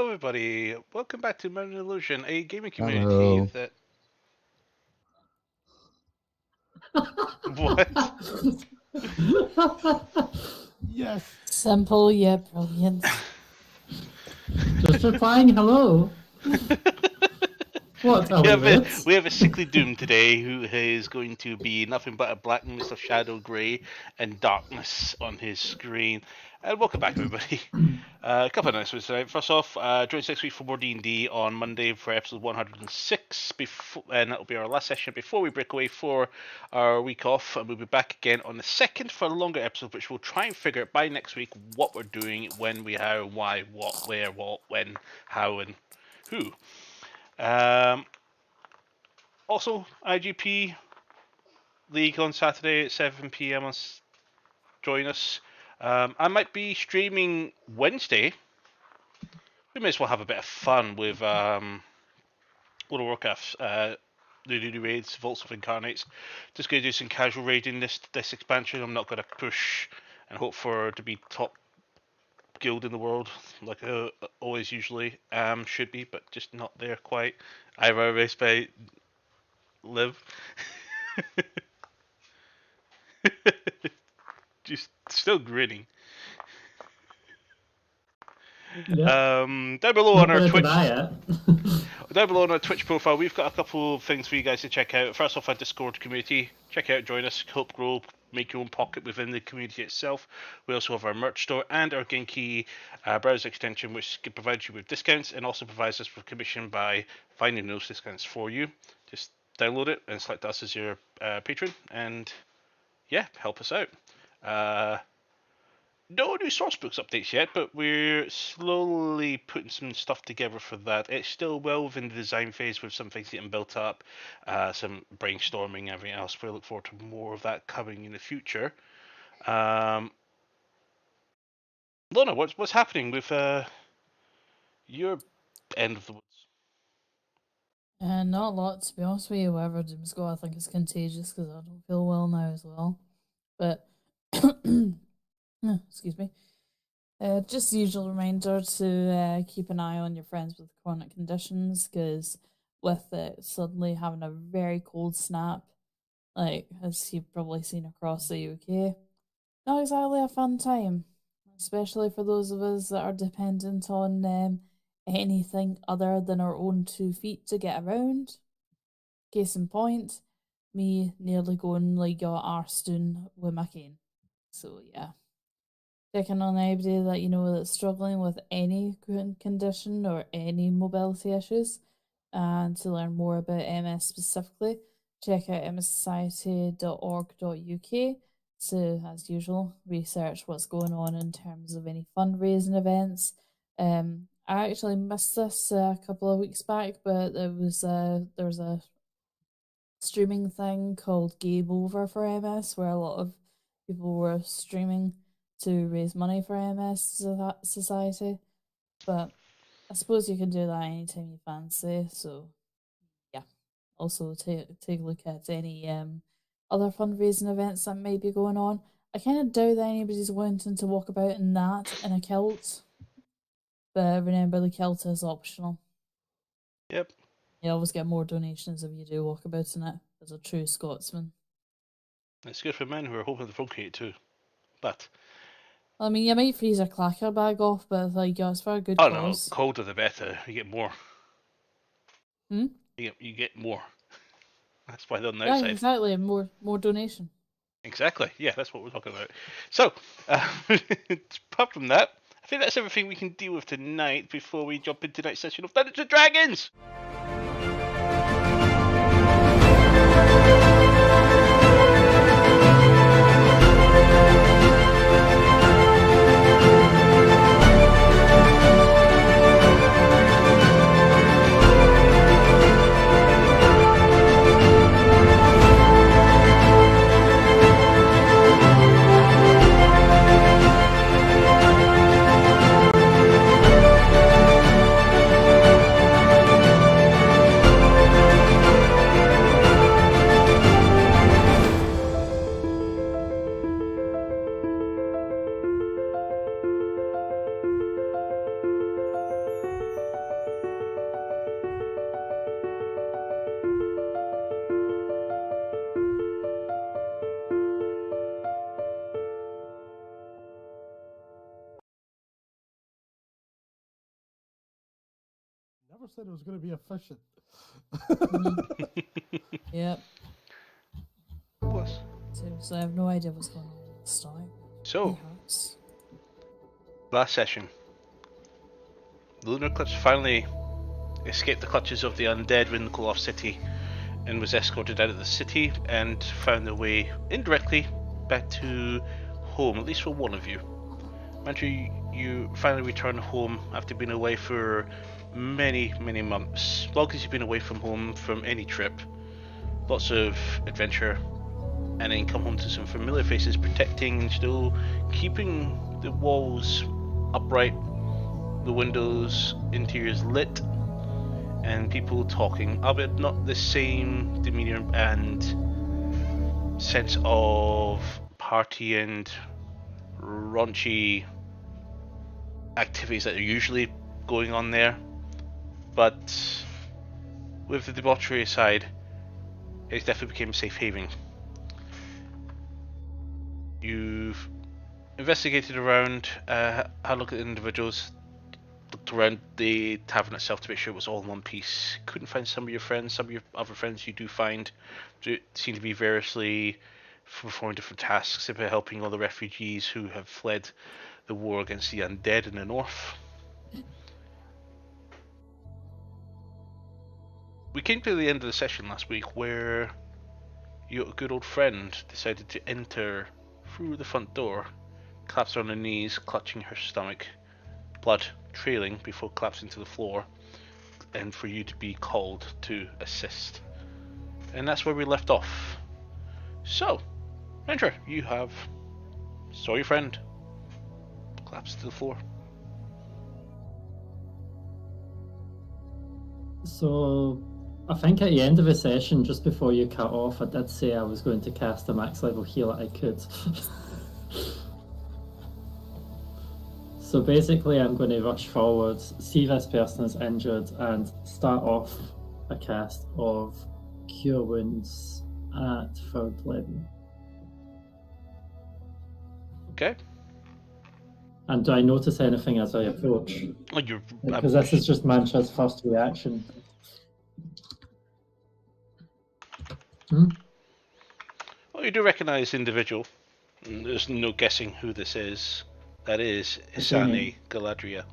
everybody. Welcome back to Modern Illusion, a gaming community Hello. that. What? Yes. Simple yet brilliant. Just replying hello. What are we have a sickly Doom today who is going to be nothing but a black mist of shadow, grey, and darkness on his screen. And welcome back, everybody. A couple of announcements tonight. First off, join us next week for more D&D on Monday for episode 106, and that'll be our last session before we break away for our week off. And we'll be back again on the 2nd for a longer episode, which we'll try and figure out by next week what we're doing, when, we, how, why, what, where, what, when, how, and who. Also, IGP League on Saturday at 7 PM. Join us. I might be streaming Wednesday. We may as well have a bit of fun with World of Warcraft, the new raids, Vaults of Incarnates. Just going to do some casual raiding this expansion. I'm not going to push and hope for to be top guild in the world like always usually should be, but just not there quite. I race by live. Just still grinning. Yep. Down below Not on our gonna Twitch, deny it. down below on our Twitch profile, we've got a couple of things for you guys to check out. First off, our Discord community. Check out, join us, help grow, make your own pocket within the community itself. We also have our merch store and our Genki browser extension, which provides you with discounts and also provides us with commission by finding those discounts for you. Just download it and select us as your patron, and yeah, help us out. No new sourcebooks updates yet, but we're slowly putting some stuff together for that. It's still well within the design phase with some things getting built up, some brainstorming, everything else. We look forward to more of that coming in the future. Lorna, what's happening with your end of the woods? Not a lot, to be honest with you. Whatever Doom's got, I think it's contagious because I don't feel well now as well. But excuse me. Just the usual reminder to keep an eye on your friends with chronic conditions, because with it suddenly having a very cold snap, like as you've probably seen across the UK, not exactly a fun time, especially for those of us that are dependent on anything other than our own 2 feet to get around. Case in point, me nearly going like your arse down with my cane. So yeah, checking on anybody that you know that's struggling with any condition or any mobility issues. And to learn more about MS specifically, check out mssociety.org.uk to, as usual, research what's going on in terms of any fundraising events. I actually missed this a couple of weeks back, but there was a streaming thing called Game Over for MS, where a lot of people were streaming to raise money for MS Society. But I suppose you can do that anytime you fancy. So yeah, also take a look at any other fundraising events that may be going on. I kind of doubt that anybody's wanting to walk about in that in a kilt. But remember, the kilt is optional. Yep. You always get more donations if you do walk about in it, as a true Scotsman. It's good for men who are hoping to procreate too. But I mean, you might freeze a clacker bag off, but like, it's for a good oh cause. no, colder the better. You get more. You get more. That's why they're on the outside. Yeah, exactly. More donation. Exactly. Yeah, that's what we're talking about. So, apart from that, I think that's everything we can deal with tonight before we jump into tonight's session of Dungeons and Dragons. said it was going to be efficient. Yep. Plus. So I have no idea what's going on with the stomach. So, It hurts. last session. The Lunar Eclipse finally escaped the clutches of the undead in the Koloff city and was escorted out of the city and found their way indirectly back to home, at least for one of you. Andrew, you finally return home after being away for many, many months. Longest you've been away from home from any trip. Lots of adventure, and then come home to some familiar faces, protecting and still keeping the walls upright, the windows, interiors lit, and people talking, albeit not the same demeanor and sense of party and raunchy activities that are usually going on there. But with the debauchery aside, it definitely became a safe haven. You've investigated around, had a look at the individuals, looked around the tavern itself to make sure it was all in one piece. Couldn't find some of your friends. Some of your other friends you do find seem to be variously performing different tasks about helping all the refugees who have fled the war against the undead in the north. We came to the end of the session last week where your good old friend decided to enter through the front door, collapsed on her knees, clutching her stomach, blood trailing before collapsing to the floor, and for you to be called to assist. And that's where we left off. So, Andrew, you saw your friend collapse to the floor. So, I think at the end of the session, just before you cut off, I did say I was going to cast a max level heal I could. So basically, I'm going to rush forward, see this person is injured, and start off a cast of Cure Wounds at 3rd level. Okay. And do I notice anything as I approach? Oh, you're Because this is just Mancha's first reaction. Well, you do recognise the individual. There's no guessing who this is. That is Hisane Galadria.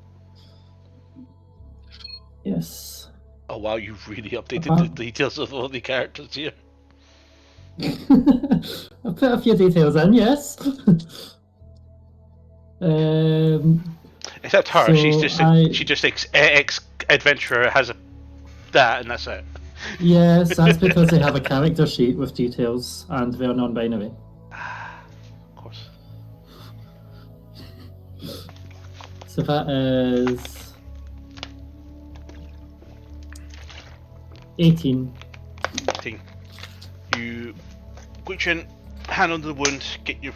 Yes. Oh wow, you've really updated the details of all the characters here. I put a few details in, yes. Except her, so she just ex-adventurer has that, and that's it. Yes, that's because they have a character sheet with details, and they're non-binary. Of course. So that is 18. 18. You reach in, hand under the wound, get your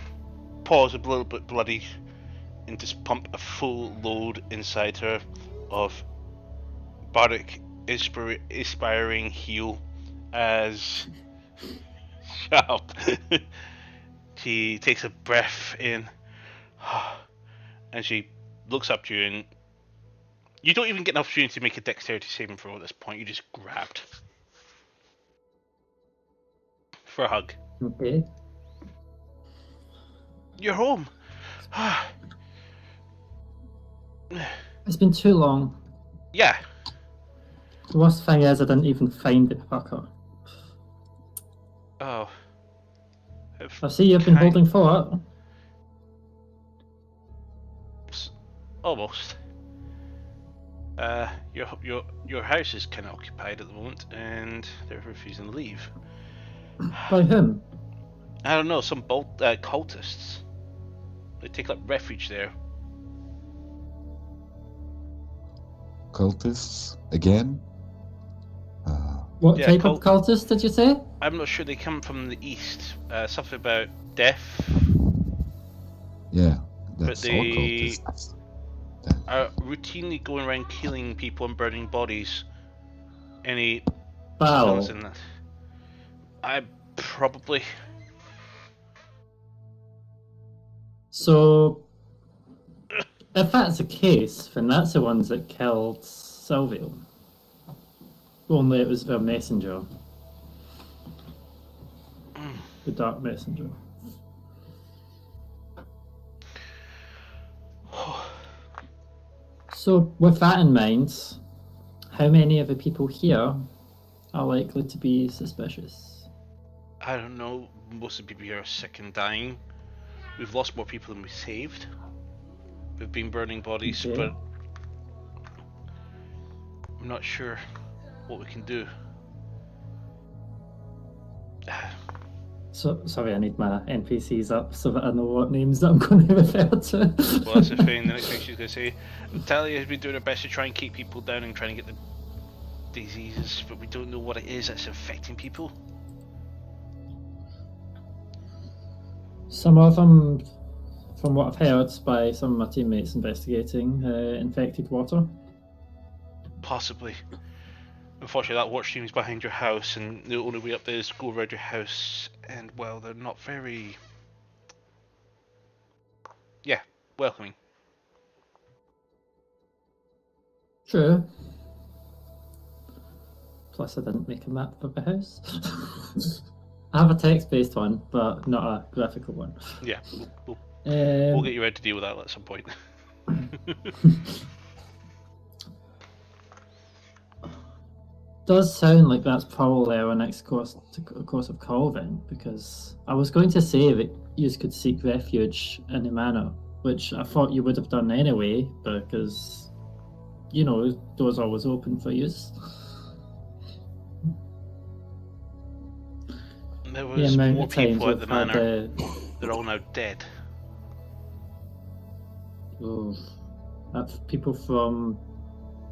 paws a little bit bloody, and just pump a full load inside her of bardic inspiring heal as shut up. She takes a breath in and she looks up to you, and you don't even get an opportunity to make a dexterity saving throw at this point. You just grabbed for a hug. Okay. You're home. It's been too long. Yeah. The worst thing is I didn't even find the fucker. Oh. I see you've been holding fort. Almost. Your house is kind of occupied at the moment, and they're refusing to leave. By whom? I don't know. Some cultists. They take up refuge there. Cultists again? What type of cultist did you say? I'm not sure. They come from the east. Something about death. Yeah, that's but all they cultists. are routinely going around killing people and burning bodies. Any Wow. in that? I probably. So, if that's the case, then that's the ones that killed Silvio. Only it was their messenger. The Dark Messenger. So, with that in mind, how many of the people here are likely to be suspicious? I don't know. Most of the people here are sick and dying. We've lost more people than we saved. We've been burning bodies, Okay. but I'm not sure what we can do. So, sorry, I need my NPCs up so that I know what names that I'm going to refer to. Well, that's the thing. The next thing she's going to say, Talia has been doing her best to try and keep people down and trying to get the diseases, but we don't know what it is that's infecting people. Some of them, from what I've heard by some of my teammates investigating, infected water. Possibly. Unfortunately, that watch stream is behind your house, and the only way up there is to go around your house, and well, they're not very, welcoming. True. Plus, I didn't make a map of the house. I have a text-based one, but not a graphical one. Yeah, we'll get you out to deal with that at some point. Does sound like that's probably our next course of call then, because I was going to say that you could seek refuge in the manor, which I thought you would have done anyway, because, you know, doors always open for use. There was more people at the manor. They're all now dead. Oh, that's people from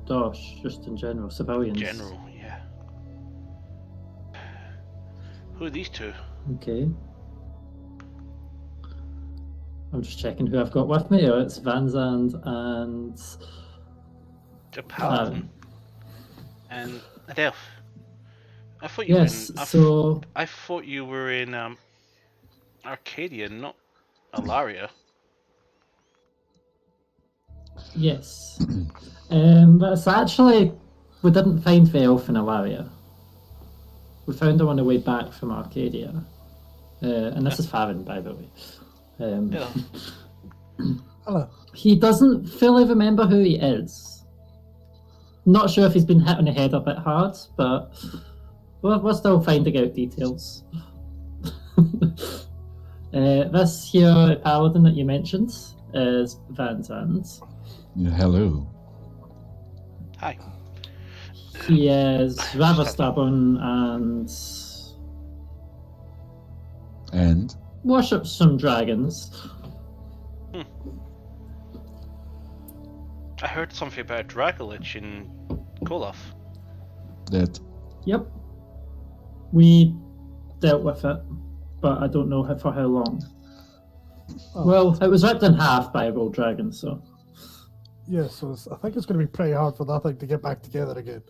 Dosh, just in general, civilians. General, yeah. Who are these two? Okay. I'm just checking who I've got with me. Oh, it's Van Zandt and The paladin and an elf. I thought you were in. I thought you were in Arcadia, not Alaria. Yes. But it's actually, we didn't find the elf in Alaria. We found him on the way back from Arcadia. And this is Farron, by the way. Hello. Hello. He doesn't fully remember who he is. Not sure if he's been hit on the head a bit hard, but we're still finding out details. This here paladin that you mentioned is Van Zandt. Yeah, hello. Hi. He is rather stubborn and worships some dragons. I heard something about Dragolich in Koloth. That. Yep. We dealt with it, but I don't know for how long. Oh. Well, it was ripped in half by a gold dragon, so. Yeah, so I think it's going to be pretty hard for that thing to get back together again.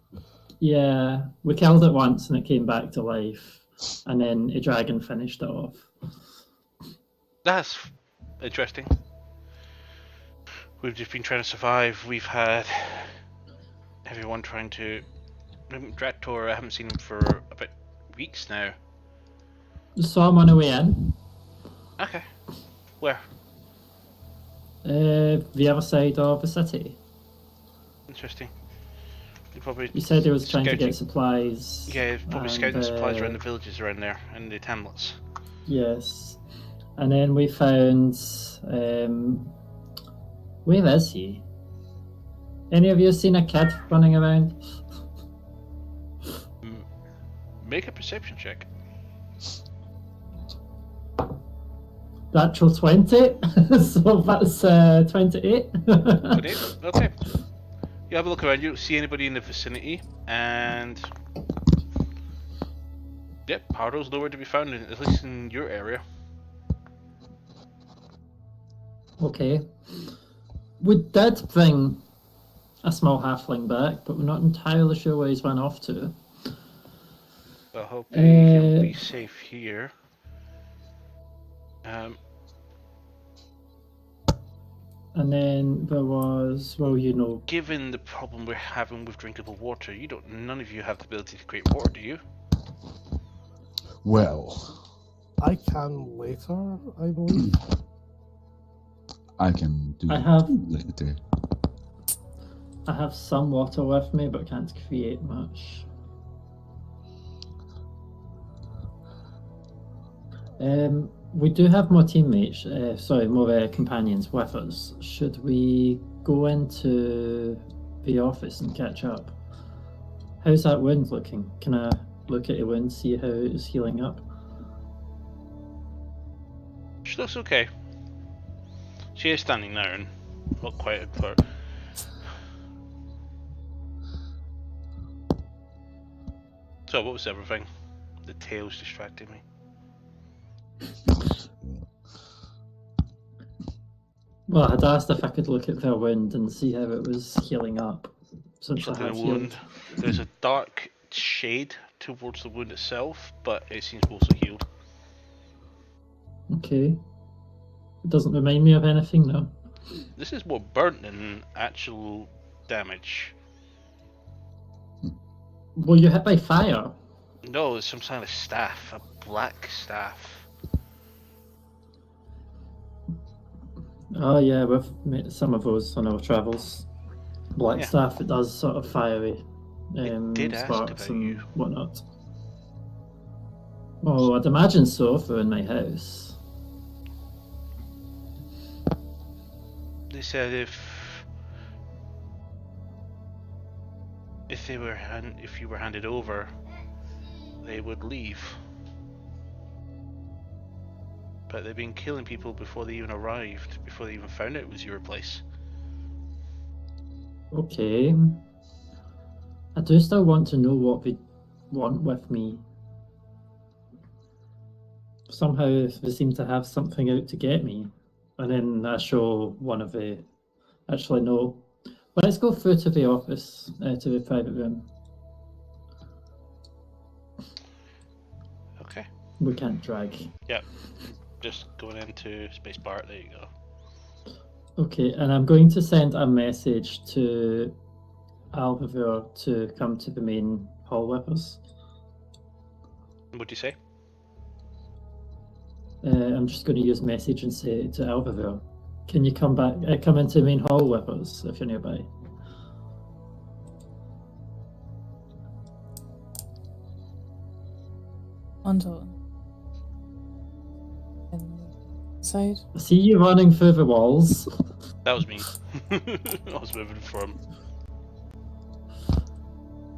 Yeah, we killed it once and it came back to life, and then a dragon finished it off. That's interesting. We've just been trying to survive. We've had everyone trying to. Draktor, I haven't seen him for about weeks now. Saw him on the way in. Okay. Where? The other side of the city. Interesting. Probably he said he was trying to scouting. get supplies. Yeah, probably scouting supplies around the villages around there and the hamlets. Yes. And then we found... where is he? Any of you seen a kid running around? Make a perception check. Natural 20, so that's 28. Okay. You have a look around, you don't see anybody in the vicinity, and yep, Pardo's nowhere to be found, at least in your area. Okay. We did bring a small halfling back, but we're not entirely sure where he's run off to. Well, hopefully he'll be safe here. And then there was, well, you know, Given the problem we're having with drinkable water, none of you have the ability to create water, do you? Well, I can later, I believe. I can do I have- later. I have some water with me, but can't create much. We do have more teammates, more companions with us. Should we go into the office and catch up? How's that wound looking? Can I look at your wound, see how it's healing up? She looks okay. She is standing there and not quite at her. So what was everything? The tails distracted me. Well, I had asked if I could look at their wound and see how it was healing up. Since Look I at have the healed. wound. There's a dark shade towards the wound itself, but it seems also healed. Okay. It doesn't remind me of anything, though. This is more burnt than actual damage. Were you hit by fire? No, it's some kind of staff, a black staff. Oh yeah, we've met some of those on our travels. Black Yeah. staff, it does sort of fiery did ask sparks about and you. whatnot. Oh, I'd imagine so if we're in my house. They said if you were handed over, they would leave. But they've been killing people before they even arrived, before they even found out it was your place. Okay. I do still want to know what they want with me. Somehow they seem to have something out to get me. And then I show one of the... Actually, no. Let's go through to the office, to the private room. Okay. We can't drag. Yep. Just going into spacebar. There you go. Okay, and I'm going to send a message to Alvavir to come to the main hall with us. What'd you say? I'm just going to use message and say to Alvavir, can you come into the main hall with us if you're nearby? Onto inside. I see you running through the walls. That was me. I was moving from.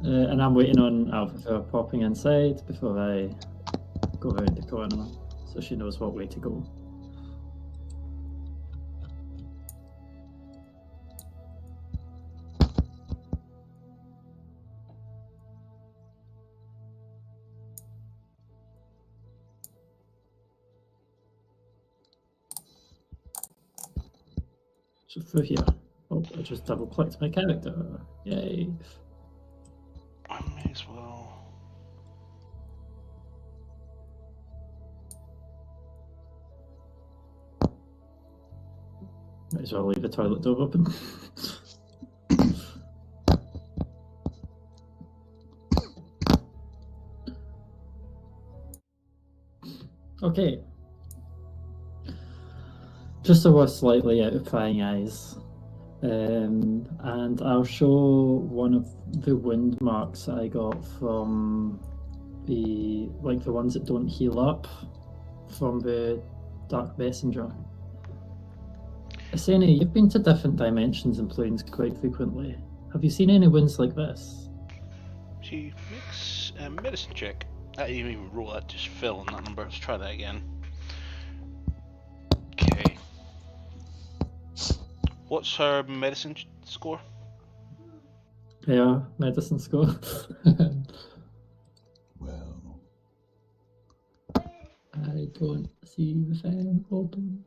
And I'm waiting on Alvavir popping inside before I go around the corner so she knows what way to go. So through here. Oh, I just double clicked my character. Yay. I may as well. Might as well leave the toilet door open. Okay. Just so we're slightly out of prying eyes. And I'll show one of the wound marks I got from the ones that don't heal up from the Dark Messenger. Aseni, you've been to different dimensions and planes quite frequently. Have you seen any wounds like this? She makes a medicine check. I didn't even roll that, just fill on that number. Let's try that again. Okay. What's her medicine score? Yeah, medicine score. Well, I don't see the thing open.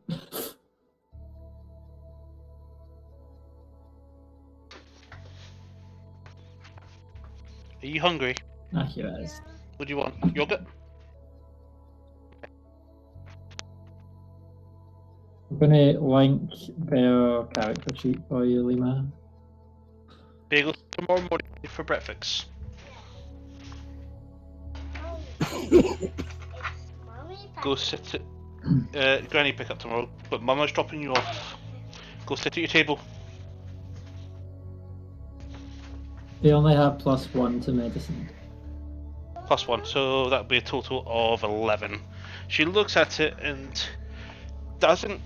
Are you hungry? Ah, here it is. What do you want? Yogurt? gonna link their character sheet for you, Lima. Bagel tomorrow morning for breakfast. Go sit at Granny pick up tomorrow, but Mama's dropping you off. Go sit at your table. They only have +1 to medicine. +1, so that would be a total of 11. She looks at it and doesn't.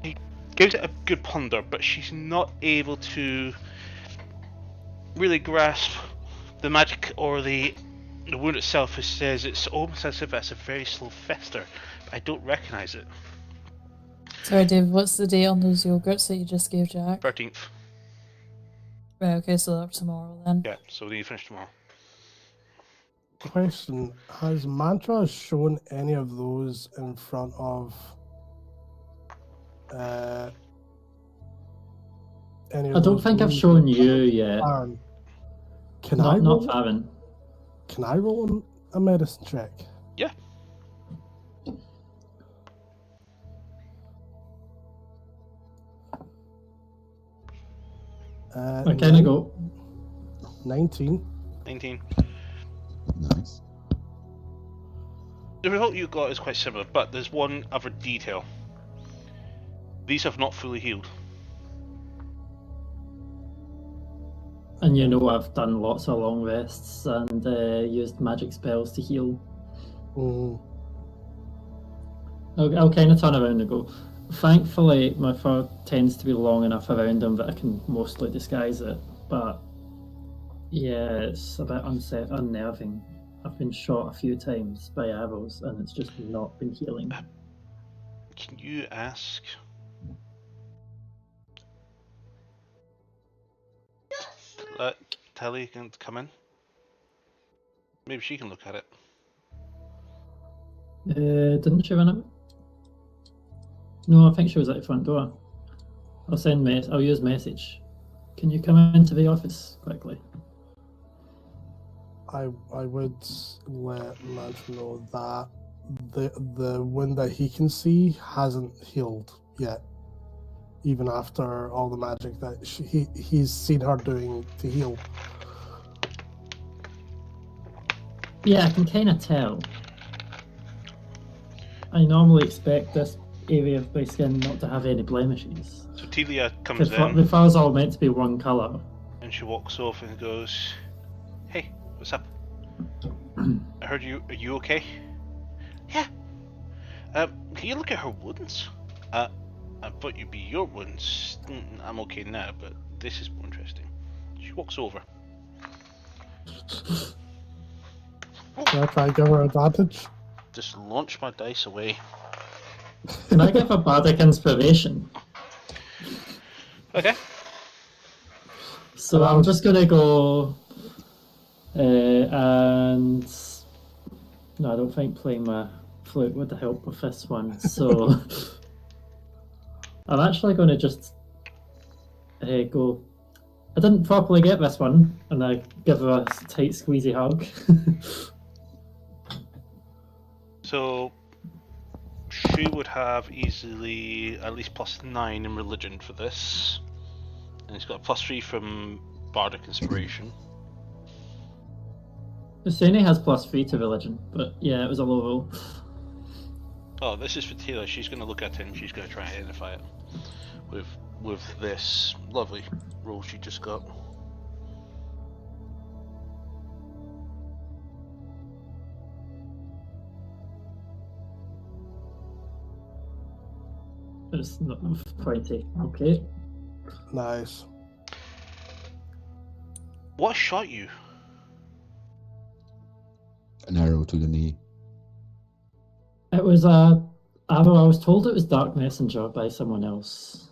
She gives it a good ponder, but she's not able to really grasp the magic or the wound itself. It says it's almost as if it's a very slow fester, but I don't recognise it. Sorry, Dave, what's the date on those yogurts that you just gave Jack? 13th. Right, okay, so that's tomorrow then. Yeah, so we need to finish tomorrow. Question: has Mantra shown any of those in front of any of I don't those think I've wounds shown in you front of yet. Aaron? Can I Not roll? Farron. Can I roll a medicine check? Yeah. I kind of go. 19. 19. Nice. The result you got is quite similar, but there's one other detail. These have not fully healed. And you know I've done lots of long rests and used magic spells to heal. Mm. I'll kind of turn around and go. Thankfully, my fur tends to be long enough around him that I can mostly disguise it. But yeah, it's a bit unnerving. I've been shot a few times by arrows and it's just not been healing. Can you ask? Let Telly can come in. Maybe she can look at it. Didn't she run out? No, I think she was at the front door. I'll use message. Can you come into the office quickly? I would let Mantra know that the wound that he can see hasn't healed yet, even after all the magic that he's seen her doing to heal. Yeah, I can kind of tell. I normally expect this area of my skin not to have any blemishes. So Telia comes The in fur's all meant to be one colour. and she walks off and goes, "Hey, what's up? I heard you. Are you okay?" "Yeah." Can you look at her wounds? I thought you'd be your wounds. I'm okay now, but this is more interesting. She walks over. Can I try and give her advantage? Just launch my dice away. Can I give a bardic inspiration? Okay. So I'm just gonna go and no, I don't think playing my flute would help with this one. So I'm actually gonna just go. I didn't properly get this one, and I give her a tight squeezy hug. So she would have easily at least +9 in religion for this, and it's got a +3 from bardic inspiration. Husseini has +3 to religion, but yeah, it was a low roll. Oh, this is for Taylor. She's going to look at it and she's going to try and identify it with this lovely roll she just got. It's not 20. Okay. Nice. What shot you? An arrow to the knee. It was a arrow. I was told it was Dark Messenger by someone else,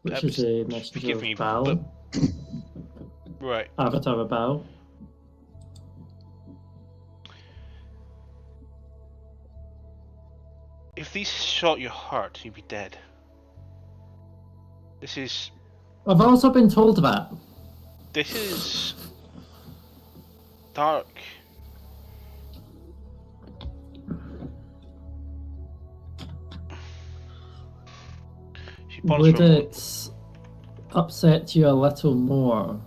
which is a messenger forgive of me, Baal. but- Right. Avatar of Baal. If these shot your heart, you'd be dead. This is I've also been told that. dark. ponders Would for a moment. it upset you a little more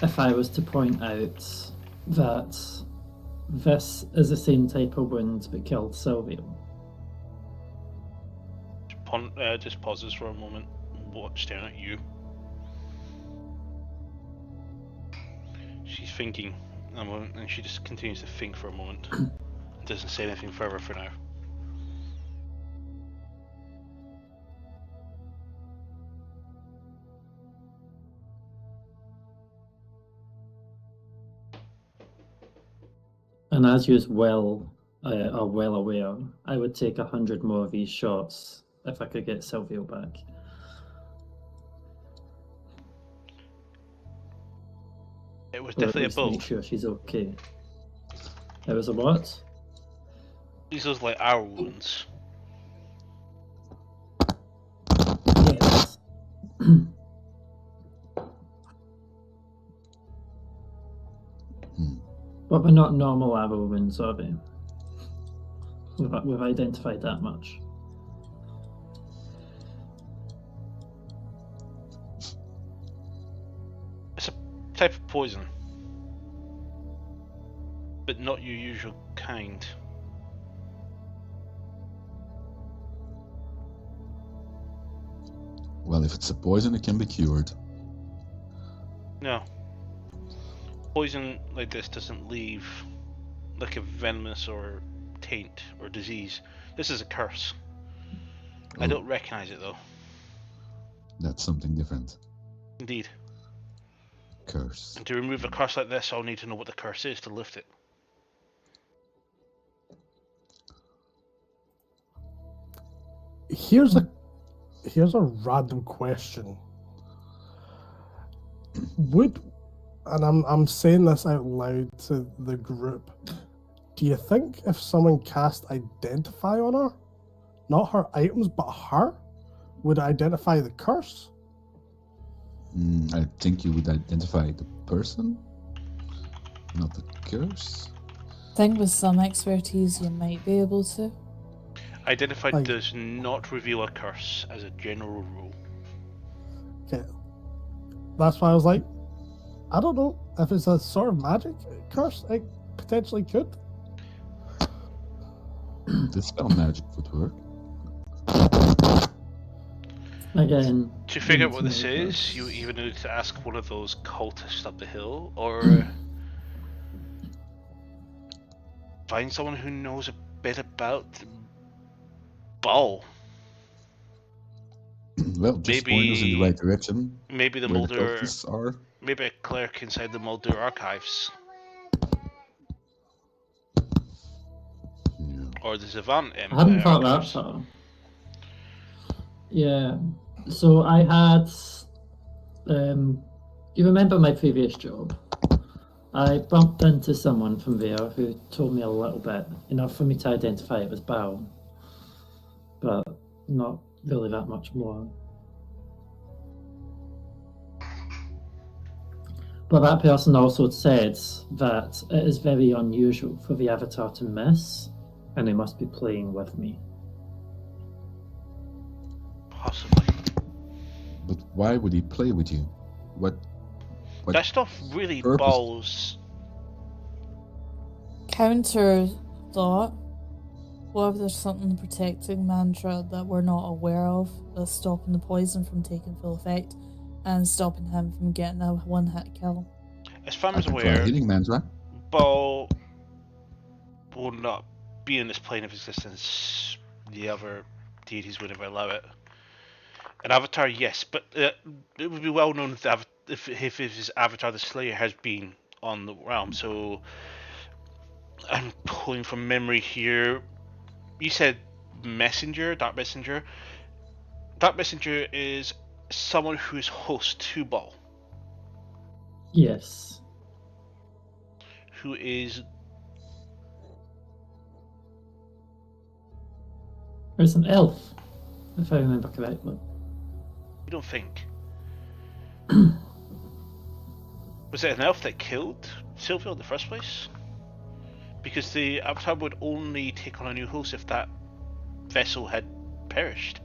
if I was to point out that this is the same type of wound that killed Silvio? Just pauses for a moment, staring at you. She's thinking a moment, and she just continues to think for a moment. Doesn't say anything further for now. And as you are well aware, I would take 100 more of these shots if I could get Silvio back. It was Or at definitely a least bull. make sure she's okay. It was a what? These are like our wounds. Yes. But they're not normal arrow wounds, are they? We've identified that much. It's a type of poison, but not your usual kind. Well, if it's a poison, it can be cured. No. Poison like this doesn't leave like a venomous or taint or disease. This is a curse. I don't recognize it though. That's something different. Indeed. Curse. And to remove a curse like this, I'll need to know what the curse is to lift it. Here's a random question. And I'm saying this out loud to the group. Do you think if someone cast Identify on her, not her items, but her, would identify the curse? I think you would identify the person, not the curse. I think with some expertise you might be able to. Identified does not reveal a curse as a general rule. Okay. That's why I was like, I don't know. If it's a sort of magic curse, it potentially could. Dispel magic would work. Again, To figure out we what need this to know is, first. you either need to ask one of those cultists up the hill, or find someone who knows a bit about Ball. Well, just point us in the right direction. Maybe the where the Mulder, cultists are. maybe a clerk inside the Mulder archives, Yeah. or the Savant I hadn't thought that archives. far. Yeah. So I had. You remember my previous job? I bumped into someone from there who told me a little bit, enough for me to identify it as Bao, but not really that much more. But that person also said that it is very unusual for the avatar to miss, and they must be playing with me. Possibly. But why would he play with you? What That's not really purpose? Ball's. Counter thought. What if there's something protecting mantra that we're not aware of that's stopping the poison from taking full effect and stopping him from getting a one-hit kill? As far I as can try aware, healing mantra. Ball will not be in this plane of existence. The other deities would never allow it. An avatar, yes, but it would be well known if his avatar, the Slayer, has been on the realm. So I'm pulling from memory here. You said messenger, dark messenger. Dark messenger is someone who is host to Ball, Yes. who is There's an elf, if I remember correctly. you don't think. Was it an elf that killed Silvio in the first place? Because the avatar would only take on a new host if that vessel had perished.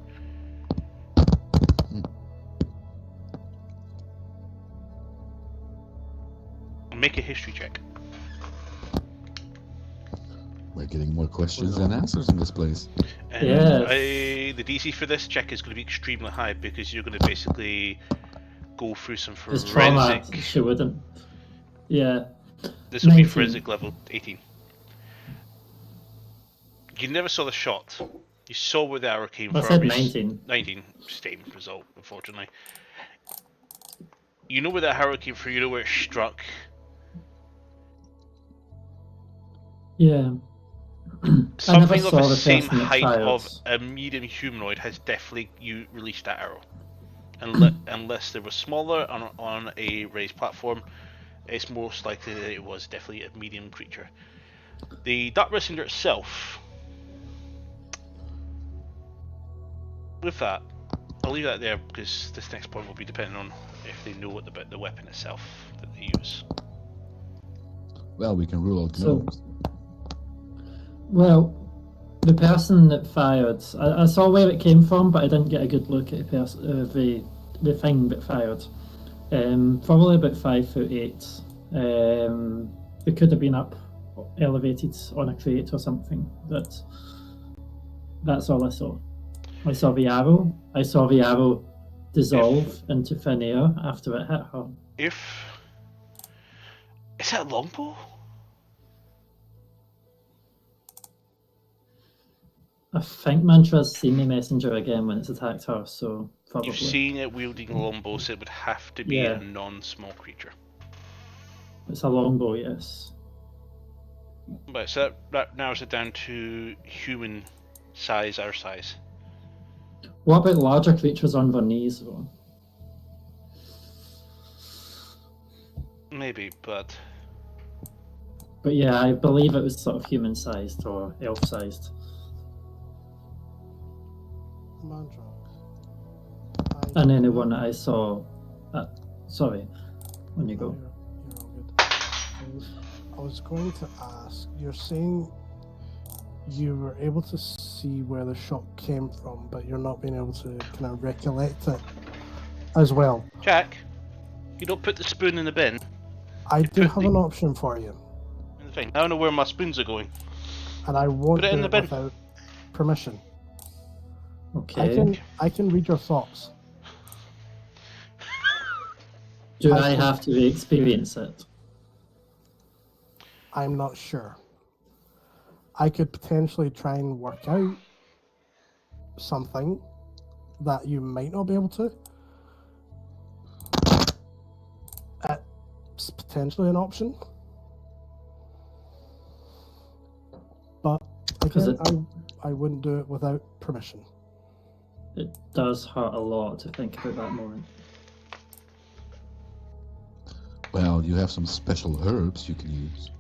Make a history check. We're getting more questions than answers in this place. And Yes. the DC for this check is going to be extremely high because you're going to basically go through some There's trauma. forensic. She wouldn't. Yeah. This will be 19. forensic level 18. You never saw the shot. You saw where the arrow came I from. said It's 19. 19. Same result, unfortunately. You know where that arrow came from. You know where it struck. Yeah. Something of saw the the same person that height fired. of a medium humanoid has definitely released that arrow. Unless they were smaller on a raised platform, it's most likely that it was definitely a medium creature. The Dark Messenger itself, with that, I'll leave that there because this next point will be depending on if they know what about the weapon itself that they use. Well, we can rule out So- gnomes. Well, the person that fired, I saw where it came from, but I didn't get a good look at the thing that fired. Probably about 5'8". It could have been up, elevated on a crate or something. That's all I saw. I saw the arrow. I saw the arrow dissolve into thin air after it hit her. Is that a longbow? I think Mantra's seen the messenger again when it's attacked her, so probably. You've seen it wielding a longbow, so it would have to be Yeah. a non-small creature. It's a longbow, yes. But so that narrows it down to human size, our size. What about larger creatures on their knees, though? Maybe, but But yeah, I believe it was sort of human-sized or elf-sized. Mandrake. And then the one that I saw... sorry, on you go. You're all good. I was going to ask, you're saying you were able to see where the shot came from, but you're not being able to kind of recollect it as well. Jack, you don't put the spoon in the bin. I do put have the- an option for you, In the thing. I don't know where my spoons are going. and I won't Put it do in the it bin. without permission. Okay. I can read your thoughts. Do I have to experience it? I'm not sure. I could potentially try and work out something that you might not be able to. It's potentially an option. But Because again, I wouldn't do it without permission. It does hurt a lot to think about that moment. Well, you have some special herbs you can use.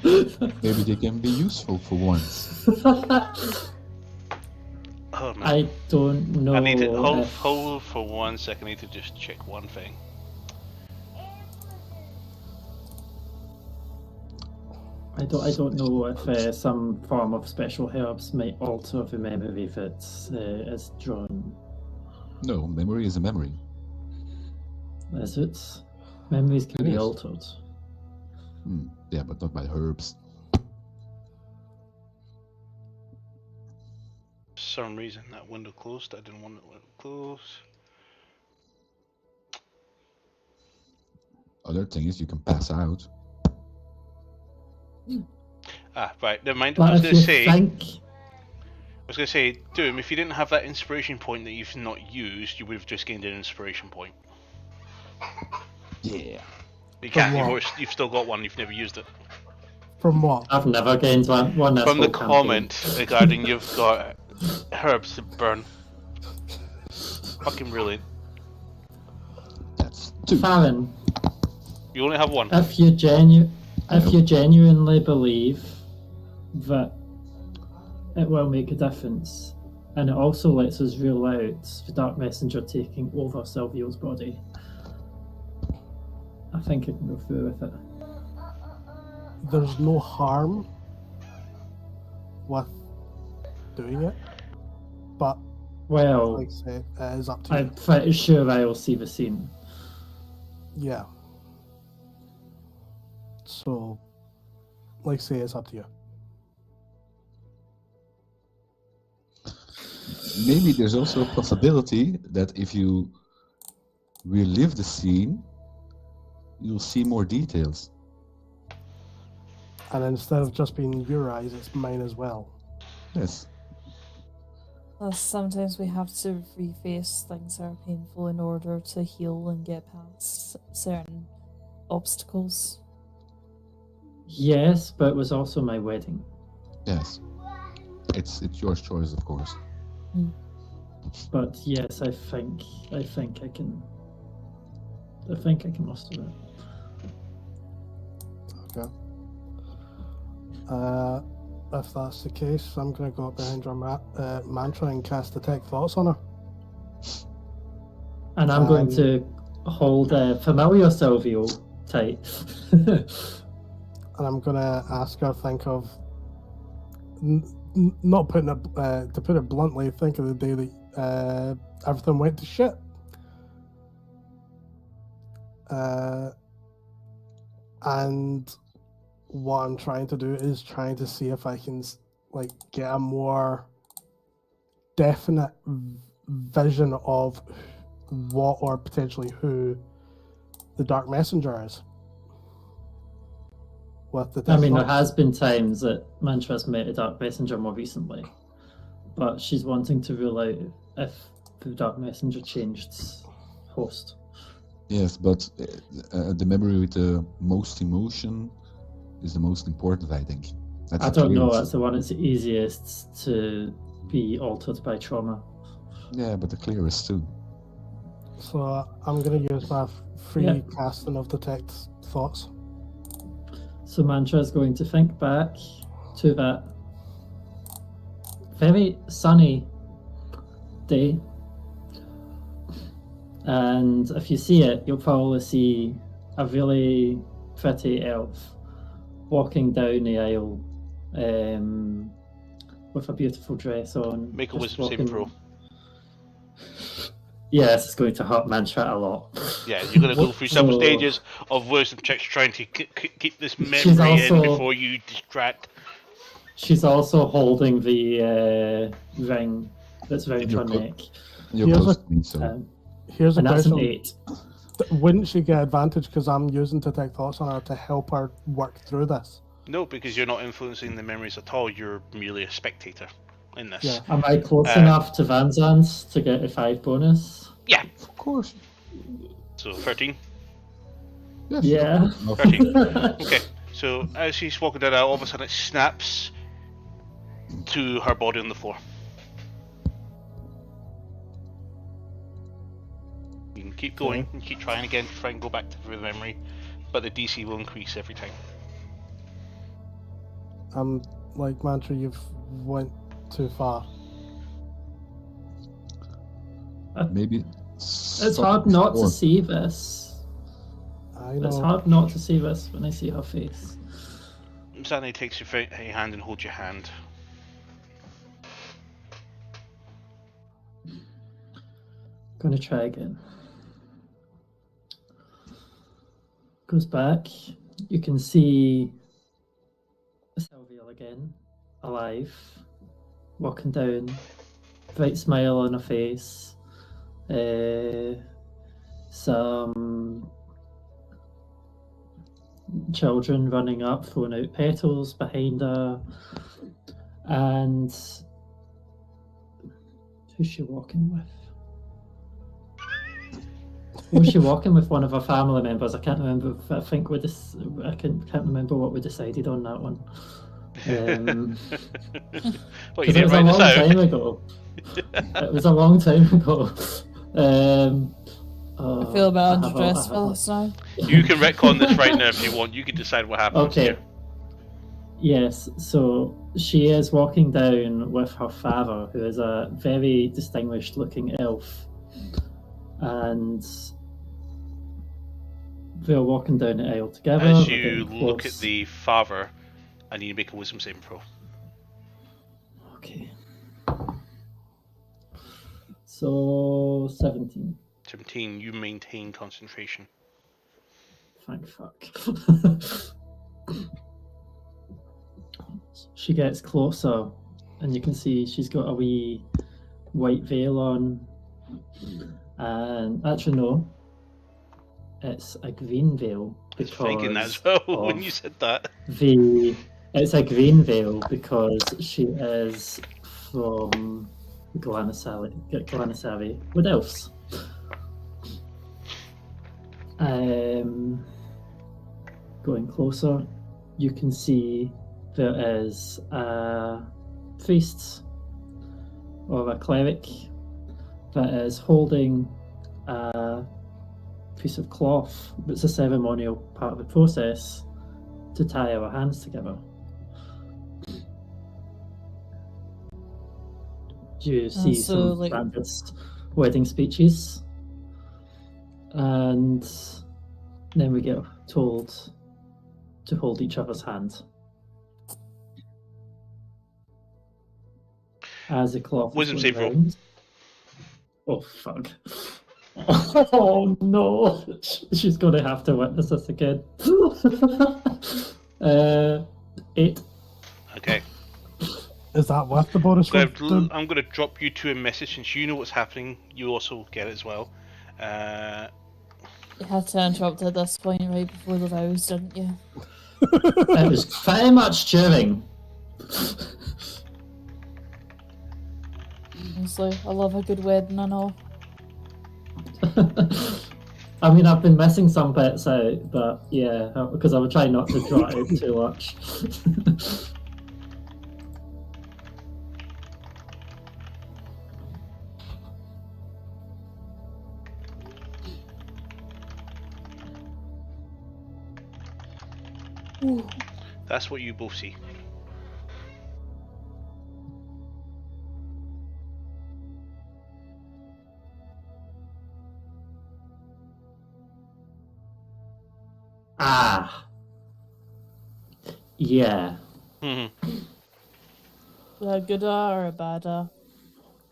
Maybe they can be useful for once. Oh no. I don't know. I need to if- hold for 1 second. I need to just check one thing. I don't know if some form of special herbs might alter the memory that is drawn. No, memory is a memory. Is it? Memories can It be is. altered. Yeah, but not by herbs. For some reason that window closed. I didn't want it to close. Other thing is you can pass out. Ah, right. Never mind. I But was if going you to say. think, I was going to say, Doom, if you didn't have that inspiration point that you've not used, you would have just gained an inspiration point. Yeah. You can't. what? You've still got one. You've never used it. From what? I've never gained one this From the whole campaign. comment regarding you've got herbs to burn. Fucking brilliant. That's 2. Farron, You only have one. if you genuinely believe that it will make a difference, and it also lets us rule out the Dark Messenger taking over Silvio's body, I think I can go through with it. There's no harm with doing it, but Well, Like I say, it is up to you. I'm pretty sure I'll see the scene. Yeah. So, like I say, it's up to you. Maybe there's also a possibility that if you relive the scene, you'll see more details. And instead of just being your eyes, it's mine as well. Yes. Plus, sometimes we have to reface things that are painful in order to heal and get past certain obstacles. Yes, but it was also my wedding. Yes. It's your choice, of course. But yes, I think I can muster it. Okay. If that's the case, I'm going to go up behind your mantra and cast Detect Thoughts on her. And I'm going to hold familiar Silvio tight. And I'm going to ask her, think of, not putting it, to put it bluntly, think of the day that everything went to shit. And what I'm trying to do is trying to see if I can like get a more definite vision of what or potentially who the Dark Messenger is. With the I mean, there thoughts. has been times that Mantra's met a Dark Messenger more recently, but she's wanting to rule out if the Dark Messenger changed host. Yes, but the memory with the most emotion is the most important, I think. That's I the don't know, clearest. that's the one that's easiest to be altered by trauma. Yeah, but the clearest too. So I'm going to use my free Yeah. casting of Detect Thoughts. So Mantra is going to think back to that very sunny day. And if you see it, you'll probably see a really pretty elf walking down the aisle with a beautiful dress on. Make a just wisdom saving walking- throw. Yes, it's going to hurt Mantra a lot. Yeah, you're going to go through some So- stages of wisdom checks trying to keep this memory She's in also- before you distract. She's also holding the ring that's round You're her co- neck. You're Here's close a- to me, so Here's a And that's an question. 8. Wouldn't she get advantage because I'm using Detect Thoughts on her to help her work through this? No, because you're not influencing the memories at all. You're merely a spectator in this. Yeah. Am I close Uh, enough to Van Zandt's to get a 5 bonus? Yeah. of course. So 13. Yes, Yeah. of course. 13. Okay. So as she's walking down, all of a sudden it snaps to her body on the floor. You can keep going and keep trying again to try and go back to the memory, but the DC will increase every time. Like Mantra, you've went too far. Maybe It's hard not to see this. I know. It's hard not to see this when I see her face. Stanley takes your hand and holds your hand. Gonna try again. Goes back. You can see Sylvia again, alive, walking down, bright smile on her face. Some children running up, throwing out petals behind her, and who's she walking with? Was she walking with one of her family members? I can't remember. I think I can't remember what we decided on that one. Well, you Because it didn't was a write long this time out. ago. It was a long time ago. I feel a bit underdressed for this now. You can retcon this right now if you want. You can decide what happens Okay. here. Yes, so she is walking down with her father, who is a very distinguished looking elf. And they're walking down the aisle together. As they're you getting look at close. the father, I need to make a wisdom saving throw. Okay. So 17. 17, you maintain concentration. Thank fuck. She gets closer, and you can see she's got a wee white veil on. And actually, no, it's a green veil I was thinking that as because well when of you said that. it's a green veil because she is from Glanasari with elves. Going closer, you can see there is a priest or a cleric that is holding a piece of cloth. It's a ceremonial part of the process to tie our hands together. You see so, some Brandis wedding speeches, and then we get told to hold each other's hand. As the cloth Wisdom is save going roll. round. Oh fuck. Oh no, she's gonna have to witness this again. 8. Okay. Is that with the bonus? I'm going to drop you two a message since you know what's happening. You also get it as well. You had to interrupt at this point right before the vows, didn't you? It was very much during. Honestly, I love a good wedding and all. I mean, I've been missing some bits out, but yeah, because I would try not to draw it out too much. That's what you both see. Ah. Yeah. A good or a bad?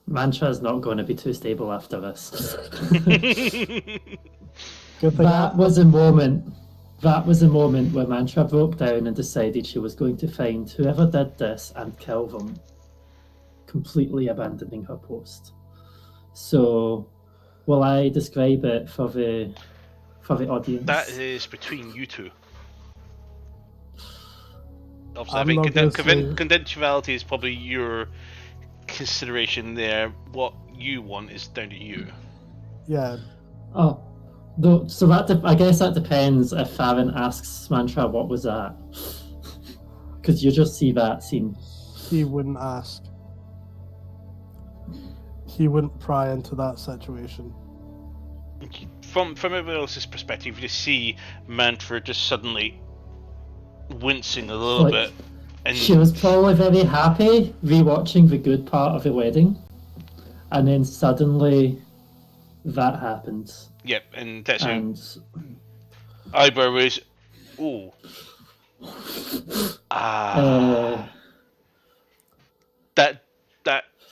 Mantra's not going to be too stable after this. Good thing That was a moment where Mantra broke down and decided she was going to find whoever did this and kill them, completely abandoning her post. So, will I describe it for the audience? That is between you two. Obviously, I I'm think not gonna say- conventionality is probably your consideration there. What you want is down to you. Yeah, Oh, so I guess that depends if Farron asks Mantra what was that, because you just see that scene. he wouldn't ask. He wouldn't pry into that situation. From everyone else's perspective, you just see Mantra just suddenly wincing a little Like, bit, and She was probably very happy rewatching the good part of the wedding, and then suddenly that happens. yep, and that's how And eyebrow was, ooh, that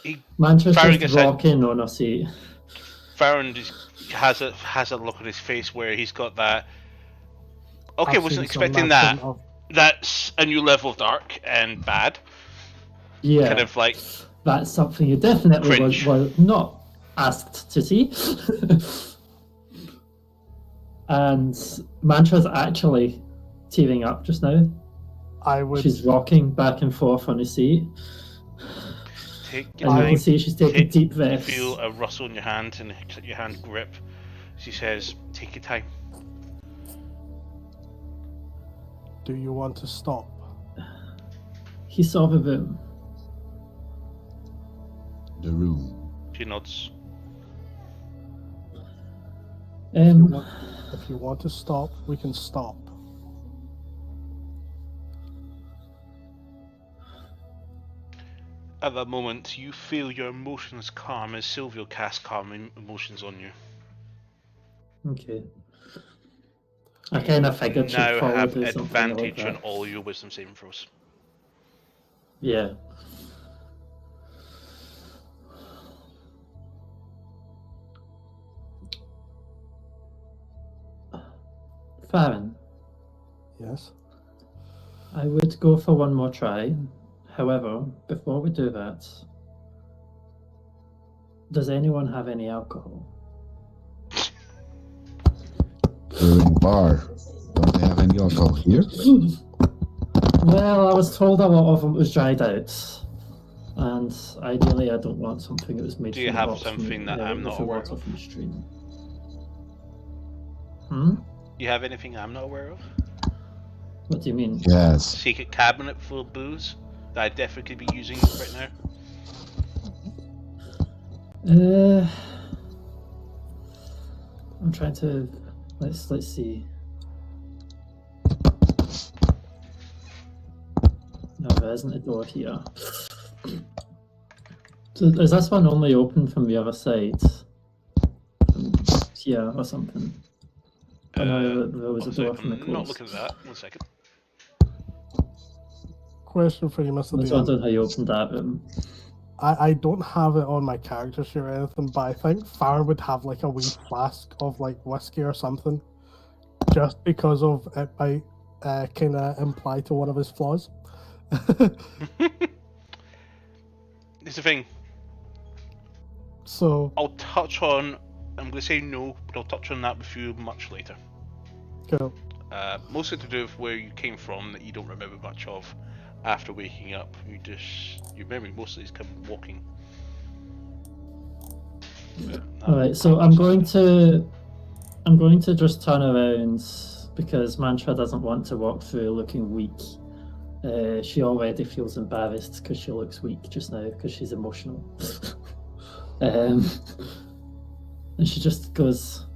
he Mantra's Farron just gets that- rocking on a seat. Farron just has a look on his face where he's got that. Okay, I've wasn't seen some expecting that. action of- That's a new level of dark and bad. Yeah, Kind of like that's something you definitely Cringe. were not asked to see. And Mantra's actually tearing up just now. I would. She's rocking back and forth on his seat. take And your you time. can see she's taking deep You breaths. feel a rustle in your hand and your hand grip. She says, "Take your time." Do you want to stop? He saw the room. The room. She nods. If you want to stop, we can stop. At that moment, you feel your emotions calm as Silvio casts calm emotions on you. Okay. I kind of figured she'd Now probably have do something like advantage that. on all your wisdom saving throws. Yeah. Farron, Yes. I would go for one more try. However, before we do that, does anyone have any alcohol? We're in a bar. Don't they have any alcohol here? Well, I was told a lot of them was dried out, and ideally, I don't want something that was made. Do you from the have box something that I'm with not the aware water of? from the stream. You have anything I'm not aware of? What do you mean? Yes. Secret cabinet full of booze that I definitely could be using right now? I'm trying to let's see. No, there isn't a door here. So is this one only open from the other side? From here or something? I know there was a door from the I'm not coast. looking at that. 1 second. Question for you, Mr. I was DM. wondering how you opened that room. I don't have it on my character sheet or anything, but I think Farron would have like a wee flask of like whiskey or something, just because of it might kind of imply to one of his flaws. Here's the thing. So I'll touch on. I'm going to say no, but I'll touch on that with you much later. cool. Mostly to do with where you came from that you don't remember much of after waking up. Your memory mostly is come walking. All right, so I'm going to just turn around because Mantra doesn't want to walk through looking weak. She already feels embarrassed because she looks weak just now because she's emotional. And she just goes,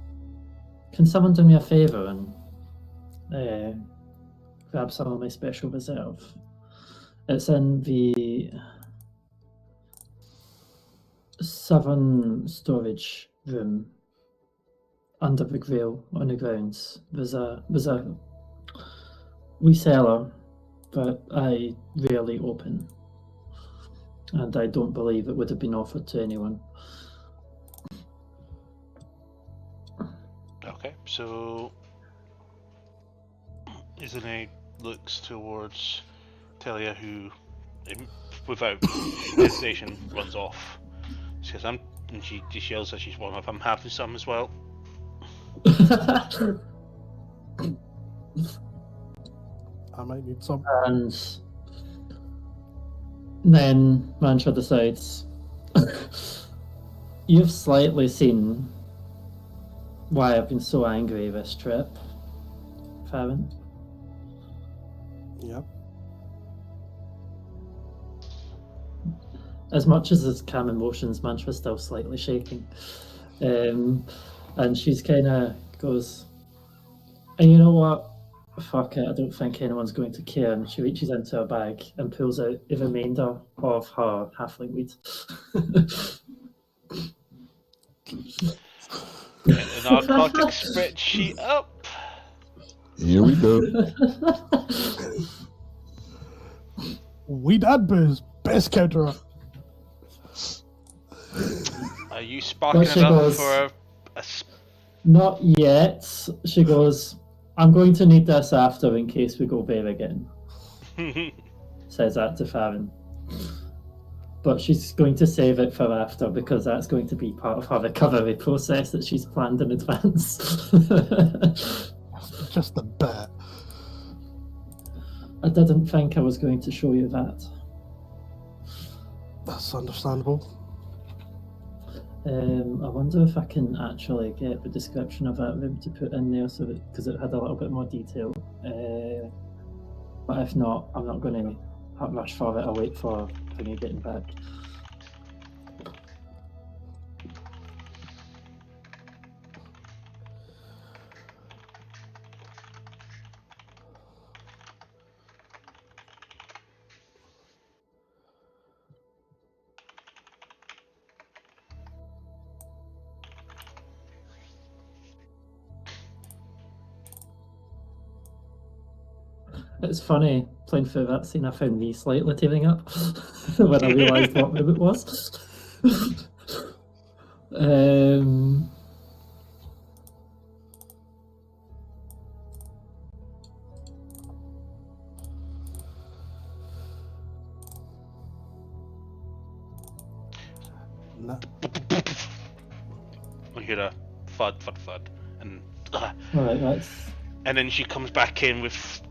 "Can someone do me a favor and grab some of my special reserve? It's in the southern storage room under the grill on the grounds. There's a reseller that I rarely open, and I don't believe it would have been offered to anyone." Okay, so Izane looks towards Telia, who, without hesitation, runs off. She says, and she just yells that she's one of them, having some as well. I might need some. And then Mantra decides, "You've slightly seen why I've been so angry this trip, Farron. Yep. As much as his calm emotions, Mantra's still slightly shaking. And she's kind of goes, "And you know what? Fuck it, I don't think anyone's going to care." And she reaches into her bag and pulls out the remainder of her halfling weed. Get the narcotic spreadsheet up. Here we go. Weed and booze, best counter. Are you sparking But she it up goes- for a Not yet. She goes, "I'm going to need this after in case we go there again." Says that to Farron. But she's going to save it for after because that's going to be part of her recovery process that she's planned in advance. Just a bit. I didn't think I was going to show you that. That's understandable. I wonder if I can actually get the description of that room to put in there, so because it had a little bit more detail. But if not, I'm not going to rush for it. I'll wait for you getting back. It's funny, playing through that scene, I found me slightly tearing up when I realised what room it was. I hear a thud, thud, thud, and Right, that's and then she comes back in with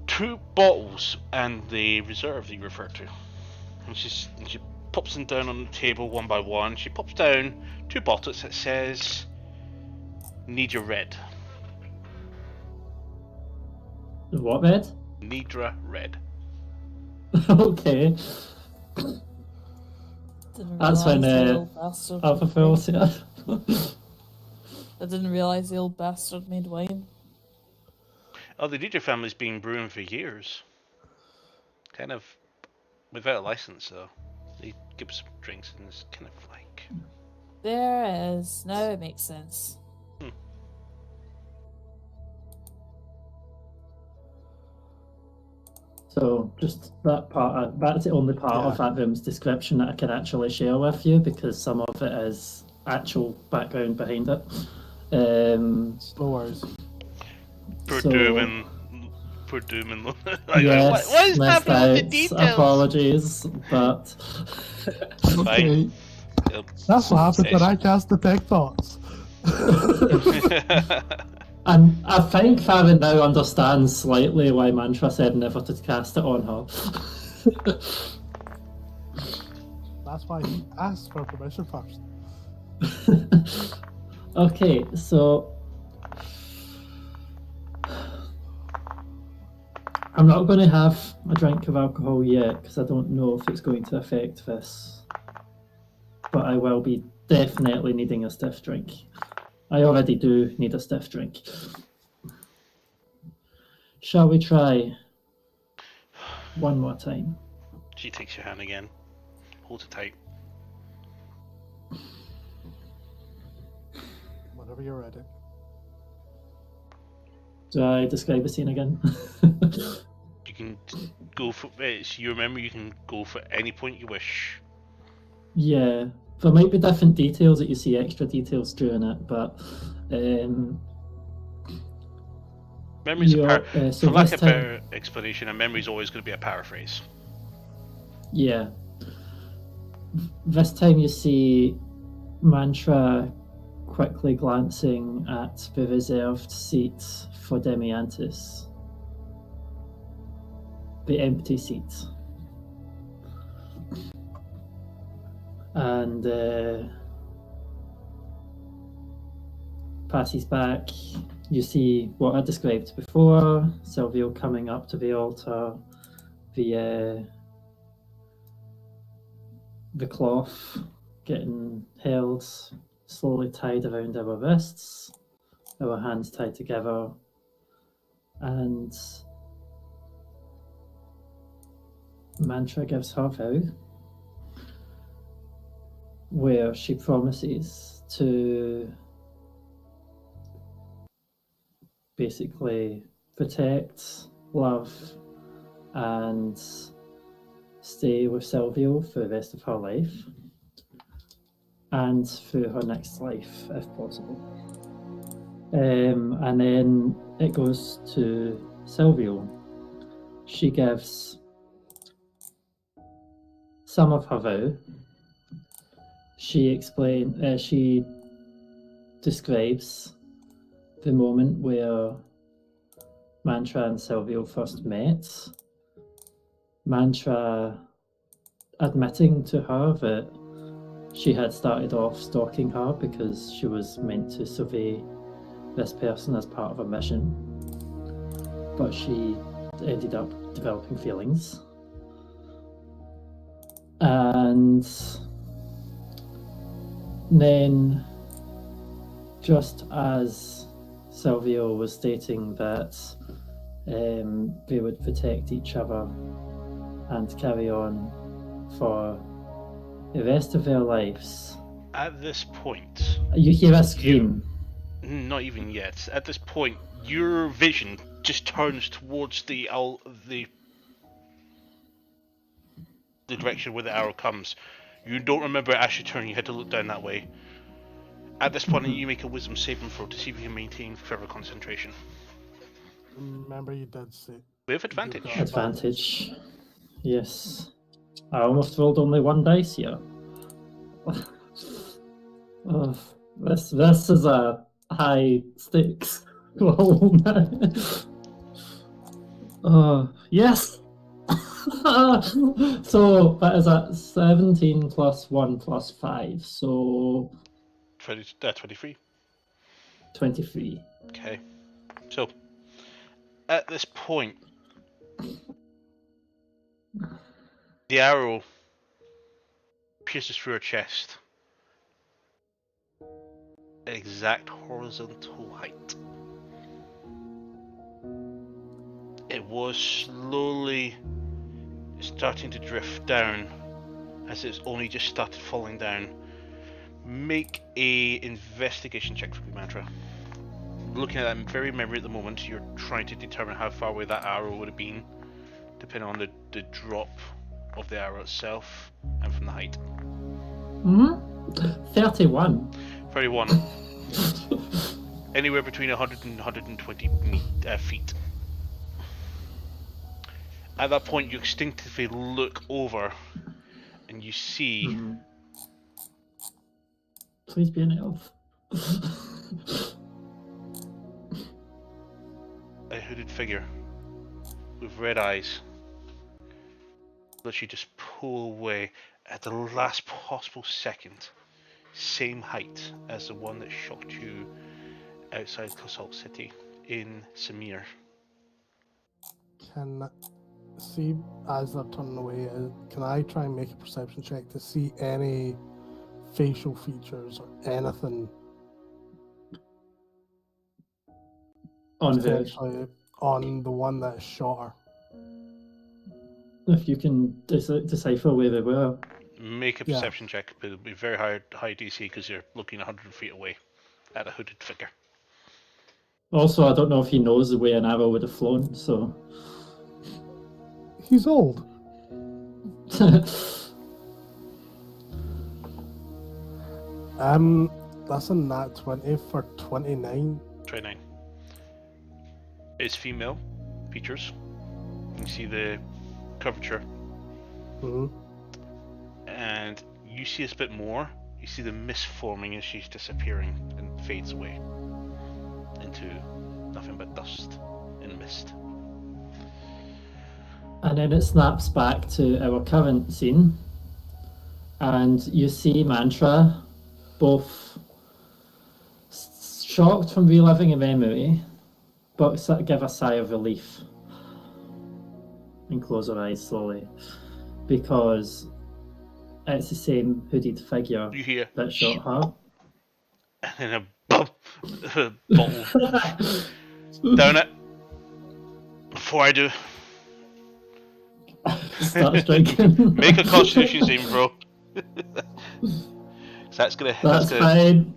2 bottles and the reserve that you referred to. And she pops them down on the table one by one. She pops down 2 bottles that says, Nidra Red. what red? Nidra Red. Okay. Didn't That's when realise the old bastard Alpha made Phil's wine. here. I didn't realise the old bastard made wine. Oh, the Nidra family's been brewing for years. Kind of without a license, though. They give some drinks and it's kind of like... There it is. Now it makes sense. So just that part, that's the only part of that room's description that I can actually share with you, because some of it is actual background behind it. No worries. Poor So- Doom and like, Yes, what is missed happening with the out. details? Apologies, but Fine. That's what happens when I cast Detect Thoughts. and I think Farron now understands slightly why Mantra said never to cast it on her. That's why he asked for permission first. Okay, so I'm not going to have a drink of alcohol yet because I don't know if it's going to affect this. But I will be definitely needing a stiff drink. I already do need a stiff drink. Shall we try one more time? She takes your hand again. Holds it tight. Whenever you're ready. Do I describe the scene again? You can go for it. You remember you can go for any point you wish. Yeah, there might be different details that you see, extra details during it, but Memory's so for lack this of time- better explanation, a memory's always going to be a paraphrase. yeah. This time you see Mantra quickly glancing at the reserved seat for Demiantis. The empty seat. And passes back. You see what I described before, Silvio coming up to the altar, the cloth getting held, slowly tied around our wrists, our hands tied together, and Mantra gives her vow, where she promises to basically protect, love, and stay with Silvio for the rest of her life, and through her next life, if possible. And then it goes to Silvio. She gives some of her vow. She describes the moment where Mantra and Silvio first met. Mantra admitting to her that she had started off stalking her because she was meant to survey this person as part of a mission, but she ended up developing feelings. And then, just as Silvio was stating that they would protect each other and carry on for the rest of their lives, At this point, you hear a scream. not even yet. At this point, your vision just turns towards the direction where the arrow comes. You don't remember it actually turning. You had to look down that way. At this point, you make a wisdom saving throw to see if you can maintain further concentration. Remember, you did say. With advantage. Advantage. Yes. I almost rolled only one dice here. Oh, this is a high stakes roll now. Oh, yes! So that is at 17 plus 1 plus 5, so 23. 23. Okay. So, at this point, the arrow pierces through her chest at exact horizontal height. It was slowly starting to drift down as it's only just started falling down. Make a investigation check for me, Mantra. Looking at that very memory at the moment, you're trying to determine how far away that arrow would have been, depending on the drop of the arrow itself and from the height. 31. 31. Anywhere between 100 and 120 feet. At that point, you instinctively look over and you see Please be an elf. a hooded figure with red eyes. Literally just pull away at the last possible second. Same height as the one that shot you outside Salt City in Samir. Can see as they're turning away. Can I try and make a perception check to see any facial features or anything On her. potentially on the one that shot her? If you can decipher where they were. Make a perception check, but it'll be very high DC because you're looking 100 feet away at a hooded figure. Also, I don't know if he knows the way an arrow would have flown, so... He's old. That's a nat 20 for 29. 29. It's female features. You see the curvature. Mm-hmm. And you see this bit more. You see the mist forming as she's disappearing and fades away into nothing but dust and mist. And then it snaps back to our current scene, and you see Mantra both shocked from reliving a memory, but give a sigh of relief and close her eyes slowly, because it's the same hooded figure You hear that shot her. and then a bottle down it. Before I do, Starts drinking. make a constitution saving throw. So that's gonna fine.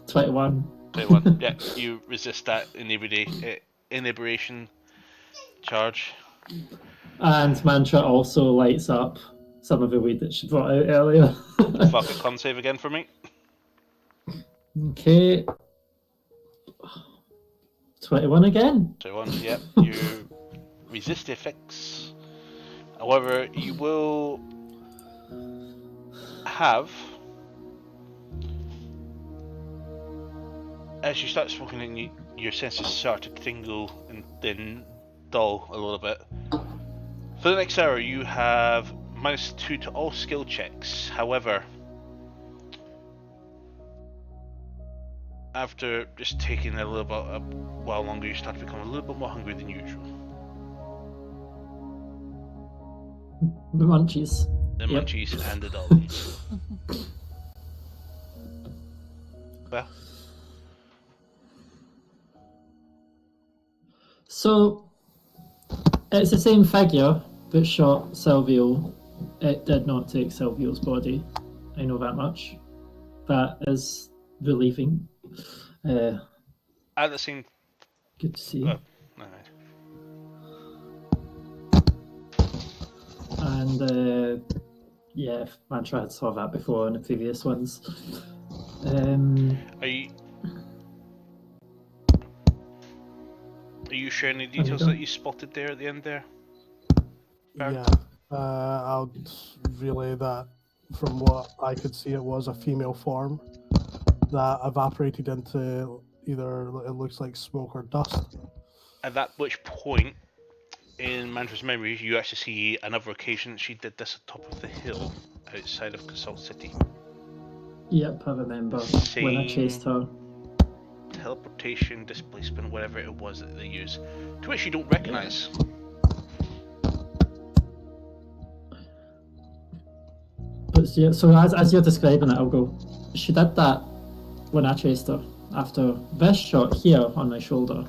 21. 21. Yeah, you resist that inebriation charge. And Mantra also lights up some of the weed that she brought out earlier. Fuck it, con save again for me. Okay. 21 again. 21, yeah. You resist the effects. However, you will have, as you start smoking and your senses start to tingle and then dull a little bit. For the next hour, you have -2 to all skill checks. However, after just taking a little bit a while longer, you start to become a little bit more hungry than usual. The munchies. The Yep. munchies and the dollies. Well, So, it's the same figure that shot Silvio. It did not take Silvio's body. I know that much. That is relieving. at the same. Good to see. Alright. And yeah, Mantra had saw that before in the previous ones. Are you sharing the details that you spotted there at the end there? Yeah, I'll relay that from what I could see, it was a female form that evaporated into either it looks like smoke or dust. At that which point, in Mandra's memories, you actually see another occasion she did this at the top of the hill outside of Casal City. Yep, I remember when I chased her. Teleportation, displacement, whatever it was that they use, to which you don't recognise. But yeah, so as you're describing it, I'll go, she did that when I chased her, after this shot here on my shoulder.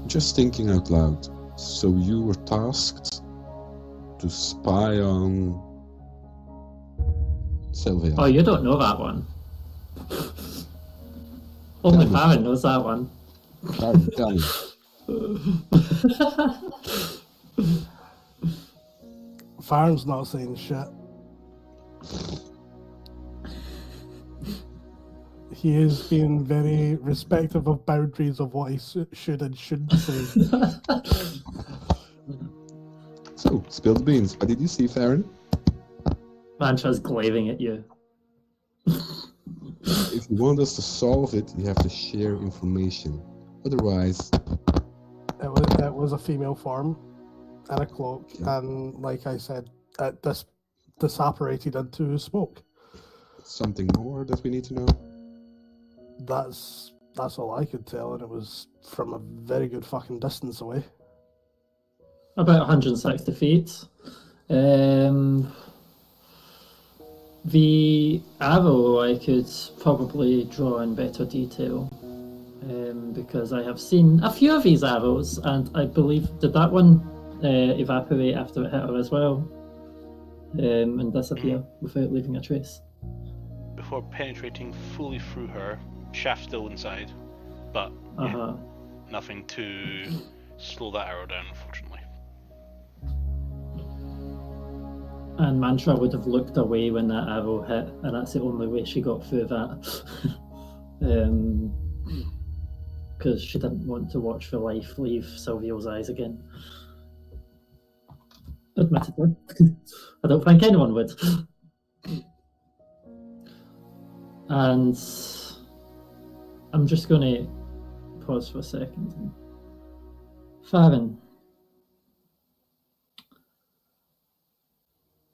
Just thinking out loud. So you were tasked to spy on Sylvia. Oh, you don't know that one. Only Farron knows that one. Tell me. Farron's not saying shit. He is being very respectful of boundaries of what he should and shouldn't say. So, spill the beans. What did you see, Farron? Mantra's glairing at you. If you want us to solve it, you have to share information. Otherwise... It was a female form and a cloak, and like I said, it disapparated into smoke. Something more that we need to know? That's all I could tell, and it was from a very good fucking distance away. About 160 feet. The arrow I could probably draw in better detail, because I have seen a few of these arrows, and I believe, did that one evaporate after it hit her as well, and disappear without leaving a trace? Before penetrating fully through her, shaft still inside, but nothing to slow that arrow down, unfortunately. And Mantra would have looked away when that arrow hit, and that's the only way she got through that. Because she didn't want to watch the life leave Silvio's eyes again. Admittedly. I don't think anyone would. And I'm just going to pause for a second. Farron,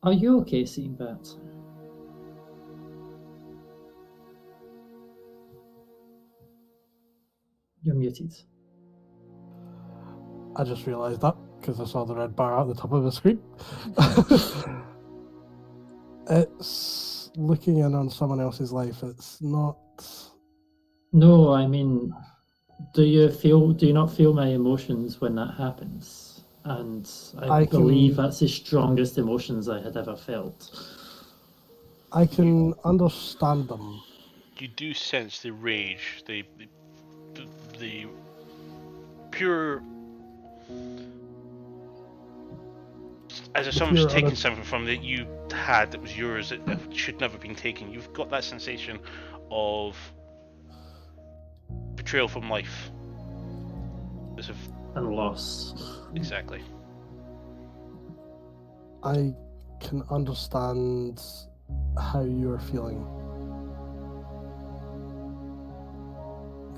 are you okay seeing that? You're muted. I just realised that because I saw the red bar at the top of the screen. It's looking in on someone else's life. It's not. No, I mean, do you not feel my emotions when that happens? And I believe that's the strongest emotions I had ever felt. I can understand them. You do sense the rage, the pure, as if someone's taken something from that you had that was yours that should never have been taken. You've got that sensation of betrayal from life. And loss. Exactly. I can understand how you're feeling.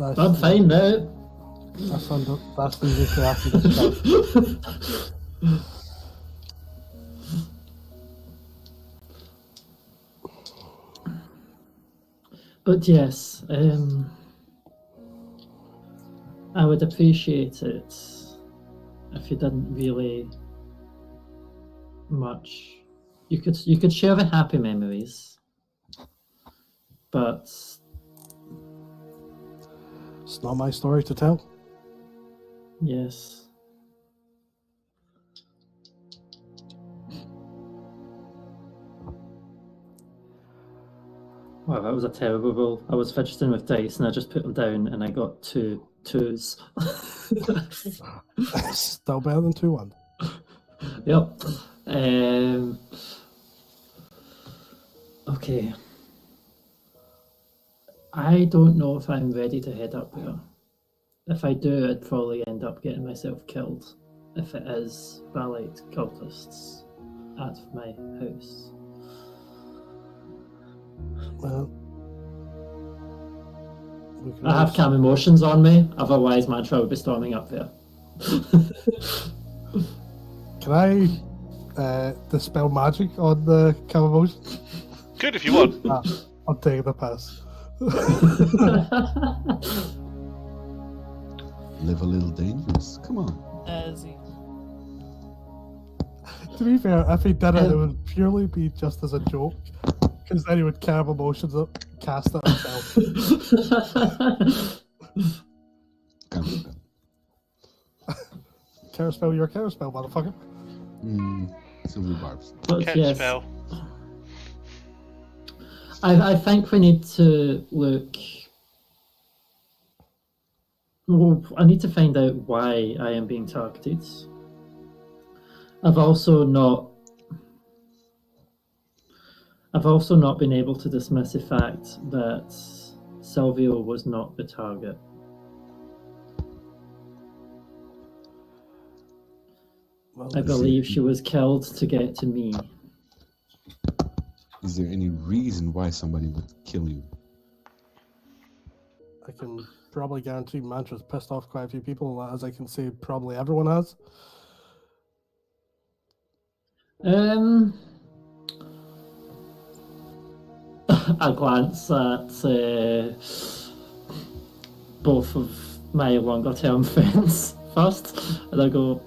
I'm fine now. That's the easiest way I can describe. But yes, I would appreciate it if you didn't really much. You could share the happy memories, but it's not my story to tell. Yes. Wow, that was a terrible roll. I was fidgeting with dice and I just put them down and I got 2 2s. Still better than 2-1. Yep. Okay. I don't know if I'm ready to head up there. If I do, I'd probably end up getting myself killed if it is Balite cultists. at my house. Well, we can I have always- calm emotions on me, otherwise Mantra would be storming up there. Can I dispel magic on the Cavamotion? Good if you want. I'll take the pass. Live a little dangerous. Come on. To be fair, if he did it, it would purely be just as a joke, because then he would carve emotions up, cast it himself. Counterspell. Counterspell, your counterspell, motherfucker. Silver barbs. But Can't yes, spell. I think we need to look. Well, I need to find out why I am being targeted. I've also not been able to dismiss the fact that Silvio was not the target. Well, I believe she was killed to get to me. Is there any reason why somebody would kill you? I can probably guarantee Mantra's pissed off quite a few people, as I can say probably everyone has. I glance at both of my longer term friends first, and I go,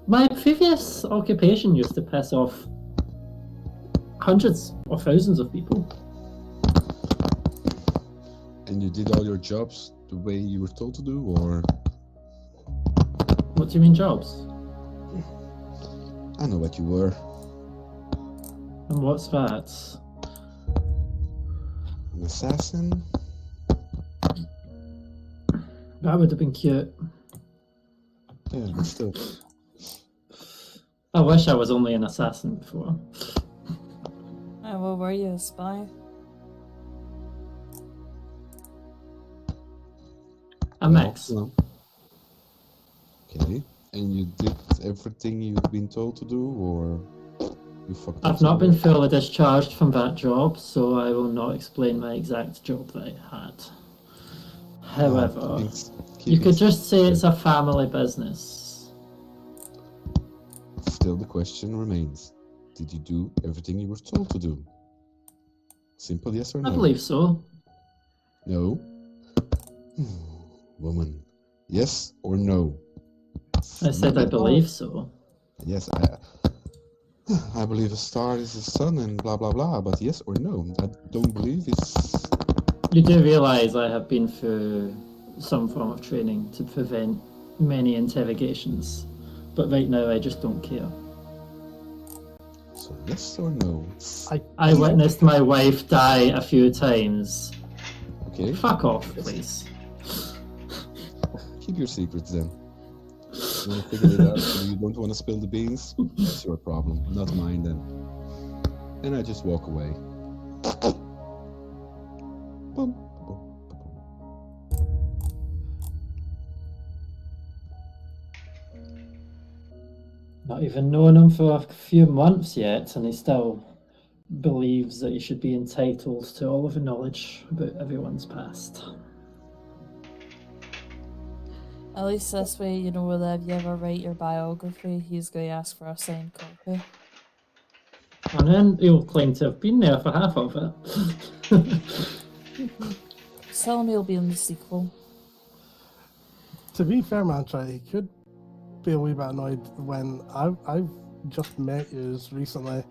my previous occupation used to piss off hundreds or thousands of people. And you did all your jobs the way you were told to do, or? What do you mean jobs? I know what you were. And what's that? An assassin? That would have been cute. Yeah, but still. I wish I was only an assassin before. Well, were you a spy? A mix. No. Okay. And you did everything you've been told to do, or you fucked up I've not been somewhere? fully discharged from that job, so I will not explain my exact job that I had. However, you could just say it's a family business. Still, the question remains: did you do everything you were told to do? Simple yes or no? I believe so. No. Woman, yes or no? I said I believe so. Yes, I believe a star is the sun and blah blah blah. But yes or no? I don't believe it's. You do realise I have been through some form of training to prevent many interrogations, but right now I just don't care. So yes or no? I witnessed my wife die a few times. Okay. Fuck off, please. Keep your secrets then. You want to figure it out, or you don't want to spill the beans? That's your problem, not mine then. And I just walk away. Boom, boom, Not even known him for a few months yet, and he still believes that he should be entitled to all of the knowledge about everyone's past. At least this way, you know, if you ever write your biography, he's going to ask for a signed copy. And then he'll claim to have been there for half of it. Tell him he'll be in the sequel. To be fair, Mantra, he could be a wee bit annoyed when I've just met you recently,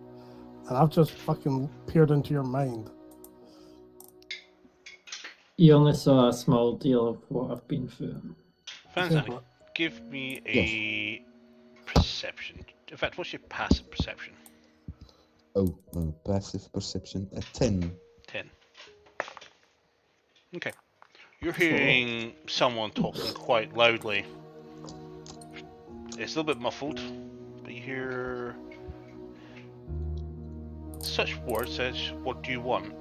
and I've just fucking peered into your mind. You only saw a small deal of what I've been through. Fantastic. Give me a perception. In fact, what's your passive perception? Oh, passive perception at 10. 10. Okay. You're hearing someone talking quite loudly. It's a little bit muffled, but you hear such words as, "What do you want?"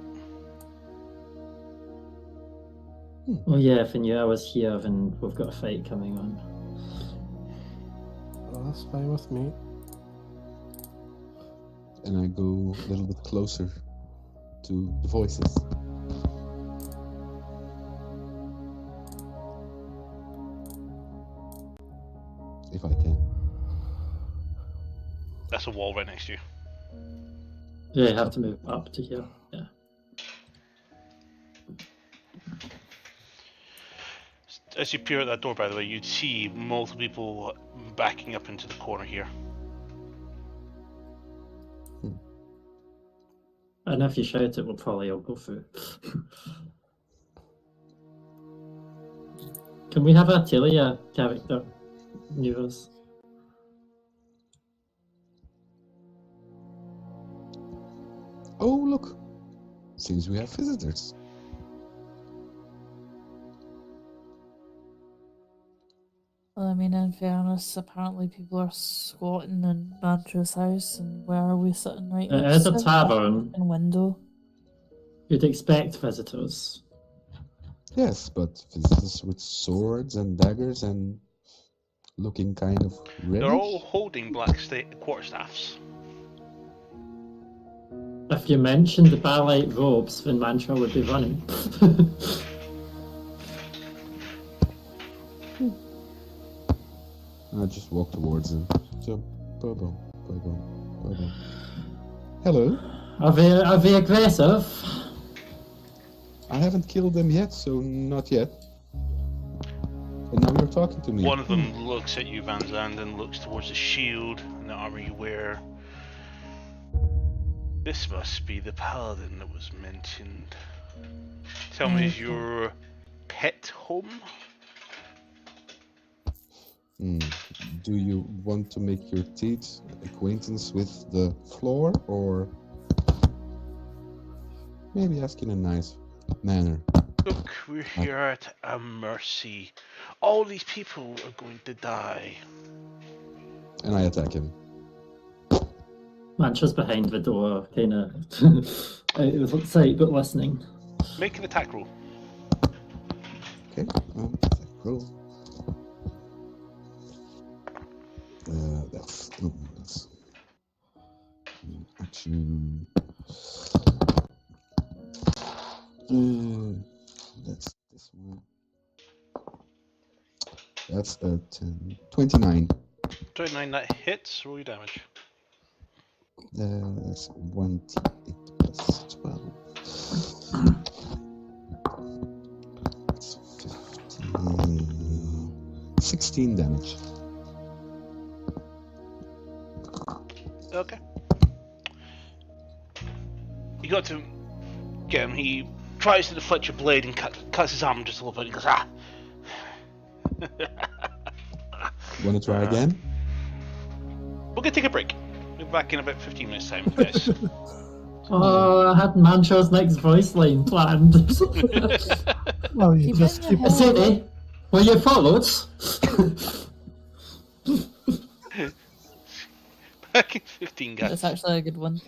Oh yeah, if I knew I was here, then we've got a fight coming on. Well, that's fine with me. And I go a little bit closer to the voices. If I can. That's a wall right next to you. Yeah, you have to move up to here. Yeah. As you peer at that door, by the way, you'd see multiple people backing up into the corner here. And if you shout it, we'll probably all go through. Can we have a Telia character near us? Oh, look. Seems we have visitors. Well, I mean, in fairness, apparently people are squatting in Mantra's house, and where are we sitting right It next is a to tavern. a window? You'd expect visitors. Yes, but visitors with swords and daggers and looking kind of reddish. They're all holding black quarterstaffs. If you mentioned the ballet robes, then Mantra would be running. I just walk towards them. So, bobo, bobo, bobo. Hello. Are they aggressive? I haven't killed them yet, so not yet. And now you're talking to me. One of them looks at you, Van Zandt, and looks towards the shield and the armor you wear. This must be the paladin that was mentioned. Tell me, is your pet home? Do you want to make your teeth acquaintance with the floor, or maybe ask in a nice manner? Look, we're here at a mercy. All these people are going to die. And I attack him. Mantra's behind the door, kind of out of sight but listening. Make an attack roll. Okay, attack roll. That's action. That's this one. That's a 29. 29, that hits. Roll your damage. That's 1d8 plus 12. That's 15. 16 damage. Okay. You got to get him. He tries to deflect your blade and cuts his arm just a little bit and goes, ah! Wanna try again? We're gonna take a break. We'll be back in about 15 minutes time, guys. Oh, I had Mantra's next voice line planned. Well, you just keep it. City, were you followed? Back in 15, guys. That's actually a good one.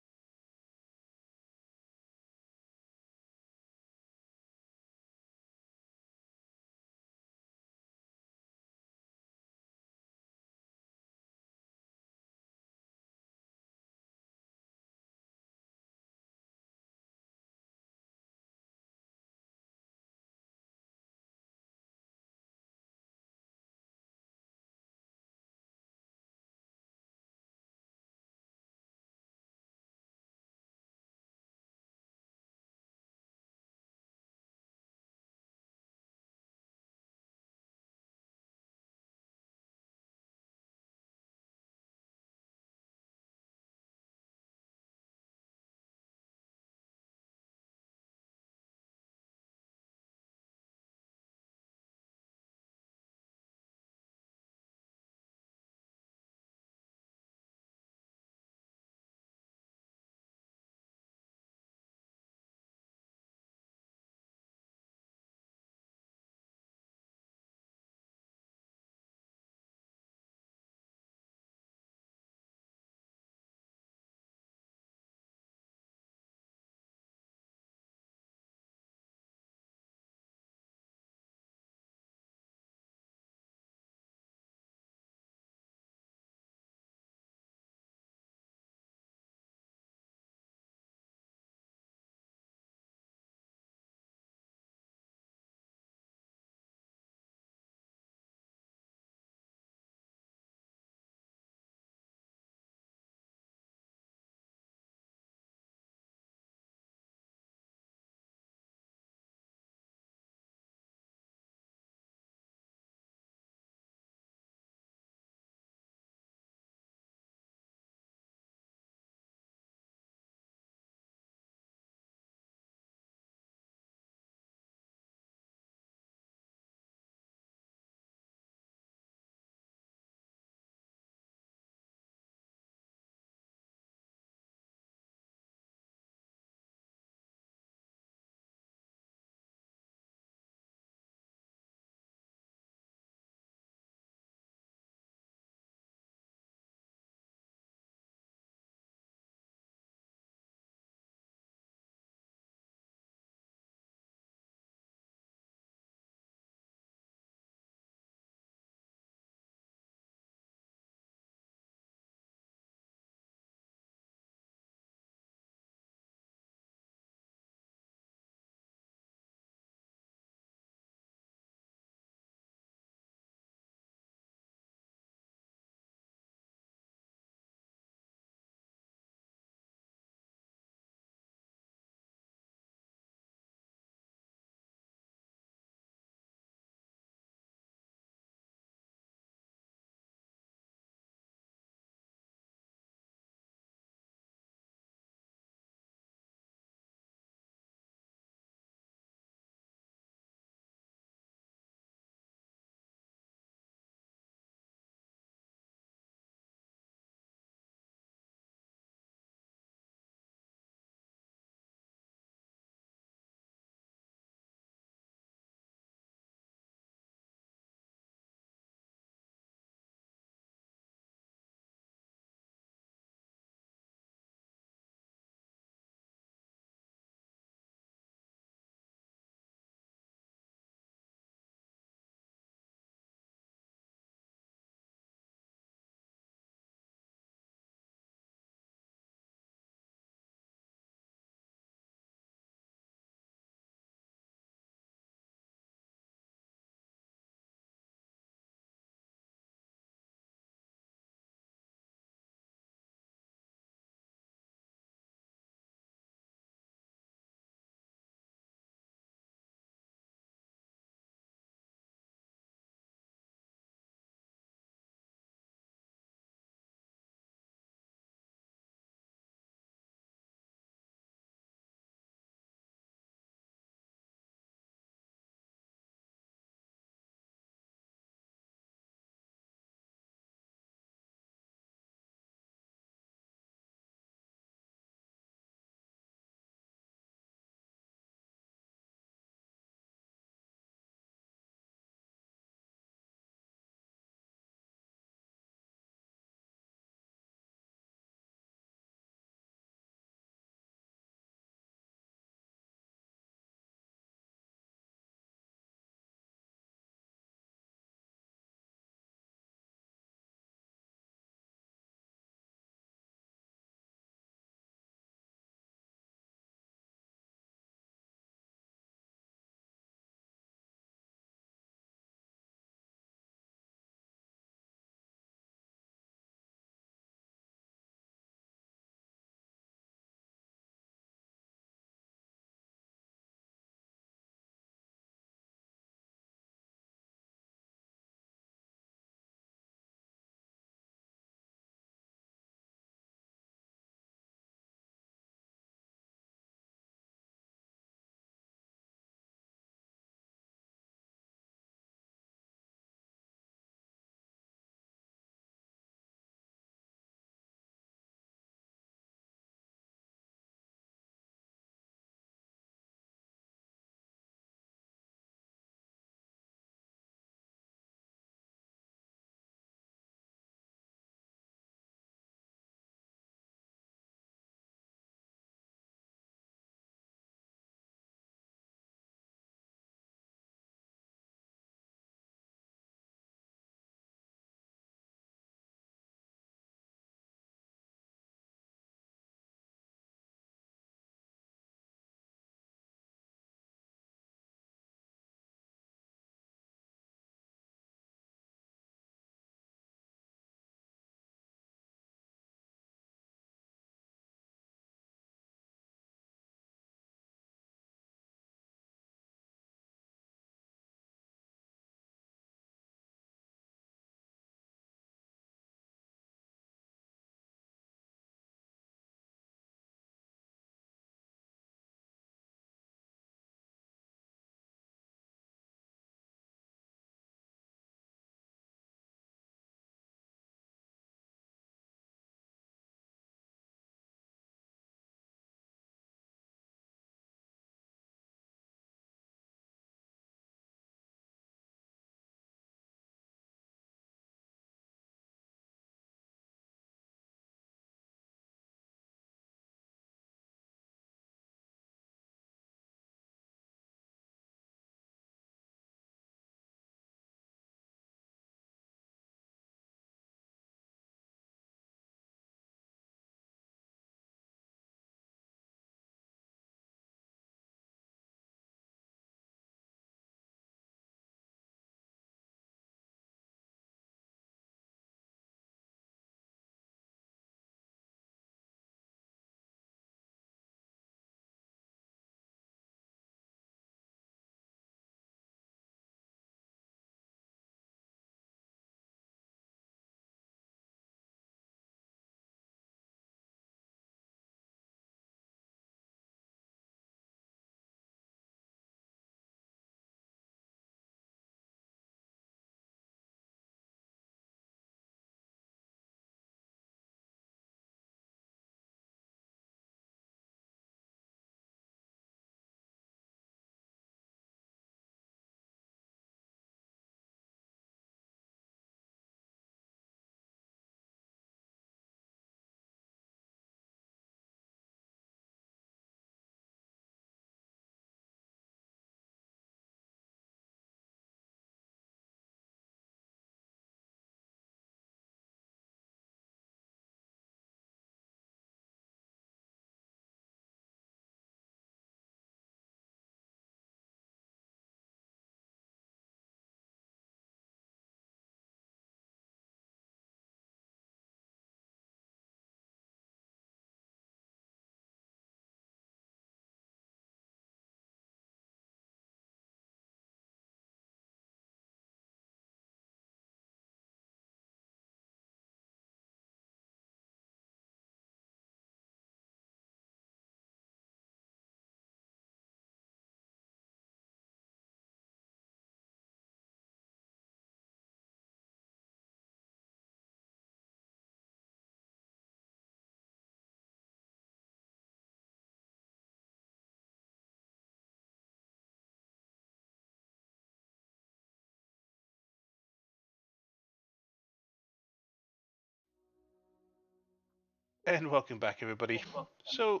And welcome back, everybody. So,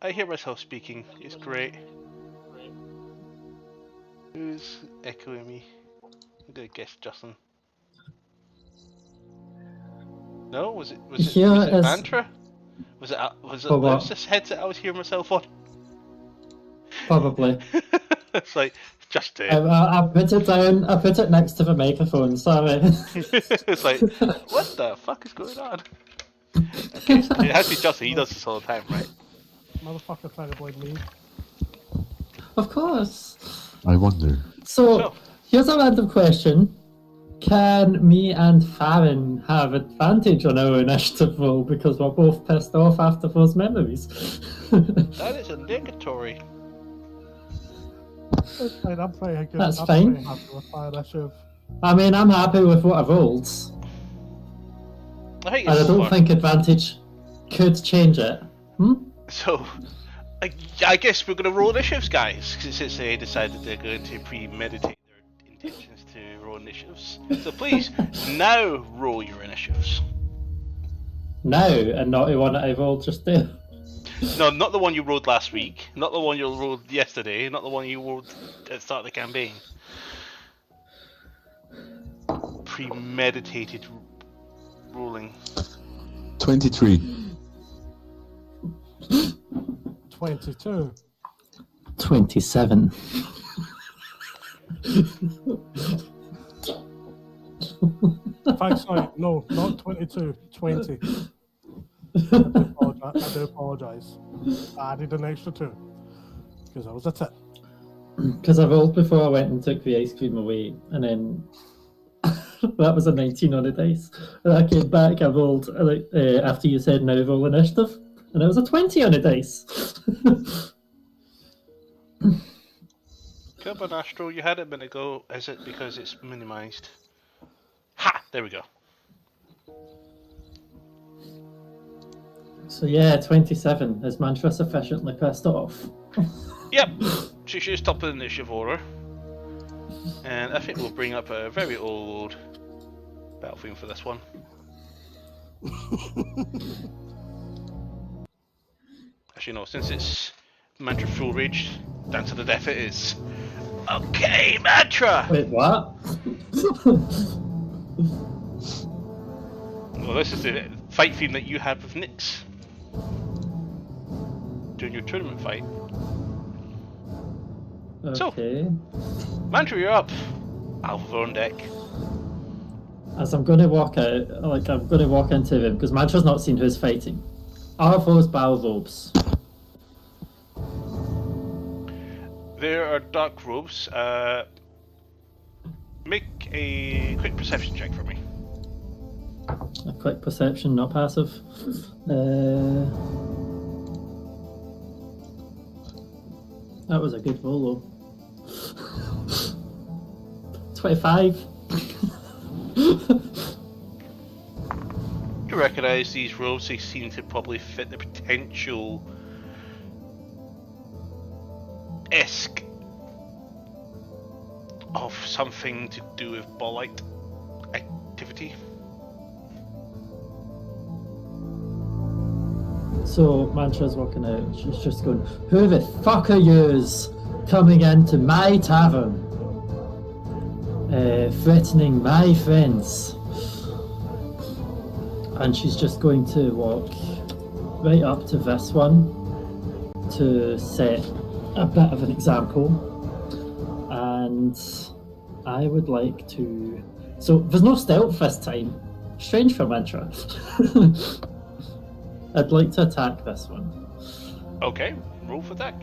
I hear myself speaking. It's great. Who's echoing me? I'm gonna guess Justin. No, was it Here is- Mantra? Was it For what? this headset I was hearing myself on? Probably. It's like just I put it down. I put it next to the microphone. Sorry. It's like, what the fuck is going on? Okay, it has to be Justin. He does this all the time, right? Motherfucker trying to blame me. Of course. I wonder. So, here's a random question. Can me and Farron have advantage on our initiative roll because we're both pissed off after those memories? That is a negatory. It's fine, I'm pretty good. That's I'm fine. pretty happy with my initiative. I mean, I'm happy with what I rolled, I think and it's I don't fun. think advantage could change it. So, I guess we're going to roll initiatives, guys, since they decided they're going to premeditate their intentions to roll initiatives. So please, now roll your initiatives. Now, and not the one that I rolled just there. No, not the one you rolled last week, not the one you rolled yesterday, not the one you rolled at the start of the campaign. Premeditated rolling. 23. 22. 27. Thanks, sorry. No, not 22. 20. I do apologise. I added an extra 2. Because I was a tit. Because I rolled before I went and took the ice cream away, and then that was a 19 on the dice. And I came back, I rolled after you said now roll initiative, and it was a 20 on the dice. Come on, Astro, you had it a minute ago. Is it because it's minimised? Ha! There we go. So yeah, 27. Is Mantra sufficiently pissed off? Yep, she should stop the initiative order. And I think we'll bring up a very old battle theme for this one. Actually, no, since it's Mantra Full Rage, Dance to the Death it is. Okay, Mantra! Wait, what? Well, this is the fight theme that you had with Nyx during your tournament fight. Okay. Mantra, you're up. Alpha on deck. As I'm going to walk out, I'm going to walk into him, because Mantra's not seen who's fighting. Are those battle robes? There are dark robes. Make a quick perception check for me. A quick perception, not passive. That was a good roll, though. 25. You recognise these robes, they seem to probably fit the potential esque of something to do with ball-like activity. So Mantra's walking out. She's just going, "Who the fuck are yous coming into my tavern? Threatening my friends." And she's just going to walk right up to this one to set a bit of an example. And I would like to... So there's no stealth this time. Strange for Mantra. I'd like to attack this one. Okay, roll for that.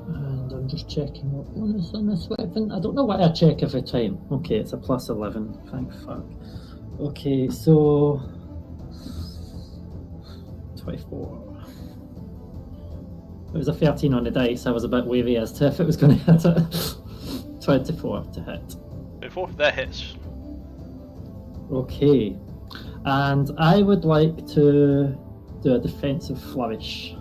And I'm just checking what one is on this weapon. I don't know why I check every time. Okay, it's a plus 11. Thank fuck. Okay, so 24. It was a 13 on the dice. I was a bit wary as to if it was going to hit it. 24 to hit. Before that hits. Okay. And I would like to do a defensive flourish.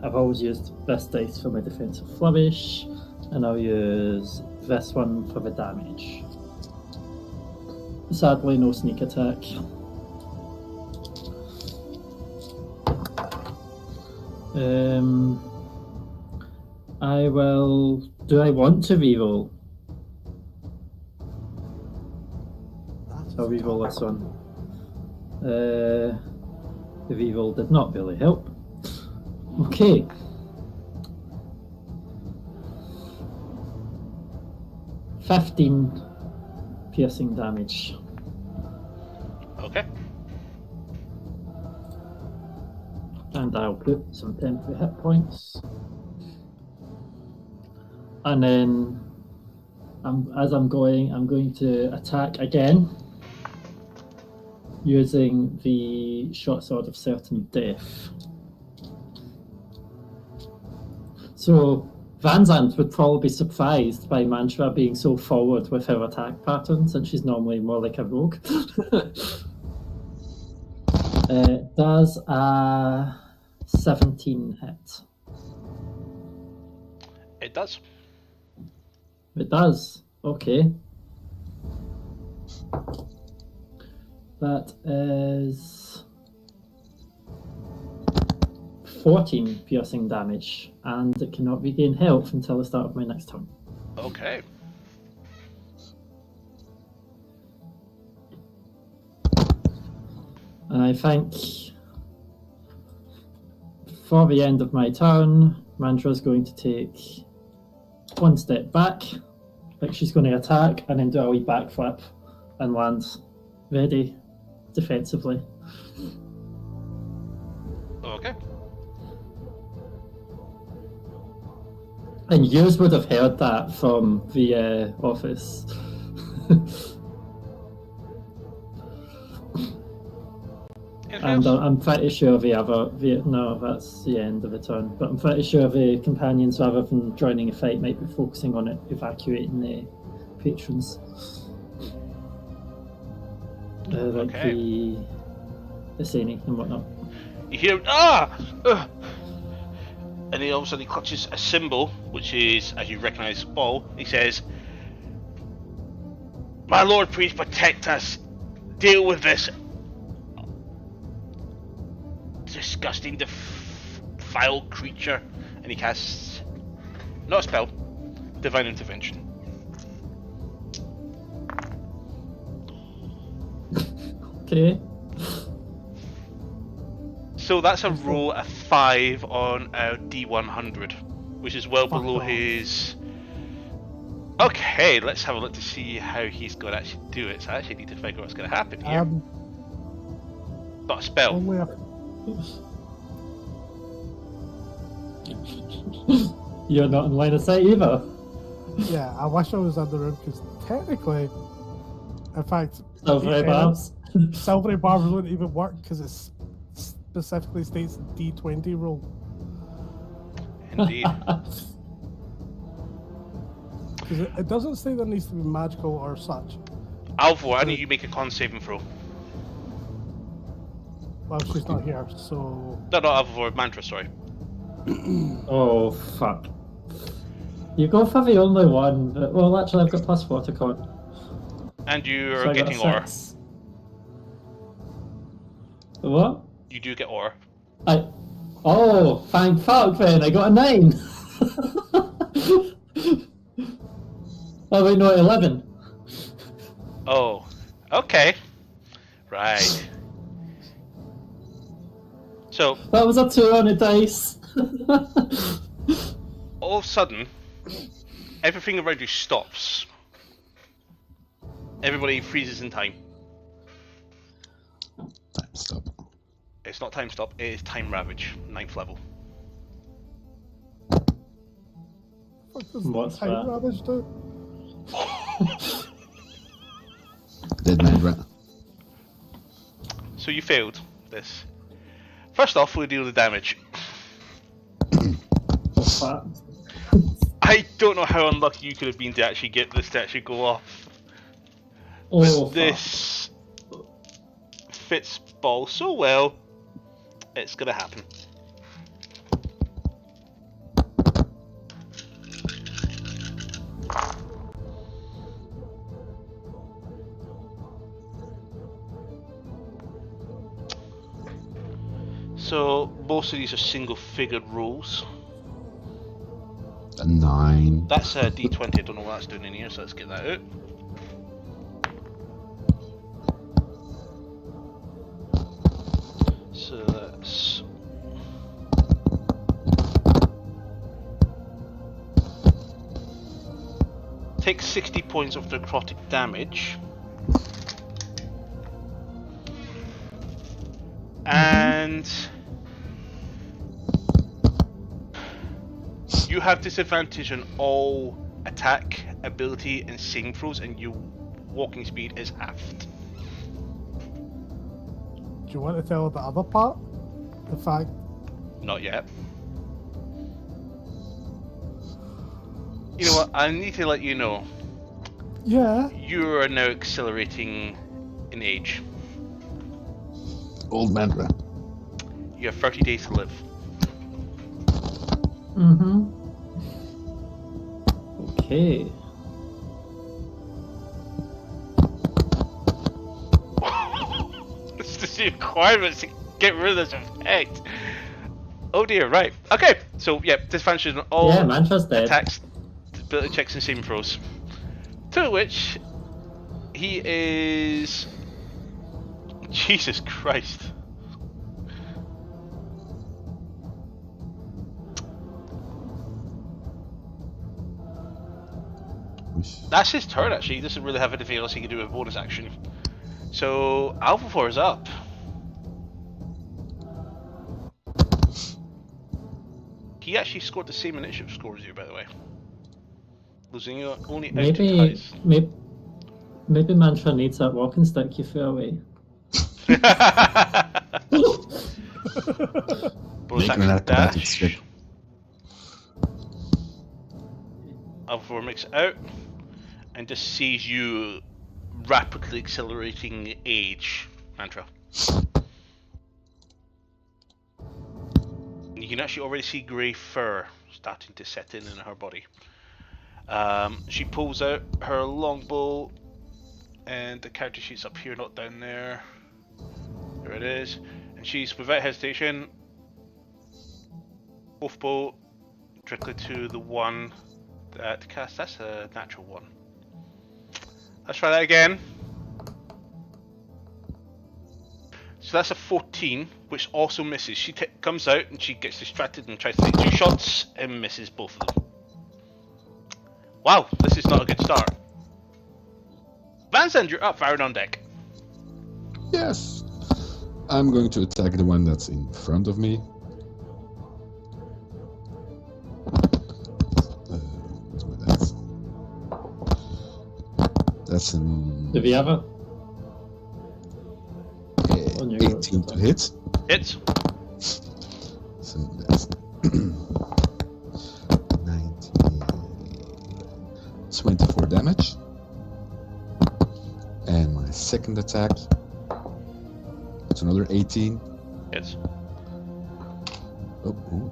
I've always used this dice for my defensive flourish, and I'll use this one for the damage. Sadly, no sneak attack. I will. Do I want to reroll? I'll reroll this one. The reroll did not really help. Okay. $15 piercing damage. Okay. And I'll put some temporary hit points. And then, as I'm going to attack again, using the short sword of certain death. So, Van Zandt would probably be surprised by Mantra being so forward with her attack pattern, since she's normally more like a rogue. Does a 17 hit? It does. It does. Okay. That is 14 piercing damage, and it cannot regain health until the start of my next turn. Okay. And I think for the end of my turn, Mantra's going to take one step back, like she's going to attack, and then do a wee backflip and land ready defensively. Okay. And you would have heard that from the office. And I'm pretty sure no, that's the end of the turn. But I'm pretty sure the companions, rather than joining a fight, might be focusing on evacuating the patrons. Like Okay. the Sani and whatnot. You hear and he all of a sudden he clutches a symbol, which is, as you recognise, ball. He says, "My lord, please protect us. Deal with this disgusting, foul creature." And he casts, not a spell, divine intervention. Okay. So that's a roll of 5 on our D100, which is well below his. Okay, let's have a look to see how he's going to actually do it. So I actually need to figure out what's going to happen here. Not a spell. Only a... You're not in line of sight either. Yeah, I wish I was in the room because technically, in fact, Silvery barbs. Silvery barbs wouldn't even work because it specifically states D20 roll. Indeed. Because it doesn't say there needs to be magical or such. Alvor, I need you to make a con saving throw. Well, she's not here, so... No, not Alvor, Mantra, sorry. Oh, fuck. You go for the only one, but, well, actually, I've got +4 to con. And you're So I got getting a aura. 6. What? You do get aura. Oh, thank fuck then, I got a 9! Oh wait, no, 11. Oh, okay. Right. So, That was a 2 on a dice. all of a sudden, everything around you stops. Everybody freezes in time. Time stop. It's not time stop, it is time ravage, 9th level. What does What's time that? ravage do? Dead man rat. So you failed this. First off, we'll deal the damage. What's that? I don't know how unlucky you could have been to actually get this to actually go off. Oh, But this fits ball so well, it's gonna happen. So most of these are single-figured rolls. A 9. That's a D20. I don't know what that's doing in here, so let's get that out. So that's take 60 points of necrotic damage. And you have disadvantage on all attack, ability, and saving throws, and your walking speed is halved. Do you want to tell the other part? The fact. Not yet. You know what? I need to let you know. Yeah. You are now accelerating in age. Old mantra. You have 30 days to live. Mm-hmm. Okay. This is the requirements to get rid of this effect. Oh dear, right. Okay, so yeah, disadvantage on all Yeah, Mantra's dead. attacks, ability checks, and saving throws. To which he is. Jesus Christ. That's his turn actually. He doesn't really have anything else he can do with bonus action. So Alpha 4 is up. He actually scored the same initiative score as you, by the way. Losing only out to ties. Maybe Mantra needs that walking stick you threw away. Bonus Make an action acrobatics dash. check. Alpha 4 makes it out and just sees you rapidly accelerating age, Mantra. You can actually already see grey fur starting to set in her body. She pulls out her longbow, and the character sheet's up here, not down there. There it is. And she's, without hesitation, both bow directly to the one that cast. That's a natural one. Let's try that again. So that's a 14, which also misses. She comes out and she gets distracted and tries to take 2 shots and misses both of them. Wow, this is not a good start. Van you're up, firing on deck. Yes. I'm going to attack the one that's in front of me. What's my dice? That's an Do we have it? On your 18 to hit. Hits. So that's 19, 24 damage. And my second attack, it's another 18. Hits. Oh,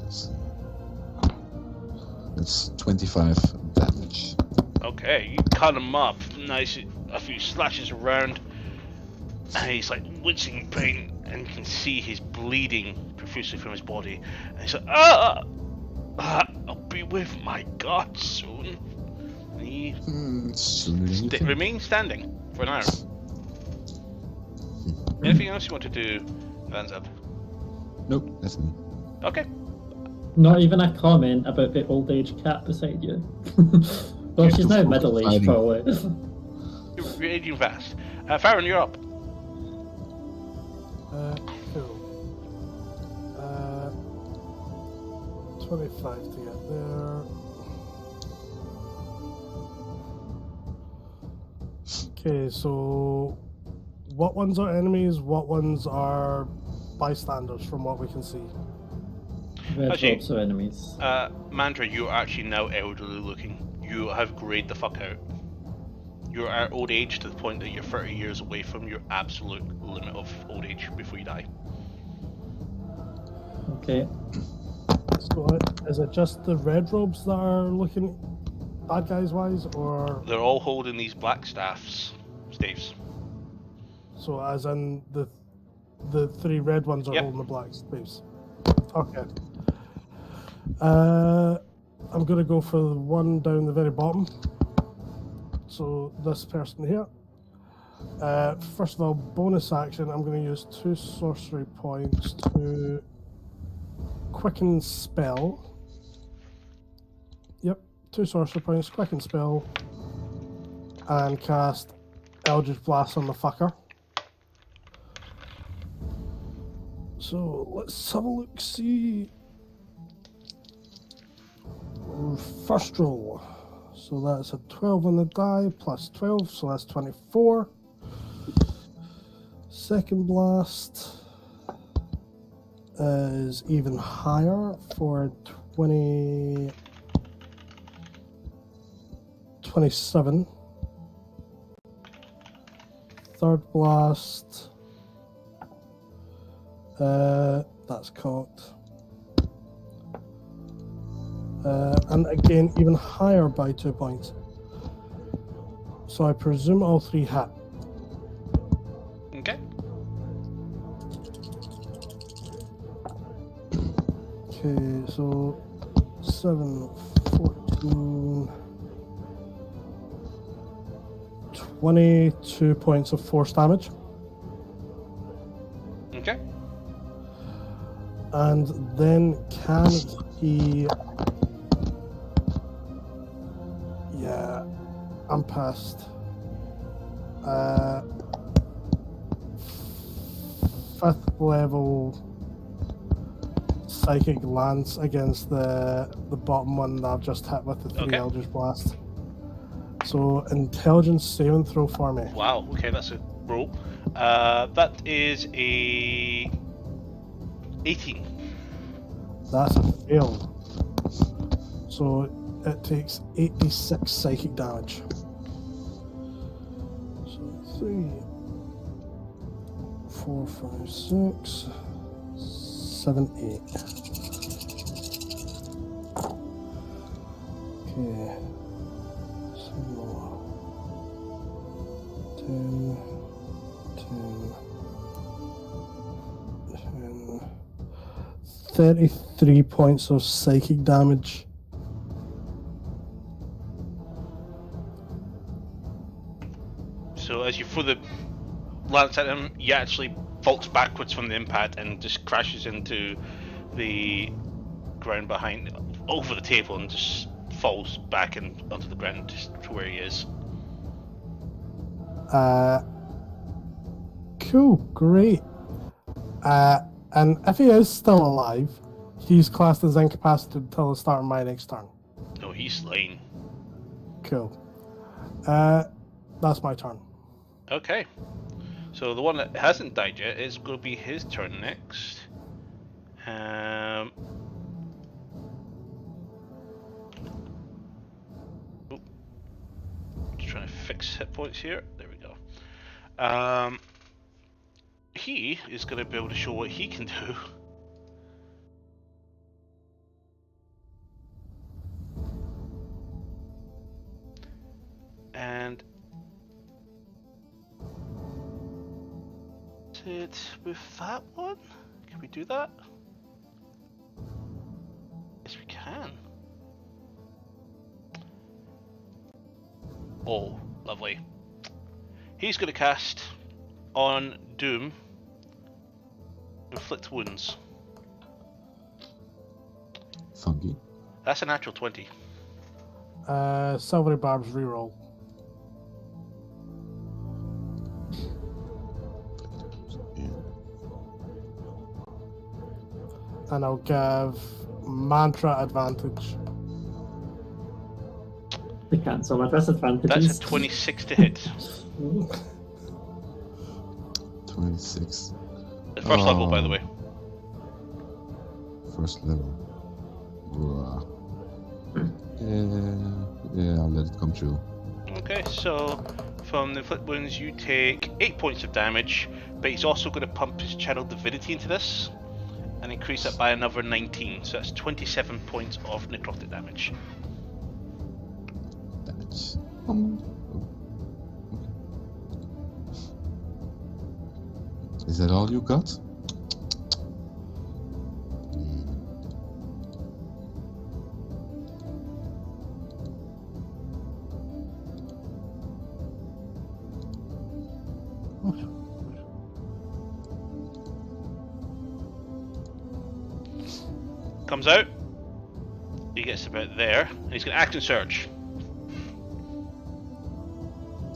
that's 25 damage. Okay, you cut him up. Nice, a few slashes around. And he's like wincing in pain, and you can see he's bleeding profusely from his body. And he's like, I'll be with my god soon. And he Sooner than you think. remains standing for an hour. Anything else you want to do, Vanzab? Nope, that's me. Okay. Not even a comment about the old age cat beside you. Well, she's now middle aged, probably. You're aging fast. Farron, you're up. Cool. 25 to get there. Okay, so what ones are enemies? What ones are bystanders from what we can see? Red Actually, robes are enemies. Mantra, you are actually now elderly looking. You have grayed the fuck out. You're at old age to the point that you're 30 years away from your absolute limit of old age before you die. Okay. So is it just the red robes that are looking bad guys wise, or They're all holding these black staves. so as in the 3 red ones are Yep. holding the black staves? Okay. I'm gonna go for the one down the very bottom. So this person here. First of all, bonus action, I'm going to use 2 sorcery points to quicken spell. Yep, 2 sorcery points, quicken spell, and cast Eldritch Blast on the fucker. So let's have a look, see. First roll. So that's a 12 on the die, plus 12, so that's 24. Second blast is even higher for 27. Third blast, that's cocked. And again, even higher by 2 points. So I presume all 3 hit. Okay. Okay, so 7, 14, 22 points of force damage. Okay. And then can he... Yeah, I'm past. 5th level psychic lance against the bottom one that I've just hit with the 3 Okay. Eldritch Blast. So intelligence saving throw for me. Wow. Okay, that's a roll. That is a 18. That's a fail. So it takes 86 psychic damage. So 3, 4, 5, 6, 7, 8. Okay. So 10, 33 points of psychic damage. So as you throw the lance at him, he actually vaults backwards from the impact and just crashes into the ground behind, over the table, and just falls back onto the ground just to where he is. Cool, great. And if he is still alive, he's classed as incapacitated until the start of my next turn. No, he's slain. Cool. That's my turn. Okay. So the one that hasn't died yet is going to be his turn next. Just trying to fix hit points here. There we go. He is going to be able to show what he can do. And it with that one? Can we do that? Yes, we can. Oh, lovely. He's going to cast on Doom Inflict Wounds. Funky. That's a natural 20. Silvery Barb's reroll. And I'll give Mantra advantage. They cancel my disadvantages. That's a 26 to hit. 26. The first level, by the way. First level. Yeah, I'll let it come true. Okay, so from the Inflict Wounds, you take 8 points of damage, but he's also going to pump his Channel Divinity into this and increase it by another 19, so that's 27 points of necrotic damage. Damage. Is that all you got? Comes out. He gets about there. And he's going to act and search.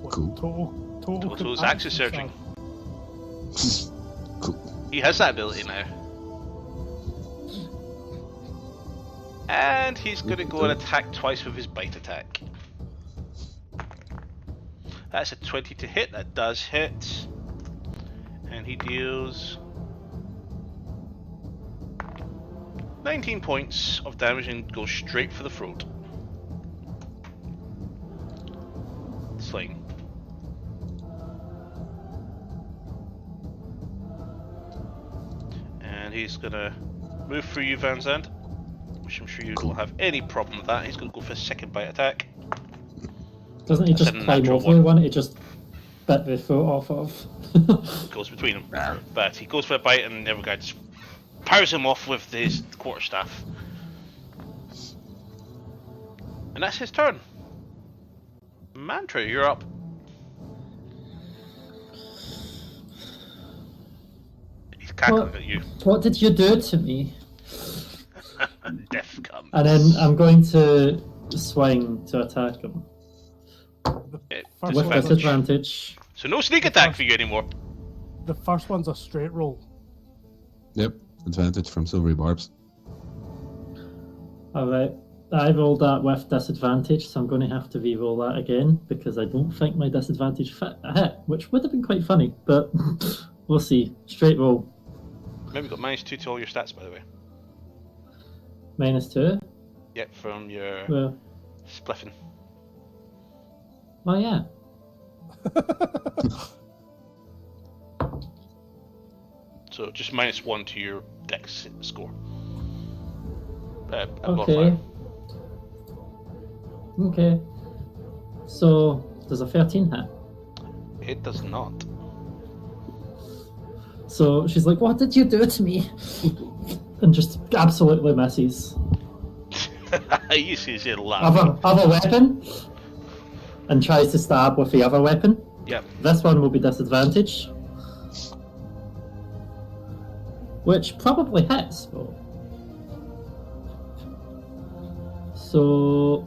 Cool. Toto's action searching. Cool. He has that ability now. And he's going to go and attack twice with his bite attack. That's a 20 to hit. That does hit. And he deals 19 points of damage and goes straight for the throat. Sling. And he's gonna move through you, Van Zandt, which I'm sure you don't have any problem with that. He's gonna go for a second bite attack. Doesn't he That's just a climb natural over the one? He just bit the foot off of. Goes between them. But he goes for a bite and the other guy just powers him off with his quarterstaff. And that's his turn. Mantra, you're up. He's cackling at you. What did you do to me? Death comes. And then I'm going to swing to attack him Okay, First with one. disadvantage. So no sneak attack for you anymore. The first one's a straight roll. Yep. Advantage from silvery barbs. Alright, I rolled that with disadvantage, so I'm going to have to re-roll that again because I don't think my disadvantage hit, which would have been quite funny, but we'll see. Straight roll. Maybe got -2 to all your stats, by the way. -2. Yep, from your Well, spliffing. oh yeah. So just -1 to your dex score. Okay. Okay. So, does a 13 hit? It does not. So she's like, "What did you do to me?" And just absolutely misses. You see, she's laughing. Have a weapon, and tries to stab with the other weapon. Yep. This one will be disadvantage, which probably hits. Though. So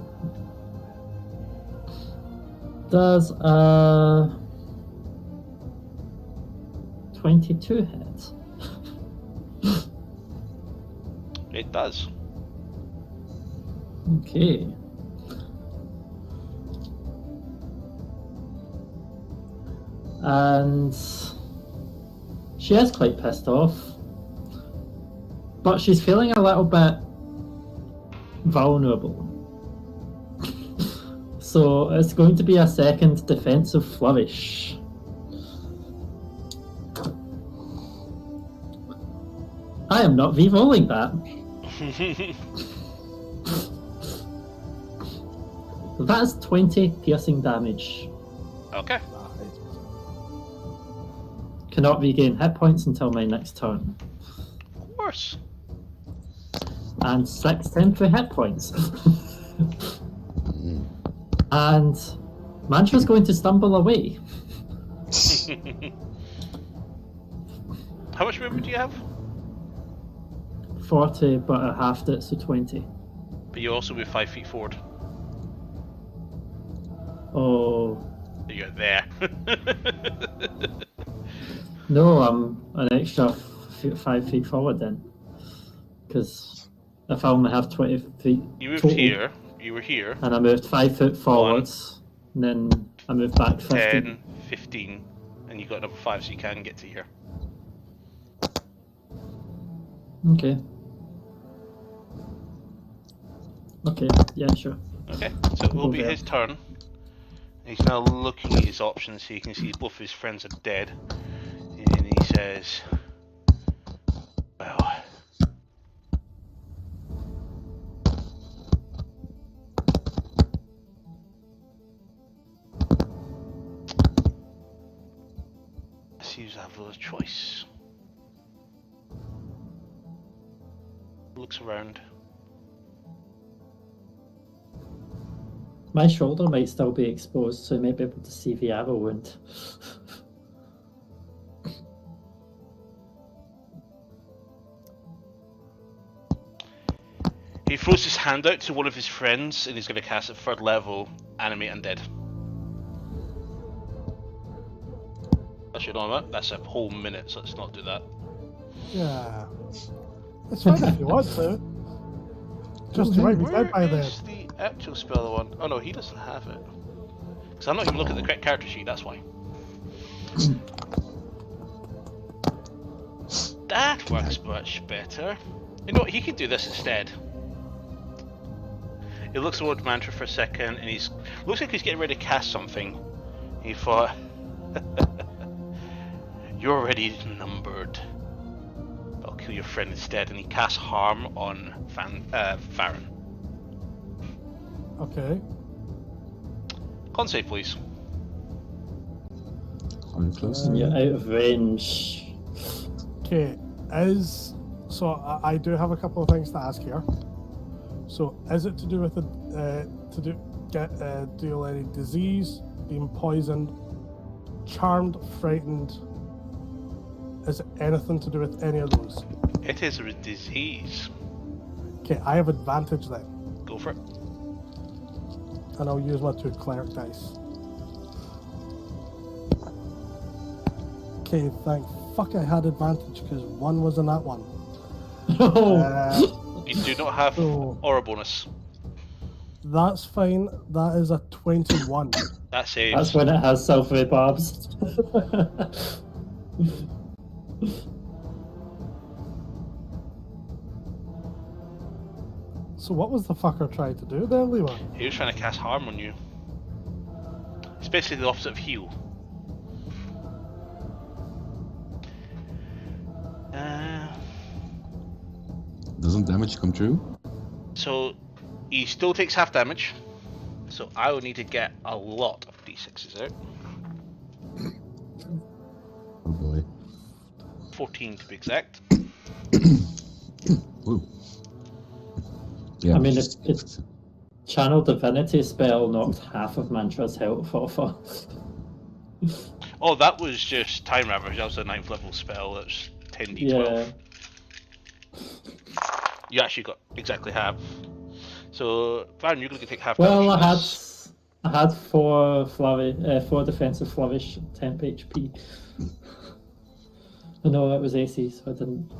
does a 22 hit? It does. Okay. And she is quite pissed off, but she's feeling a little bit vulnerable. So it's going to be a second defensive flourish. I am not re-rolling that. That is 20 piercing damage. Okay. Cannot regain hit points until my next turn. Of course. And 6 temporary hit points. And Mantra's going to stumble away. How much movement do you have? 40, but I halved it, so 20. But you also move 5 feet forward. Oh, You're there. no, I'm an extra 5 feet forward then. Because if I only have 20 feet You moved total, here. You were here. and I moved 5 foot forwards, and then I moved back 15. 10, 15, and you got another 5, so you can get to here. Okay. Okay, yeah, sure. Okay, so it will Go be there. his turn. He's now looking at his options, so you can see both of his friends are dead. And he says, well, seems to have little choice. Looks around. My shoulder might still be exposed, so I might be able to see the arrow wound. He throws his hand out to one of his friends, and he's going to cast at 3rd level, Animate Undead. Actually, no, that's a whole minute, so let's not do that. Yeah. It's fine if you want to. Just you might be dead by Where then. is the actual spell one? Oh no, he doesn't have it. Because I'm not even looking at the correct character sheet, that's why. That works much better. You know what, he can do this instead. He looks towards Mantra for a second, and he's looks like he's getting ready to cast something. He thought, "You're already numbered. I'll kill your friend instead." And he casts harm on Farron. Okay. Con save, please. Are you close? You're out of range. Okay. I do have a couple of things to ask here. So, is it to do with deal any disease, being poisoned, charmed, frightened? Is it anything to do with any of those? It is a disease. Okay, I have advantage then, Go for it. and I'll use my 2 cleric dice. Okay, thank fuck I had advantage because 1 was in that one. You do not have So- aura bonus. That's fine. That is a 21. That saves. That's when it has sulfur barbs. So what was the fucker trying to do there, Leon? He was trying to cast harm on you. It's basically the opposite of heal. Doesn't damage come true? So he still takes half damage. So I will need to get a lot of d6s out. Oh boy. 14 to be exact. Ooh. Yeah, I mean, it's Channel Divinity spell knocked half of Mantra's health off her. Oh, that was just time average. That was a 9th level spell. That's 10d12. Yeah. You actually got exactly half. So, Baron, you're going to take half Well, damage. I had 4 defensive flourish, temp HP. I know that was AC, so I didn't.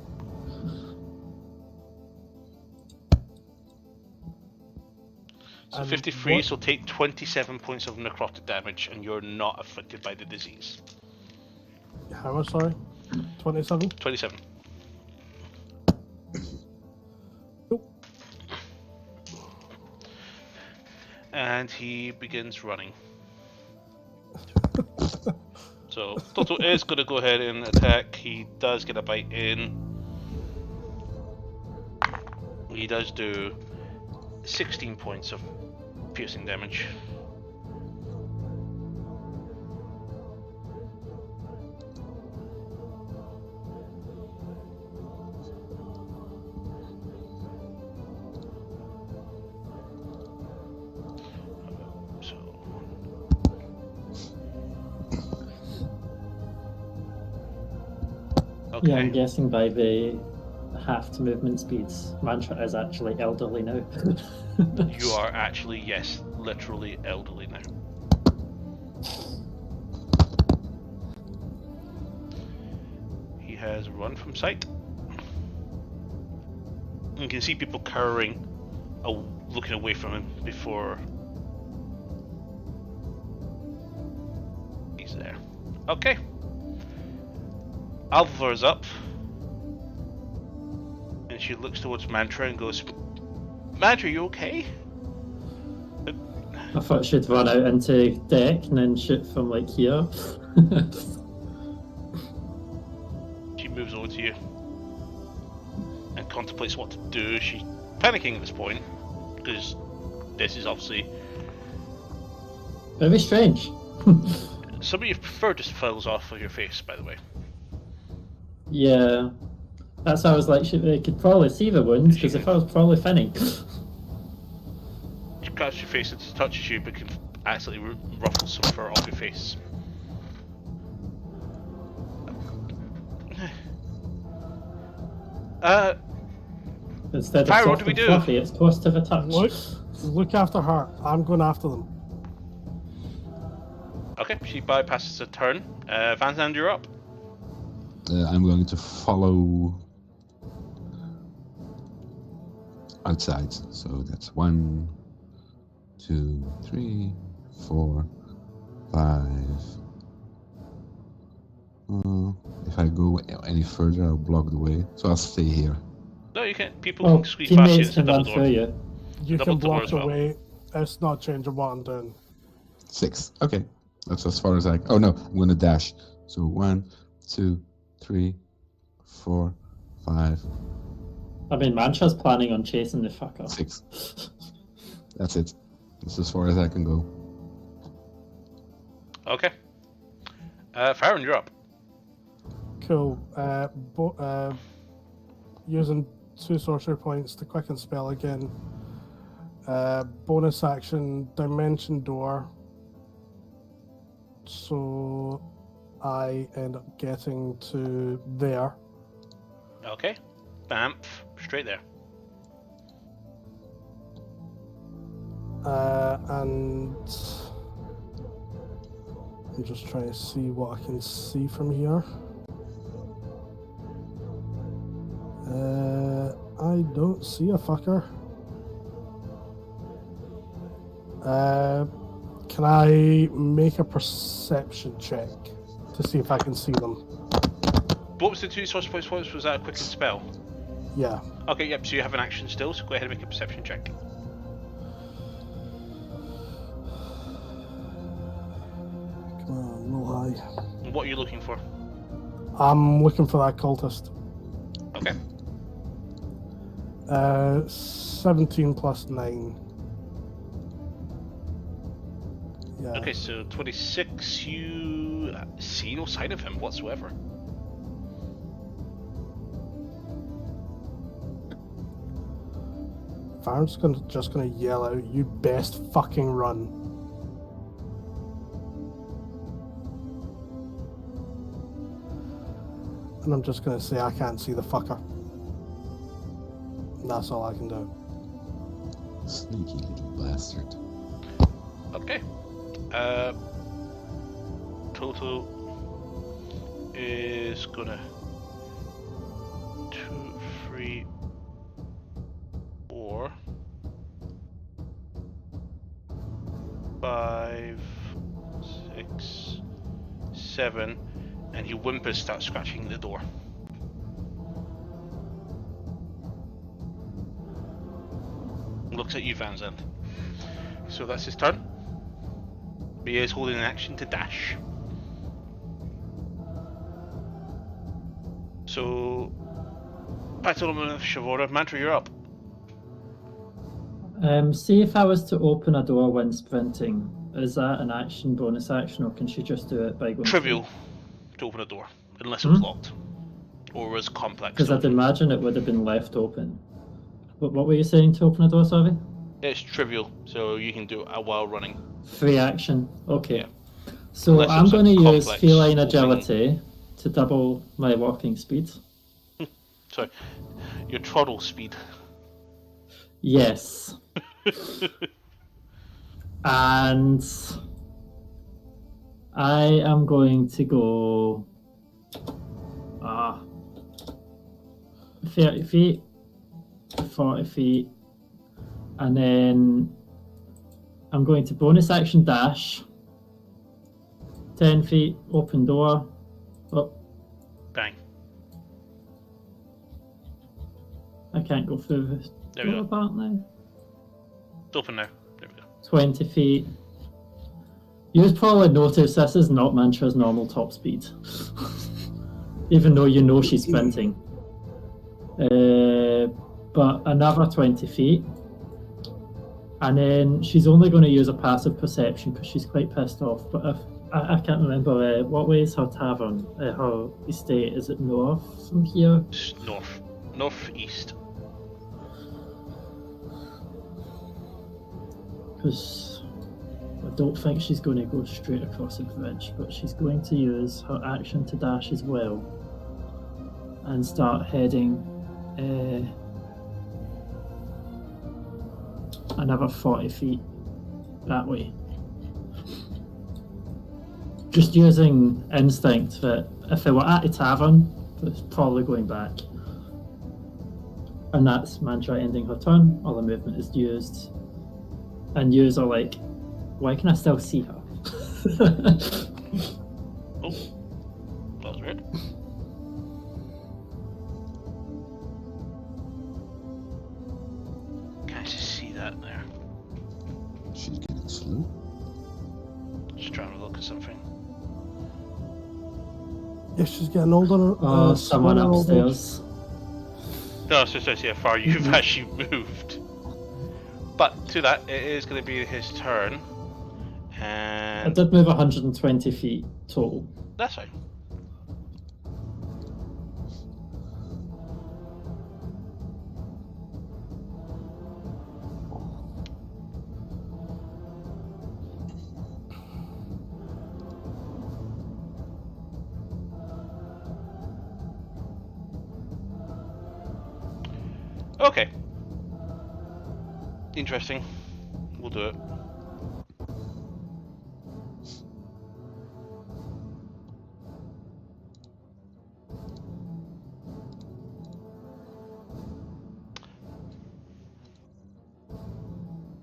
So And 53, what- so take 27 points of necrotic damage, and you're not afflicted by the disease. How much, sorry? 27? 27. Nope. And he begins running. So Toto is going to go ahead and attack. He does get a bite in. He does do 16 points of piercing damage. So Yeah, I'm okay. guessing by the halved movement speeds, Mantra is actually elderly now. You are actually, yes, literally elderly now. He has run from sight. You can see people cowering, looking away from him before he's there. Okay. Alvar's up. And she looks towards Mantra and goes, Mantra, you okay? I thought she'd run out into deck and then shoot from like here. She moves over to you and contemplates what to do. She's panicking at this point because this is obviously Very strange. some of your fur just falls off of your face, by the way. Yeah. That's why I was like, they could probably see the wounds, because if I was probably thinning. She grabs your face and touches you, but can accidentally ruffle some fur off your face. Instead of Fire, what soft do we and do? fluffy, it's close to the touch. Look after her. I'm going after them. Okay, she bypasses a turn. Van Zandt, you're up. I'm going to follow outside. So that's 1, 2, 3, 4, 5. If I go any further, I'll block the way. So I'll stay here. No, you can't. People Well, can squeeze past you. teammates It's a can double run door. through you. You Double can door block as the well. way. It's not changing what I'm doing. 6. Okay. That's as far as I... Oh, no. I'm going to dash. So 1, 2, 3, 4, 5, I mean, Mancha's planning on chasing the fucker. 6. That's it. That's as far as I can go. Okay. Farron, you're up. Cool. Using 2 sorcery points to quicken spell again. Bonus action, dimension door. So I end up getting to there. Okay. Bamf. Straight there. And I'm just trying to see what I can see from here. I don't see a fucker. Can I make a perception check to see if I can see them? What was the 2 source points? Was that a quicken spell? Yeah. Okay, yep, so you have an action still, so go ahead and make a perception check. Come on, roll high. And what are you looking for? I'm looking for that cultist. Okay. 17 plus 9. Yeah. Okay, so 26, you see no sign of him whatsoever. Farron's just gonna yell out, "You best fucking run." And I'm just gonna say I can't see the fucker. And that's all I can do. Sneaky little bastard. Okay. Toto is gonna 2, 3, 4, 5, 6, 7, and he whimpers, starts scratching the door. Looks at you, Van Zandt. So that's his turn. He is holding an action to dash. So, Patolomon of Shavora, Mantra, you're up. See if I was to open a door when sprinting, is that an action, bonus action, or can she just do it by going Trivial to open a door, unless it was locked or was complex. Because to I'd open. imagine it would have been left open. What were you saying to open a door, sorry? It's trivial, so you can do it while running. Free action, okay. Yeah. So Unless I'm it's a going to use complex feline opening. agility to double my walking speed. Sorry, your throttle speed. Yes. And I am going to go 30 feet, 40 feet, and then I'm going to bonus action dash 10 feet, open door. Oh, Bang. I can't go through the There we door go. part now. It's open now. There we go. 20 feet. You've probably noticed this is not Mantra's normal top speed. Even though you know she's sprinting. But another 20 feet. And then she's only going to use a passive perception because she's quite pissed off. But if I can't remember what way is her tavern, her estate. Is it north from here? It's northeast. Because I don't think she's going to go straight across the bridge, but she's going to use her action to dash as well and start heading another 40 feet that way. Just using instinct that if I were at a tavern, it's probably going back. And that's Mantra ending her turn, all the movement is used. And yous are like, why can I still see her? Oh, that was weird. Can I just see that there? She's getting slow. Just trying to look at something. Yeah, she's getting older. Someone slower old age. upstairs. No, it's just to see how far you've actually moved. But to that, it is going to be his turn. I And did move 120 feet total. that's fine. Okay. Interesting. We'll do it.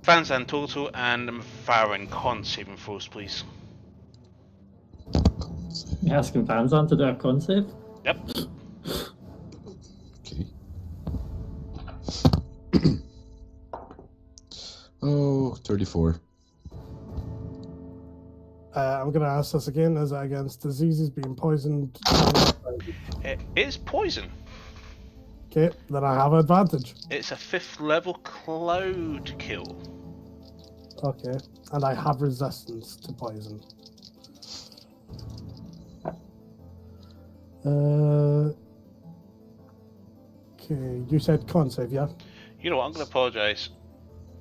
Fans and Toto and Farron con saving throws, please. You asking Panzan to do a con save? Yep. Okay. Oh, 34. I'm going to ask this again. Is it against diseases, being poisoned? It is poison. Okay, then I have advantage. It's a 5th level cloud kill. Okay, and I have resistance to poison. Okay, you said con save, yeah? You know what, I'm going to apologise.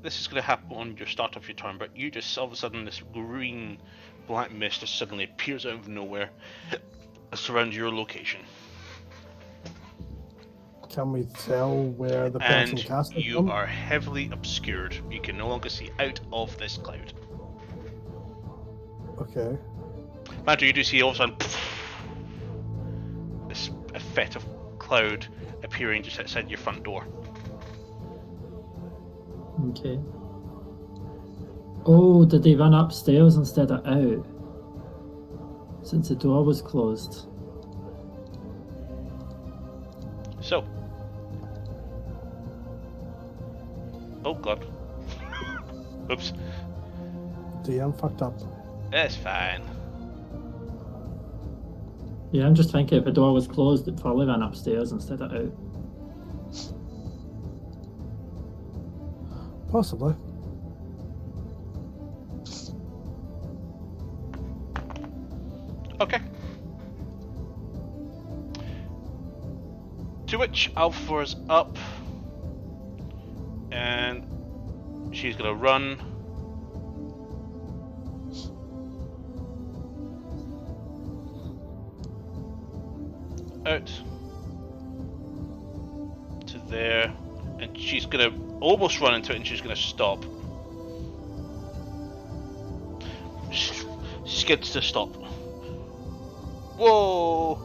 This is going to happen on your start of your turn, but you just all of a sudden this green black mist just suddenly appears out of nowhere surrounds your location. Can we tell where the person And cast it you from? are heavily obscured. You can no longer see out of this cloud. Okay. Matter, you do see all of a sudden this effect of cloud appearing just outside your front door. Okay. Oh, did they run upstairs instead of out? Since the door was closed. So. Oh god. Oops. DM fucked up. That's fine. Yeah, I'm just thinking if the door was closed, it probably ran upstairs instead of out. Possibly. Okay. To which Alpha is up. And she's gonna run. Out to there, and she's gonna almost run into it, and she's gonna stop. Skids to stop. Whoa!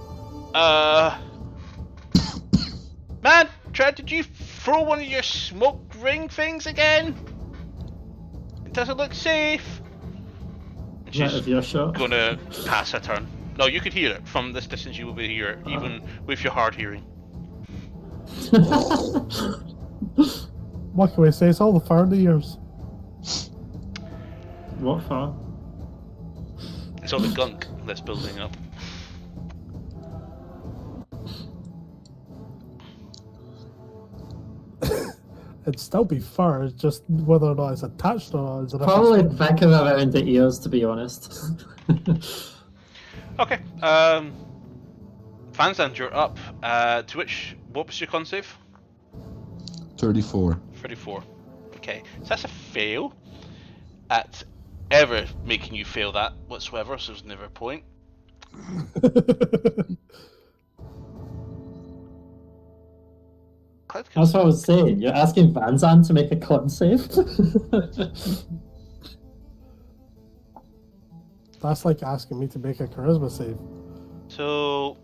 Man, Tread, did you throw one of your smoke ring things again? It doesn't look safe. And Right of your shot. gonna pass her turn. No, you could hear it from this distance. You will be hear it, even with your hard hearing. What can we say? It's all the further years. What for? It's all the gunk that's building up. It'd still be fur, it's just whether or not it's attached or not. Is it Probably back of around the ears, to be honest. Okay. Fanstand, you're up. To which, what was your con save? 34. 34. Okay, so that's a fail at ever making you fail that whatsoever, so there's never a point. That's what I was saying. You're asking Vanzan to make a con save? That's like asking me to make a charisma save. So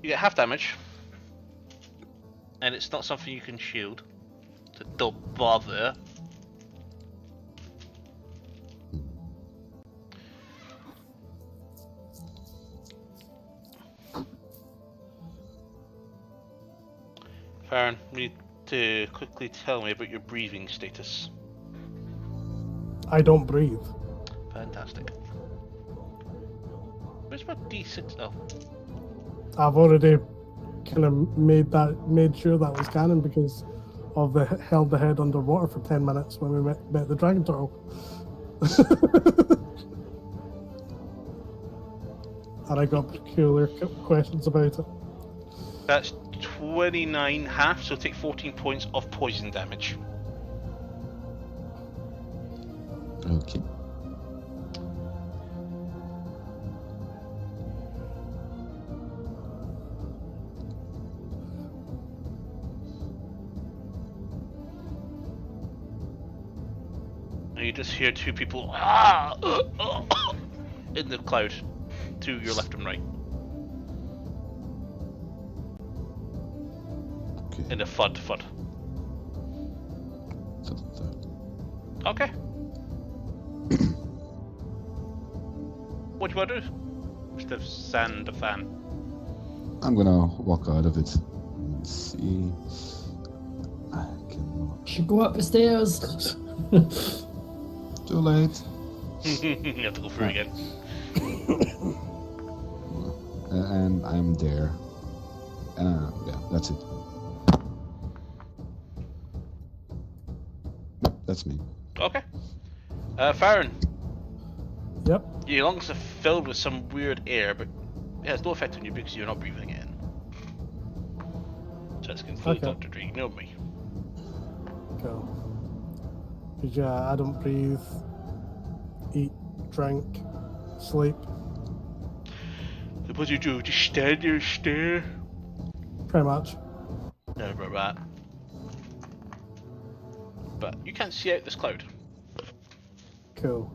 you get half damage, and it's not something you can shield. So don't bother. Farron, you need to quickly tell me about your breathing status. I don't breathe. Fantastic. Where's my D6? Oh. I've already kind of made sure that was canon because of held the head underwater for 10 minutes when we met the dragon turtle. And I got peculiar questions about it. That's 29 half, so take 14 points of poison damage. Okay. And you just hear two people in the cloud to your left and right. Okay. In a thud. Okay. What do you want to do? Mr. Sandafan. I'm gonna walk out of it. Let's see. I cannot. Should go up the stairs. Too late. You have to go through again. And I'm there. And yeah, that's it. Nope, that's me. Okay. Farron, Yep. your lungs are filled with some weird air, but it has no effect on you because you're not breathing it in. So it's completely Okay. Dr. Dre, ignore me. Cool. Because yeah, I don't breathe, eat, drink, sleep. So what do you do? Just stand there and stare? Pretty much. Never about that. But you can't see out this cloud. Cool.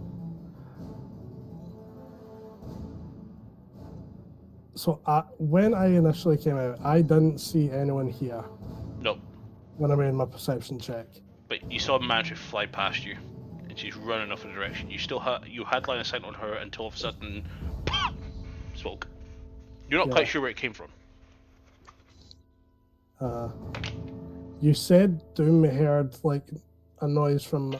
So when I initially came out, I didn't see anyone here No, when I made my perception check. but you saw a magic fly past you, and she's running off in a direction. You still had line of sight on her until all of a sudden, smoke. You're not quite Yeah. sure where it came from. You said Doom heard like a noise from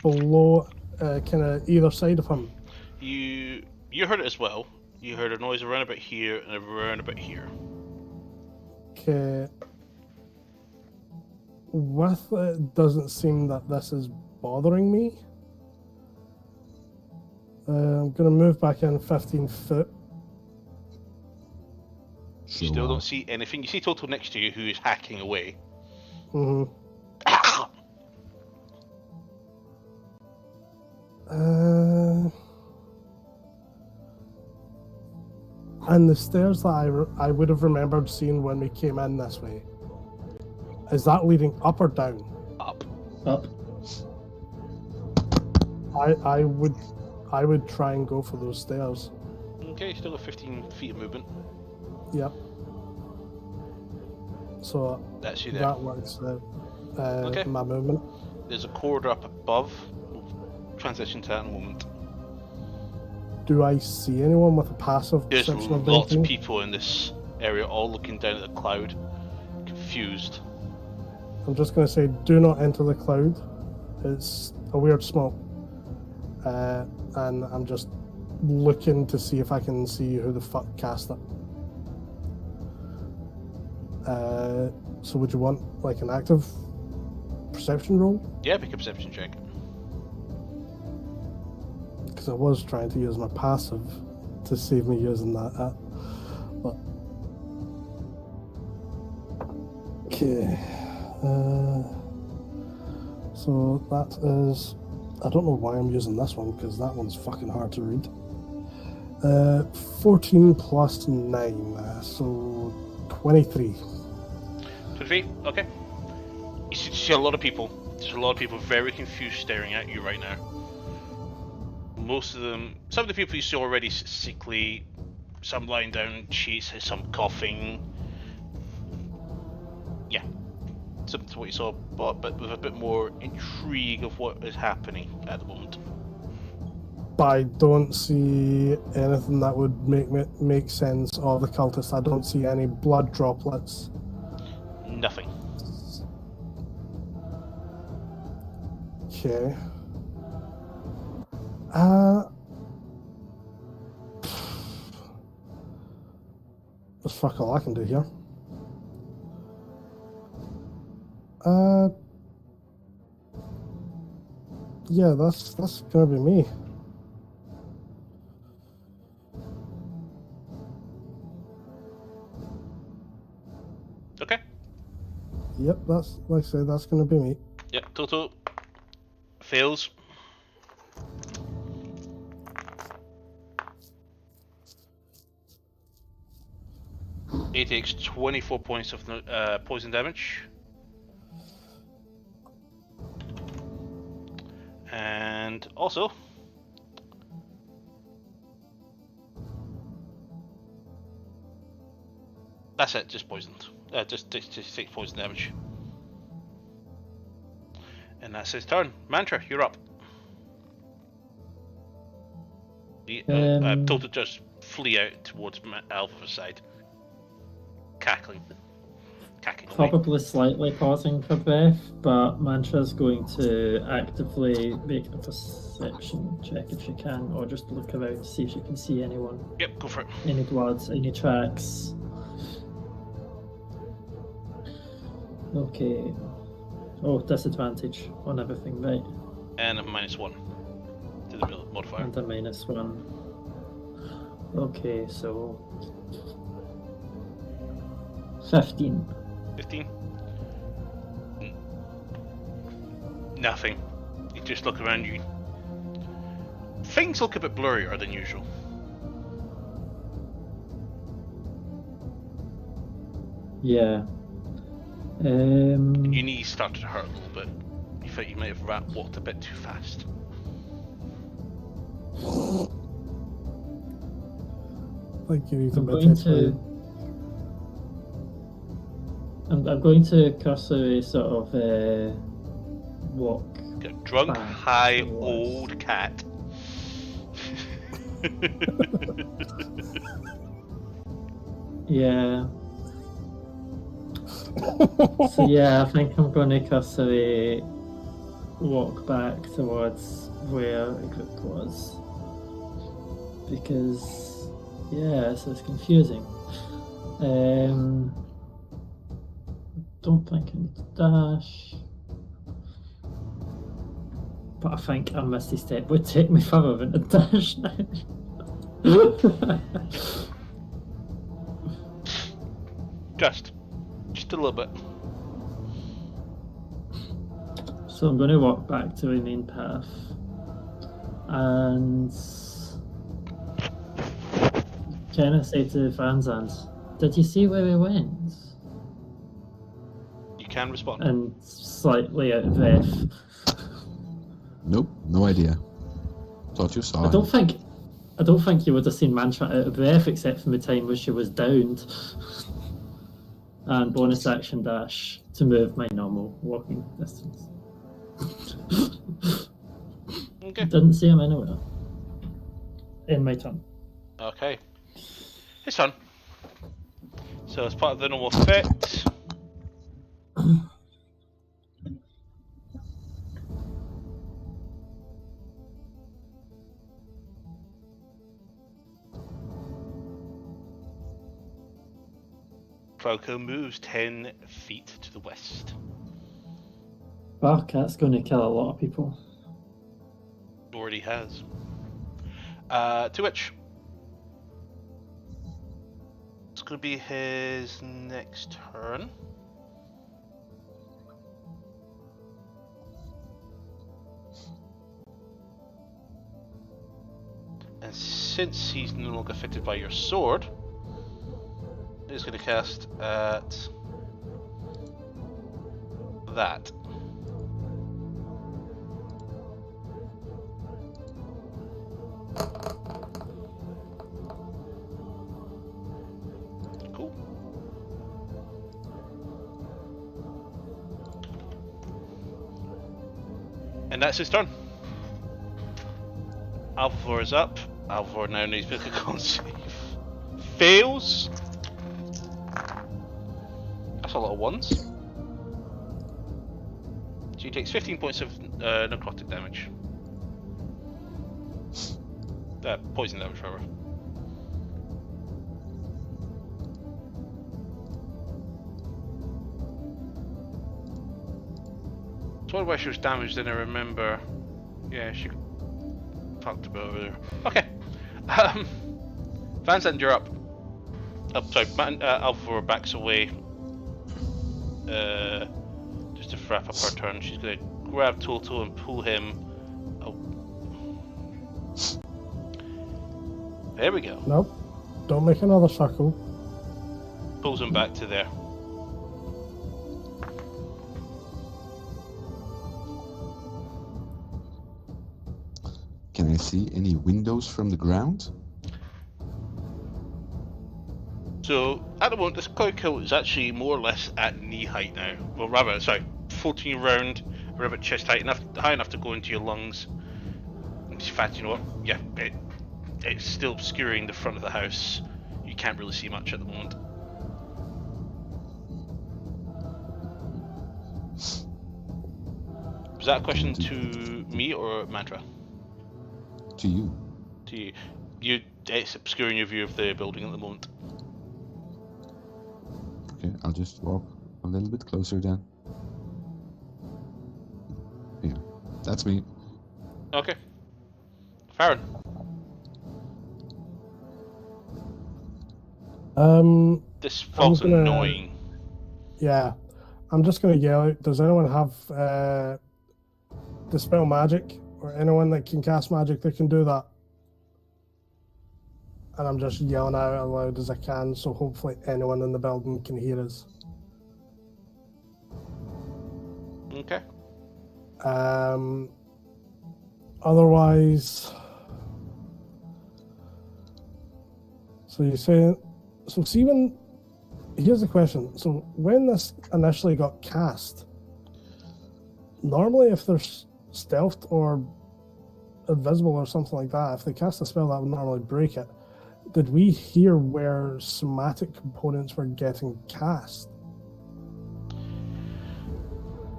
below, kind of either side of him. You heard it as well. You heard a noise around about here and around about here. Okay. With it, doesn't seem that this is bothering me. I'm gonna move back in 15 foot. You still don't see anything. You see Toto next to you who is hacking away. Mm-hmm. And the stairs that I would have remembered seeing when we came in this way, is that leading up or down? Up. Up. I would try and go for those stairs. Okay, still got 15 feet of movement. Yep. So That's you there. that works out. Okay. My movement. There's a corridor up above. We'll transition to that in a moment. Do I see anyone with a passive There's perception of lots of 19? people in this area all looking down at the cloud, confused. I'm just going to say, do not enter the cloud. It's a weird smoke. And I'm just looking to see if I can see who the fuck cast it. So would you want like an active perception roll? Yeah, make a perception check. Because I was trying to use my passive to save me using that. But okay. So that is. I don't know why I'm using this one because that one's fucking hard to read. 14 plus 9, so 23. 23? Okay. You see a lot of people. There's a lot of people very confused staring at you right now. Most of them, some of the people you see already sickly, some lying down in sheets, some coughing. Yeah. Similar to what you saw, but with a bit more intrigue of what is happening at the moment. But I don't see anything that would make sense of the cultists. I don't see any blood droplets. Nothing. Okay. There's fuck all I can do here. Yeah, that's gonna be me. Okay. Yep, that's like I said, that's gonna be me. Yep, Toto fails. He takes 24 points of poison damage. And also, that's it, just poisoned. Just takes poison damage. And that's his turn. Mantra, you're up. Toto just flee out towards Alpha's side. Cackling away. Probably slightly pausing for breath, but Mantra's going to actively make a perception check if she can, or just look around to see if she can see anyone. Yep, go for it. Any blood, any tracks. Okay. Oh, disadvantage on everything, right? And a -1 to the modifier. And a -1. Okay, so 15. 15. Nothing. You just look around you. Things look a bit blurrier than usual. Yeah. Your knees started to hurt a little bit. You thought you might have walked a bit too fast. Like you need I'm going to cursory sort of walk. Get drunk, back high, towards- old cat. Yeah. So yeah, I think I'm going to cursory walk back towards where the group was. Because, yeah, so it's confusing. Don't think I need to dash. But I think a misty step would take me further than a dash now. Just a little bit. So I'm going to walk back to the main path. And kind of say to Vanzant, did you see where we went? You can respond. And slightly out of breath. Nope, no idea. Thought you saw I don't him. think you would have seen Mantra out of breath except from the time when she was downed. And bonus action dash to move my normal walking distance. Okay. Didn't see him anywhere. In my turn. Okay. His turn. So as part of the normal effect, Falco moves 10 feet to the west. Barcat's going to kill a lot of people. Already has. To which it's going to be his next turn. And since he's no longer affected by your sword, he's going to cast at that. Cool. And that's his turn. Alvor is up. Alvor now needs to make a con save. Fails. That's a lot of ones. So he takes 15 points of necrotic damage. Poison damage, rather. So why she was damaged, then I remember. Yeah, she talked about it earlier. Okay. Van Zandt, you're up. Oh, sorry, Alvor backs away. Just to wrap up her turn, she's going to grab Toto and pull him. Oh. There we go. Nope. Don't make another circle. Pulls him back to there. Can I see any windows from the ground? So, at the moment, this cloud kill is actually more or less at knee height now. Well, rather, sorry, floating around, around chest height, high enough to go into your lungs. In fact, you know what? Yeah, it's still obscuring the front of the house. You can't really see much at the moment. Was that a question to me or Mantra? To you. To you. It's obscuring your view of the building at the moment. Okay, I'll just walk a little bit closer then. Yeah, that's me. Okay. Farron. This fog's annoying. Yeah. I'm just gonna yell out, does anyone have Dispel Magic? Or anyone that can cast magic that can do that? And I'm just yelling out as loud as I can, so hopefully anyone in the building can hear us. Okay. Otherwise, so you're saying, so see when, here's the question. So when this initially got cast, normally if there's stealthed or invisible or something like that, if they cast a spell that would normally break it, did we hear where somatic components were getting cast?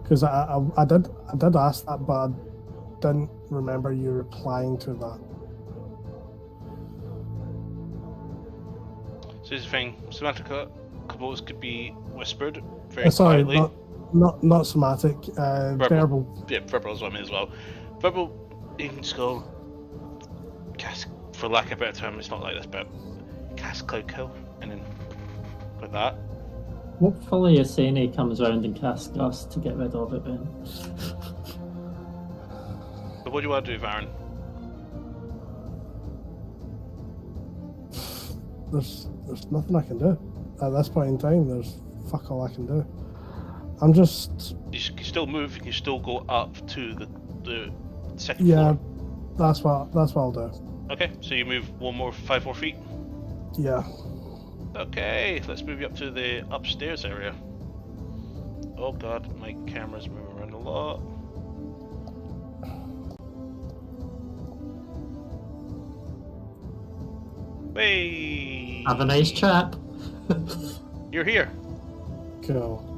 Because I did ask that, but I didn't remember you replying to that. So here's the thing, somatic components could be whispered very quietly. Not somatic, verbal. Yeah, verbal is what I mean as well. Verbal, you can just go cast, for lack of a better term, it's not like this, but cast Cloud Kill, and then like that. Hopefully Asene comes around and casts Gust to get rid of it then. But what do you want to do, Varen? There's nothing I can do. At this point in time, there's fuck all I can do. I'm just... You can still move, you can still go up to the second yeah, floor. that's what I'll do. Okay, so you move 5 more feet? Yeah. Okay, let's move you up to the upstairs area. Oh god, my camera's moving around a lot. Hey! Have a nice chat. You're here. Cool.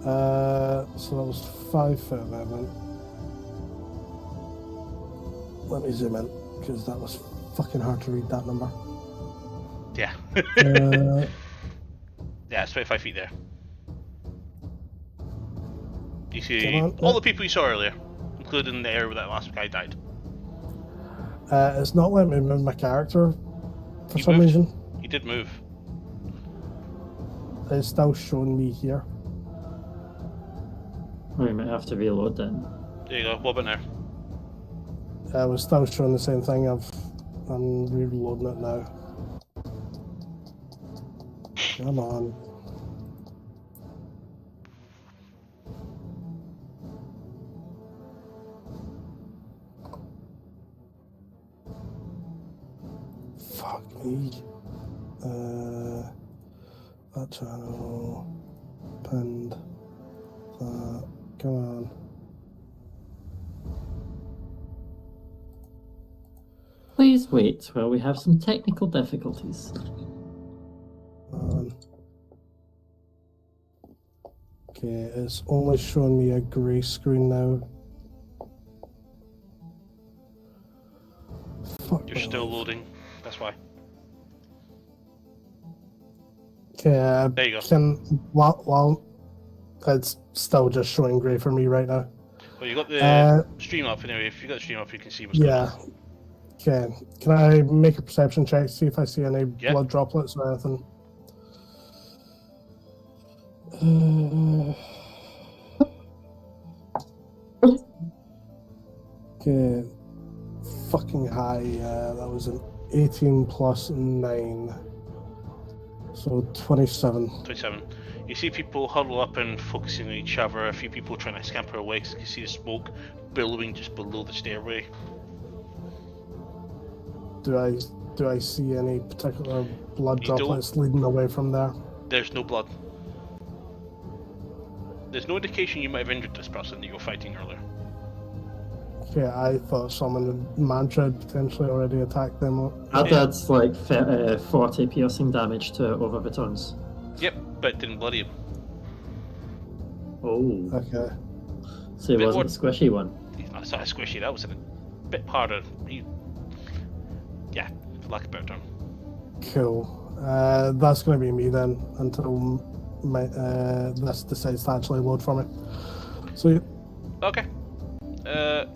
So that was 5 foot movement. Let me zoom in, because that was fucking hard to read that number. Yeah. Yeah, it's 25 feet there. You see all the people you saw earlier, including the area where that last guy died. It's not letting me move my character for You some moved. reason. You did move. It's still showing me here. We might have to reload then. There you go, what about now? It was still showing the same thing. I'm reloading it now. Come on. Fuck me. That channel. Pinned. That. Come on. Please wait while we have some technical difficulties. Okay, it's only showing me a grey screen now. Fuck. You're still loading. That's why. Okay, There you go. Well, it's still just showing grey for me right now. Well, you got the stream up anyway. If you got the stream up, you can see what's going Yeah. on. Okay. Can I make a perception check, see if I see any Yeah. blood droplets or anything? Okay. Fucking high. That was an 18 plus 9. So 27. 27. You see people huddle up and focusing on each other. A few people trying to scamper away because you can see the smoke billowing just below the stairway. Do I see any particular blood You droplets leading away from there? There's no blood. There's no indication you might have injured this person that you were fighting earlier. Okay, I thought someone had mantra had potentially already attacked them. I did like 40 piercing damage to over the tons. Yep, but it didn't bloody him. Oh. Okay. So he Bit wasn't a squishy one. He's not sort of squishy, that was a bit harder. Yeah, for lack of a better term. Cool. That's going to be me then until this decides to actually load for me. So Okay.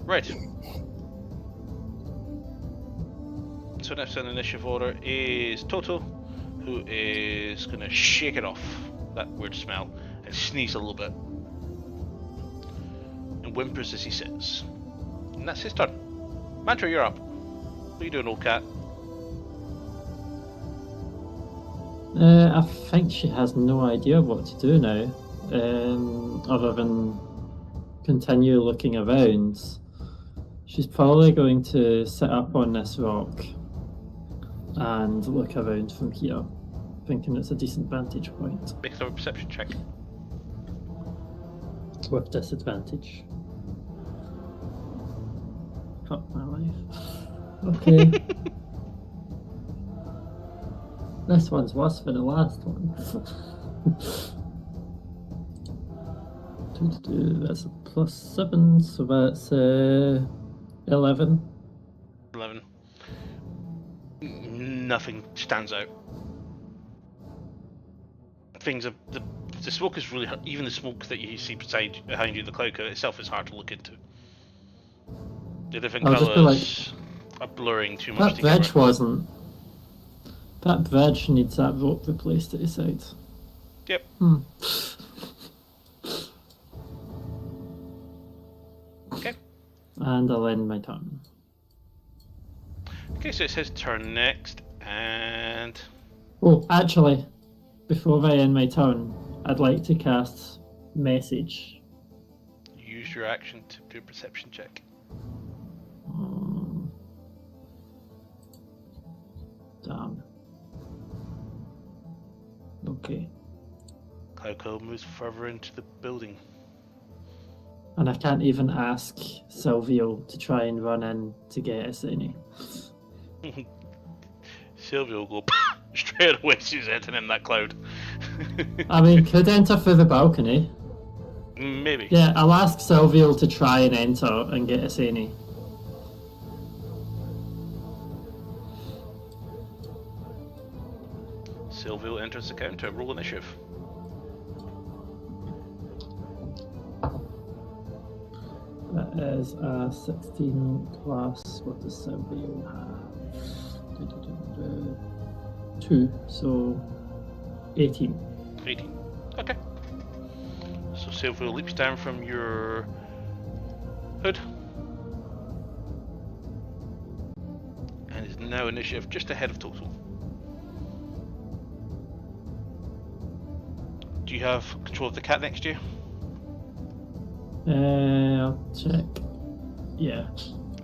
Right. So next on initiative order is Toto, who is going to shake it off, that weird smell, and sneeze a little bit. And whimpers as he sits. And that's his turn. Mantra, you're up. What are you doing, old cat? I think she has no idea what to do now, other than continue looking around. She's probably going to sit up on this rock and look around from here, thinking it's a decent vantage point. Make a perception check. With disadvantage. Fuck my life. Okay. This one's worse than the last one. That's a +7, so that's 11. 11. Nothing stands out. Things are the smoke is really even the smoke that you see behind you, the cloud coat itself is hard to look into. The different I'll just be colours are blurring too much That together. bridge wasn't. That bridge needs that rope replaced at the side. Yep. Okay. And I'll end my turn. Okay, so it's his turn next, and Oh, actually, before I end my turn, I'd like to cast Message. use your action to do a perception check. Damn. Okay. Cloudco moves further into the building. And I can't even ask Silvio to try and run in to get us any. Sylvia will go straight away. She's entering in that cloud. I mean, could enter through the balcony. Maybe. Yeah, I'll ask Silvio to try and enter and get us any. Sylvia enters the counter. Roll initiative. That is a 16 plus, what does Silvio have? 2, so 18. 18. Okay. So Sylvia leaps down from your hood and is Now initiative just ahead of total. Do you have control of the cat next year? I'll check. Yeah.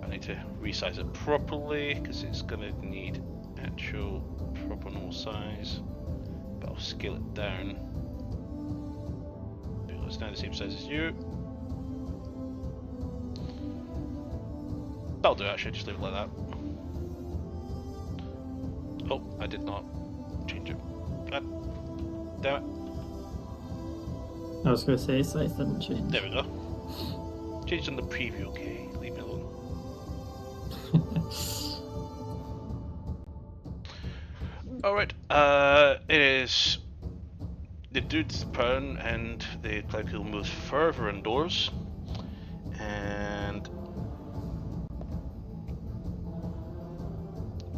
I need to resize it properly because it's gonna need actual proper normal size. But I'll scale it down. It's now the same size as you. That'll do actually, just leave it like that. Oh, I did not change it. God damn it. I was going to say size didn't change. There we go. Changed on the preview, okay? Leave me alone. Alright, it is the dude's turn, and the Cloudkill moves further indoors. And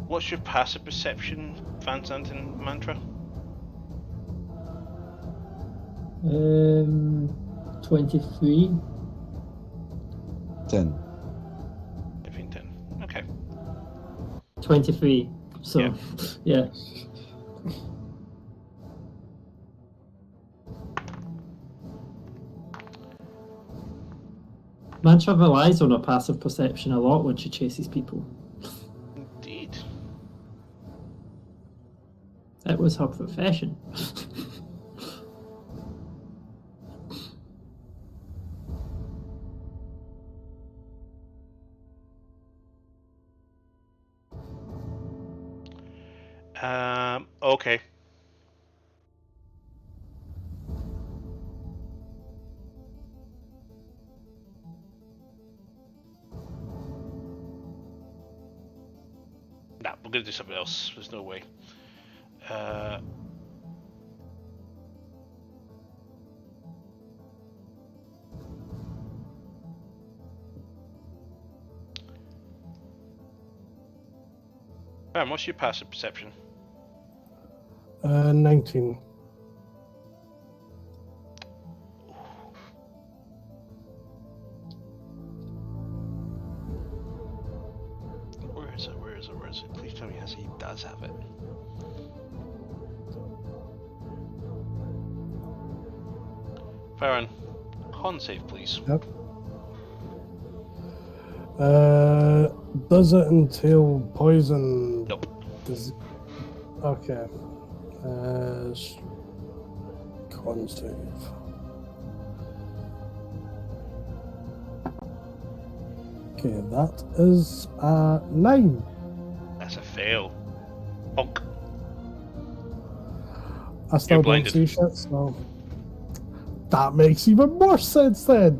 what's your passive perception, Van Zanten Mantra? 23. 10. 10. Okay. 23. So, Yeah. yeah. Mantra relies on her passive perception a lot when she chases people. Indeed. It was her profession. Okay. Nah, we're gonna do something else. There's no way. Baron, what's your passive perception? 19. Where is it? Where is it? Where is it? Please tell me he does have it. Baron, con save, please. Yep. Does it entail poison? Nope. Okay. Con save. Okay, that is 9. That's a fail. Bonk. I still don't blinded. see shit, so that makes even more sense then.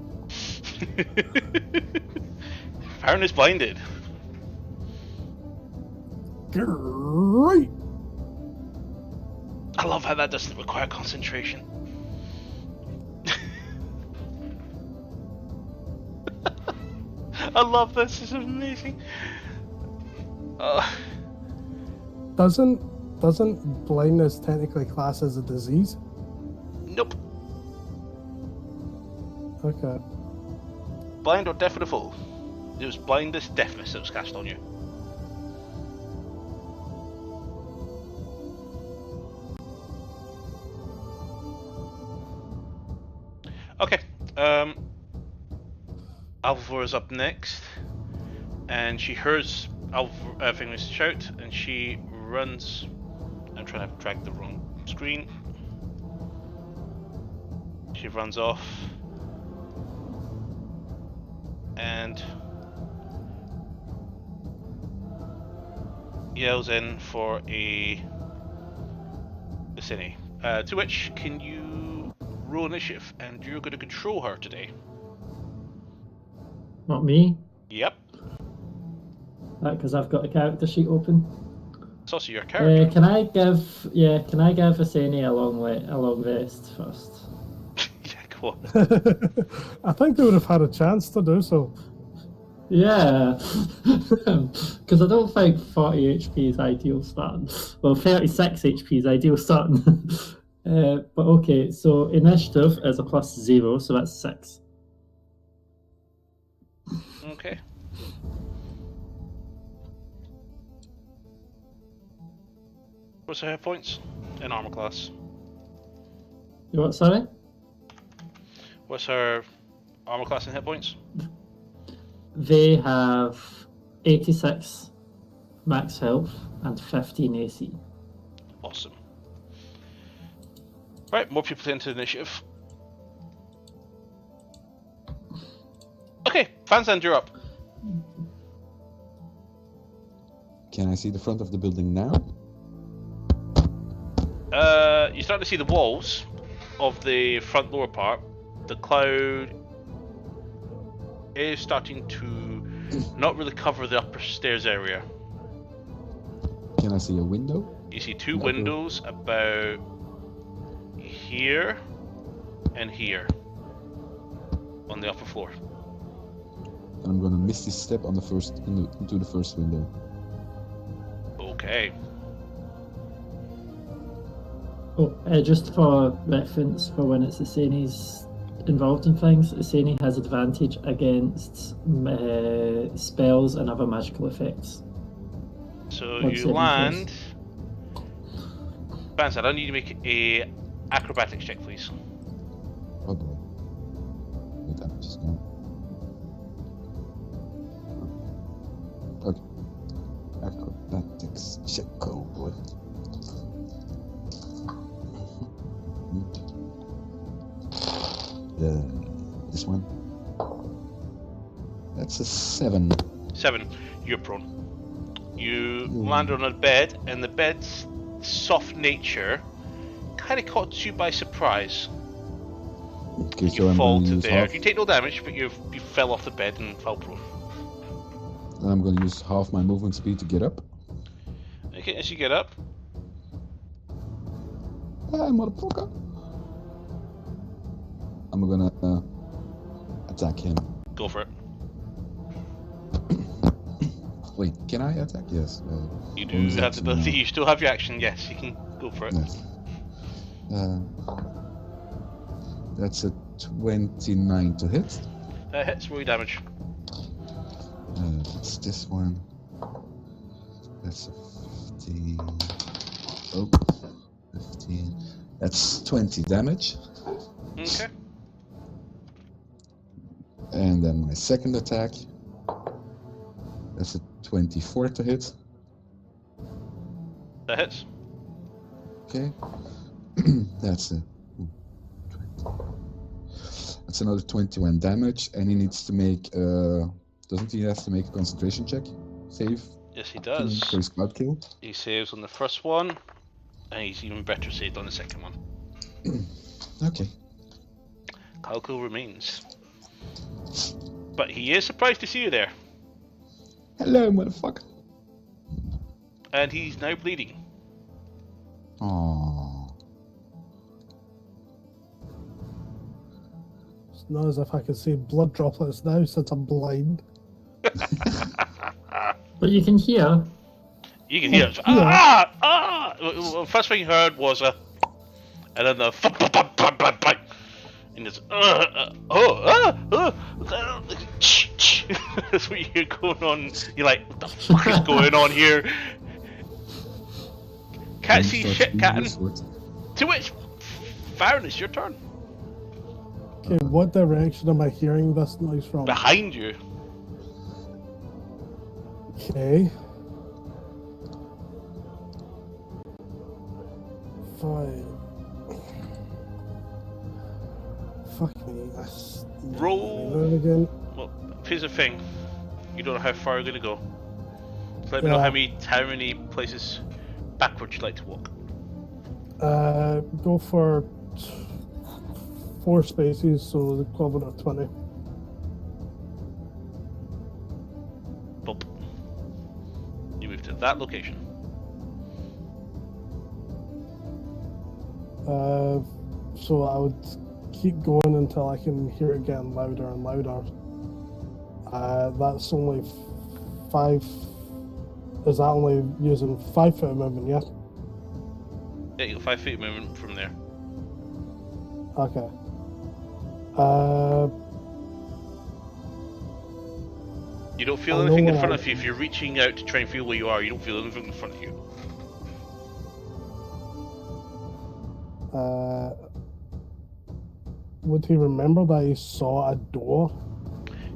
Baron is blinded. Great. I love how that doesn't require concentration. I love this. This is amazing. Doesn't blindness technically class as a disease? Nope. Okay. Blind or deaf or the full? It was blindness, deafness that was cast on you. Okay. Alvor is up next, and she hears Fingers shout, and she runs. I'm trying to drag the wrong screen. She runs off and yells in for a Vicini. To which, can you roll initiative? And you're going to control her today. Not me. Yep. Because I've got a character sheet open. It's also your character. Can I give Vicini a long rest first? Yeah, go on. I think they would have had a chance to do so. Yeah, because I don't think 40 HP is ideal starting. Well, 36 HP is ideal starting. But okay, so initiative is a +0, so that's 6. Okay. What's her hit points? In armor class. You what, sorry? What's her armor class and hit points? They have 86 max health and 15 AC. Awesome. Right, more people to enter the initiative. Okay, Fanzand, you're up. Can I see the front of the building now? You're starting to see the walls of the front lower part. The cloud is starting to not really cover the upper stairs area. Can I see a window? You see two No. windows about here and here on the upper floor. I'm gonna misty step on the first into the first window. Okay. Oh, just for reference, for when it's Asani's involved in things, Asani has advantage against spells and other magical effects. So One you saving land. Bansad, I need you to make a acrobatics check, please. Oh boy. Wait, I'm just gonna. Okay. Acrobatics check. Oh boy. This one. That's a 7. 7. You're prone. You land on a bed, and the bed's soft nature kind of caught you by surprise. Okay, so You I'm fall gonna to use there. half. You take no damage, but you fell off the bed and fell prone. Then I'm gonna use half my movement speed to get up. Okay, as you get up, Ah, motherfucker! I'm gonna attack him. go for it. Wait, can I attack? Yes. You do bonus have the action, ability. You still have your action. Yes, you can go for it. Yes. That's a 29 to hit. That hits. Roll your damage. It's this one. That's a 15. Oh, 15. That's 20 damage. Okay. And then my second attack. That's a 24 to hit. That hits. Okay. That's a 20. That's another 21 damage, and he needs to make doesn't he have to make a concentration check? Save Yes, he for does. his cloud kill? He saves on the first one, and he's even better saved on the second one. Okay. Calco remains. But he is surprised to see you there, Hello, motherfucker. and he's now bleeding. Aww. It's not as if I can see blood droplets now since I'm blind. But you can hear. You can hear it. Ah! Ah! Well, first thing you heard was a, and then the and it's that's what you hear going on. You're like, what the fuck is going on here? Can't see shit, Captain. To which, Farron, it's your turn. Okay, what direction am I hearing this noise from? Behind you. Okay. Fine. Fuck me. Roll. Again. Well, here's the thing. You don't know how far you're gonna go. So let me know how many places backwards you'd like to walk. Go for 4 spaces, so the equivalent of 20. Bump. You move to that location. So I would keep going until I can hear it getting louder and louder. That's only 5. Is that only using 5 foot of movement? Yeah. Yeah, you got 5 feet of movement from there. Okay. You don't feel I know anything in where front I- of you. If you're reaching out to try and feel where you are, you don't feel anything in front of you. would he remember that he saw a door?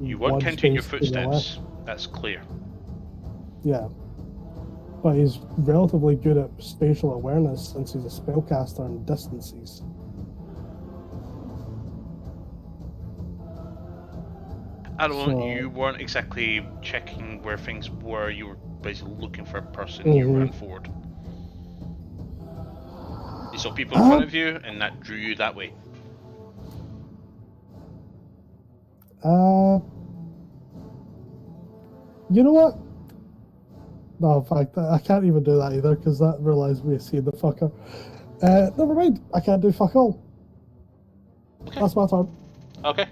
You weren't once counting your faced to the left? footsteps. That's clear. Yeah. But he's relatively good at spatial awareness since he's a spellcaster and distances. I don't know, So- you weren't exactly checking where things were, you were basically looking for a person, you ran forward. You saw people in front of you, and that drew you that way. You know what? No, in fact, I can't even do that either because that realised me seeing the fucker. Never mind. I can't do fuck all. Okay. That's my turn. Okay.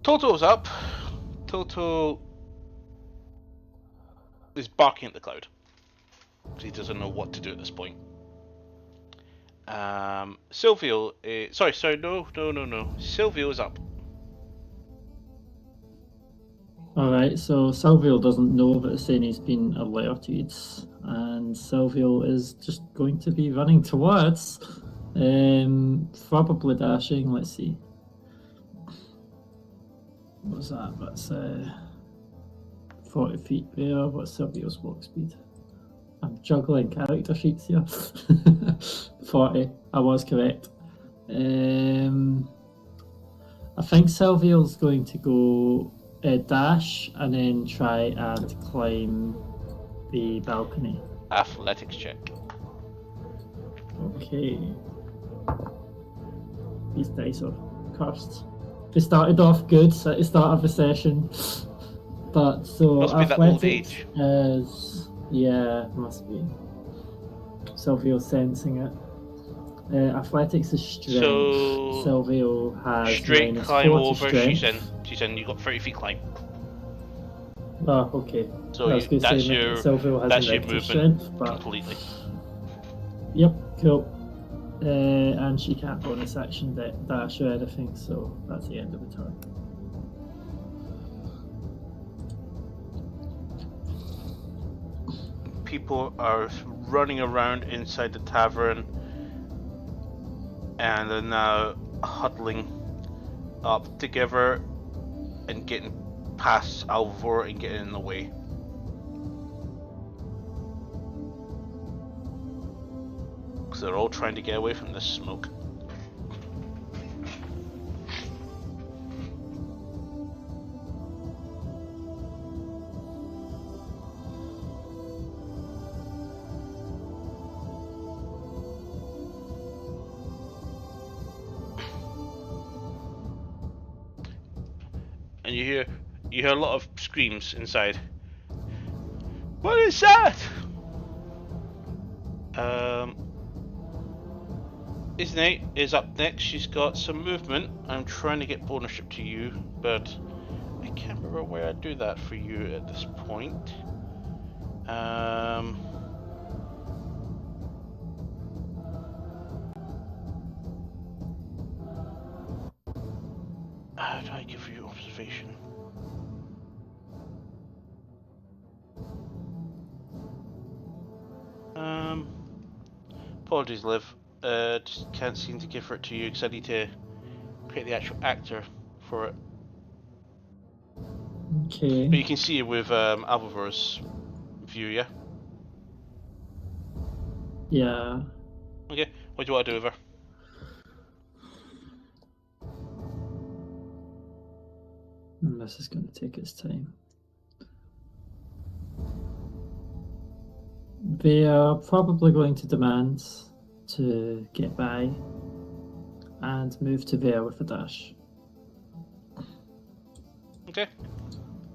Toto's up. Toto is barking at the cloud. He doesn't know what to do at this point. Silvio, sorry, no. Silvio is up. Alright, so Silvio doesn't know that it's saying he's been alerted, and Silvio is just going to be running towards, probably dashing, let's see. What's that? That's 40 feet there. What's Silvio's walk speed? I'm juggling character sheets here. 40, I was correct. I think Silvio's going to go dash and then try and climb the balcony. Athletics check. Okay. These dice are cursed. They started off good at the start of the session, but so Must be that old athletics age. is, yeah, must be. Silvio sensing it. Athletics is strength. So Silvio has straight minus climb 40 over. strength. She's in. You got 30 feet climb. Oh, okay. So I was going to that's say your Silvio has that's your negative movement strength, but completely. yep, cool. And she can't bonus action dash or anything, so that's the end of the turn. People are running around inside the tavern, and they're now huddling up together and getting past Alvor and getting in the way. Because they're all trying to get away from this smoke. And you hear a lot of screams inside. What is that? Isnate is up next. She's got some movement. I'm trying to get ownership to you, but I can't remember where I do that for you at this point. How do I give you observation? Apologies, Liv. Just can't seem to give it to you because I need to create the actual actor for it. Okay. But you can see it with Alvavor's view, yeah? Yeah. Okay, what do you want to do with her? This is going to take its time. They are probably going to demand to get by and move to there with a dash. Okay.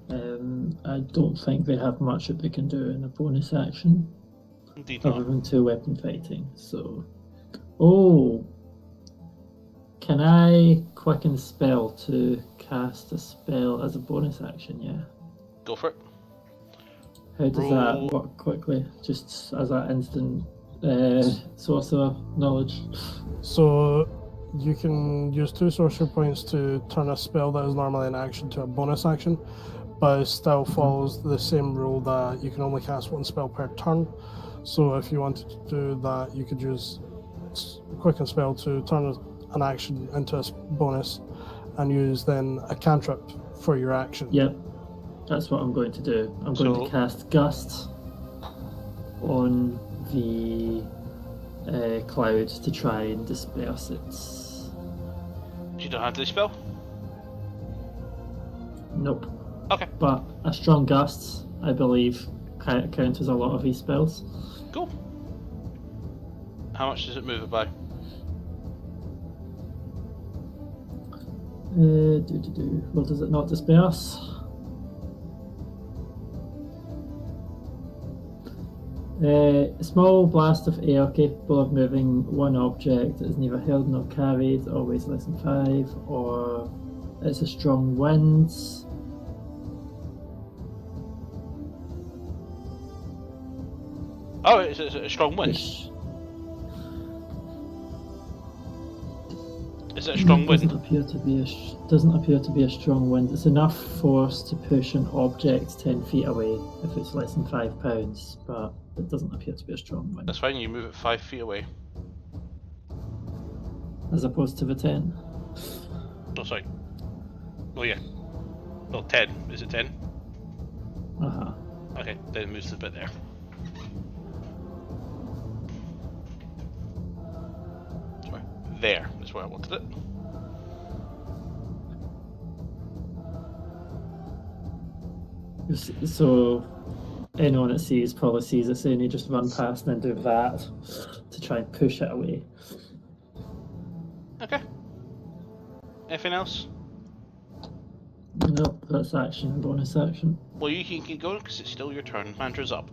I don't think they have much that they can do in a bonus action Indeed other not. than 2-weapon fighting. So, can I quicken spell to cast a spell as a bonus action? Yeah. Go for it. How does Roll. that work quickly? Just as that instant sorcerer knowledge. So you can use 2 sorcery points to turn a spell that is normally an action to a bonus action, but it still follows the same rule that you can only cast 1 spell per turn. So if you wanted to do that, you could use Quicken Spell to turn an action into a bonus, and use then a cantrip for your action. Yep, that's what I'm going to do. I'm going to cast Gust on the cloud to try and disperse it. You don't have to spell? Nope. Okay. But a strong gust, I believe, counters a lot of these spells. Cool. How much does it move it by? Well, does it not disperse? A small blast of air capable of moving one object is neither held nor carried, always less than 5, or it's a strong wind. Oh, it's a strong wind. Is it a strong wind? Doesn't appear to be a strong wind. It's enough force to push an object 10 feet away if it's less than 5 pounds, but it doesn't appear to be a strong wind. That's fine, you move it 5 feet away. As opposed to the 10. Oh, sorry. Oh, yeah. Well, 10. Is it 10? Uh-huh. Okay, then it moves a bit there. Sorry. There is where I wanted it. So anyone that sees probably sees it, saying you just run past and then do that to try and push it away. Okay. Anything else? Nope, that's action, bonus action. Well, you can keep going because it's still your turn. Mantra's up.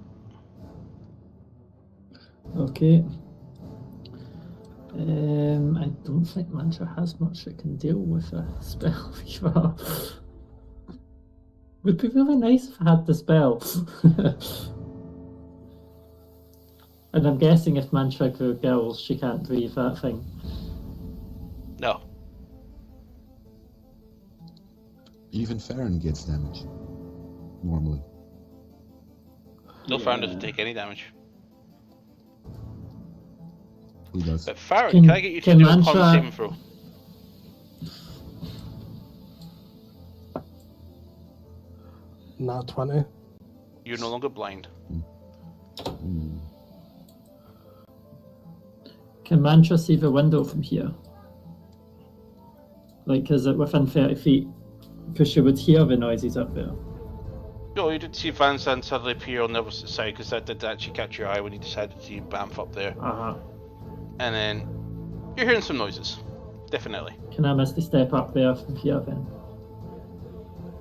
Okay. I don't think Mantra has much that can deal with a spell either. Would be really nice if I had the spell. And I'm guessing if Mantra grew girls, she can't breathe that thing. No. Even Farron gets damage. Normally. No, Farron doesn't take any damage. He does. But Farron, can I get you to do a con saving throw? Nat 20. You're no longer blind. Can Mantra see the window from here? Like, is it within 30 feet? Because she would hear the noises up there. No, you did see Van Zandt suddenly appear on the other side because that did actually catch your eye when you decided to bamf up there. Uh-huh. And then you're hearing some noises. Definitely. Can I Misty step up there from here then?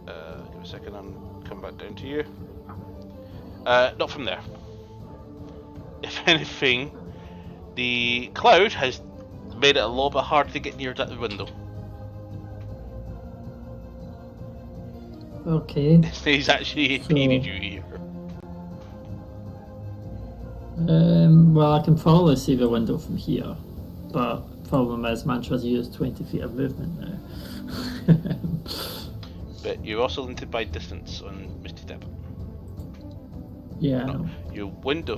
Give me a second, I'm coming back down to you. Not from there. If anything, the cloud has made it a little bit harder to get near that window. Okay. He's actually impeded you here. Well, I can probably see the window from here, but problem is Mantra's used 20 feet of movement now. But you're also limited by distance on Misty Step. Yeah, I No, know. your window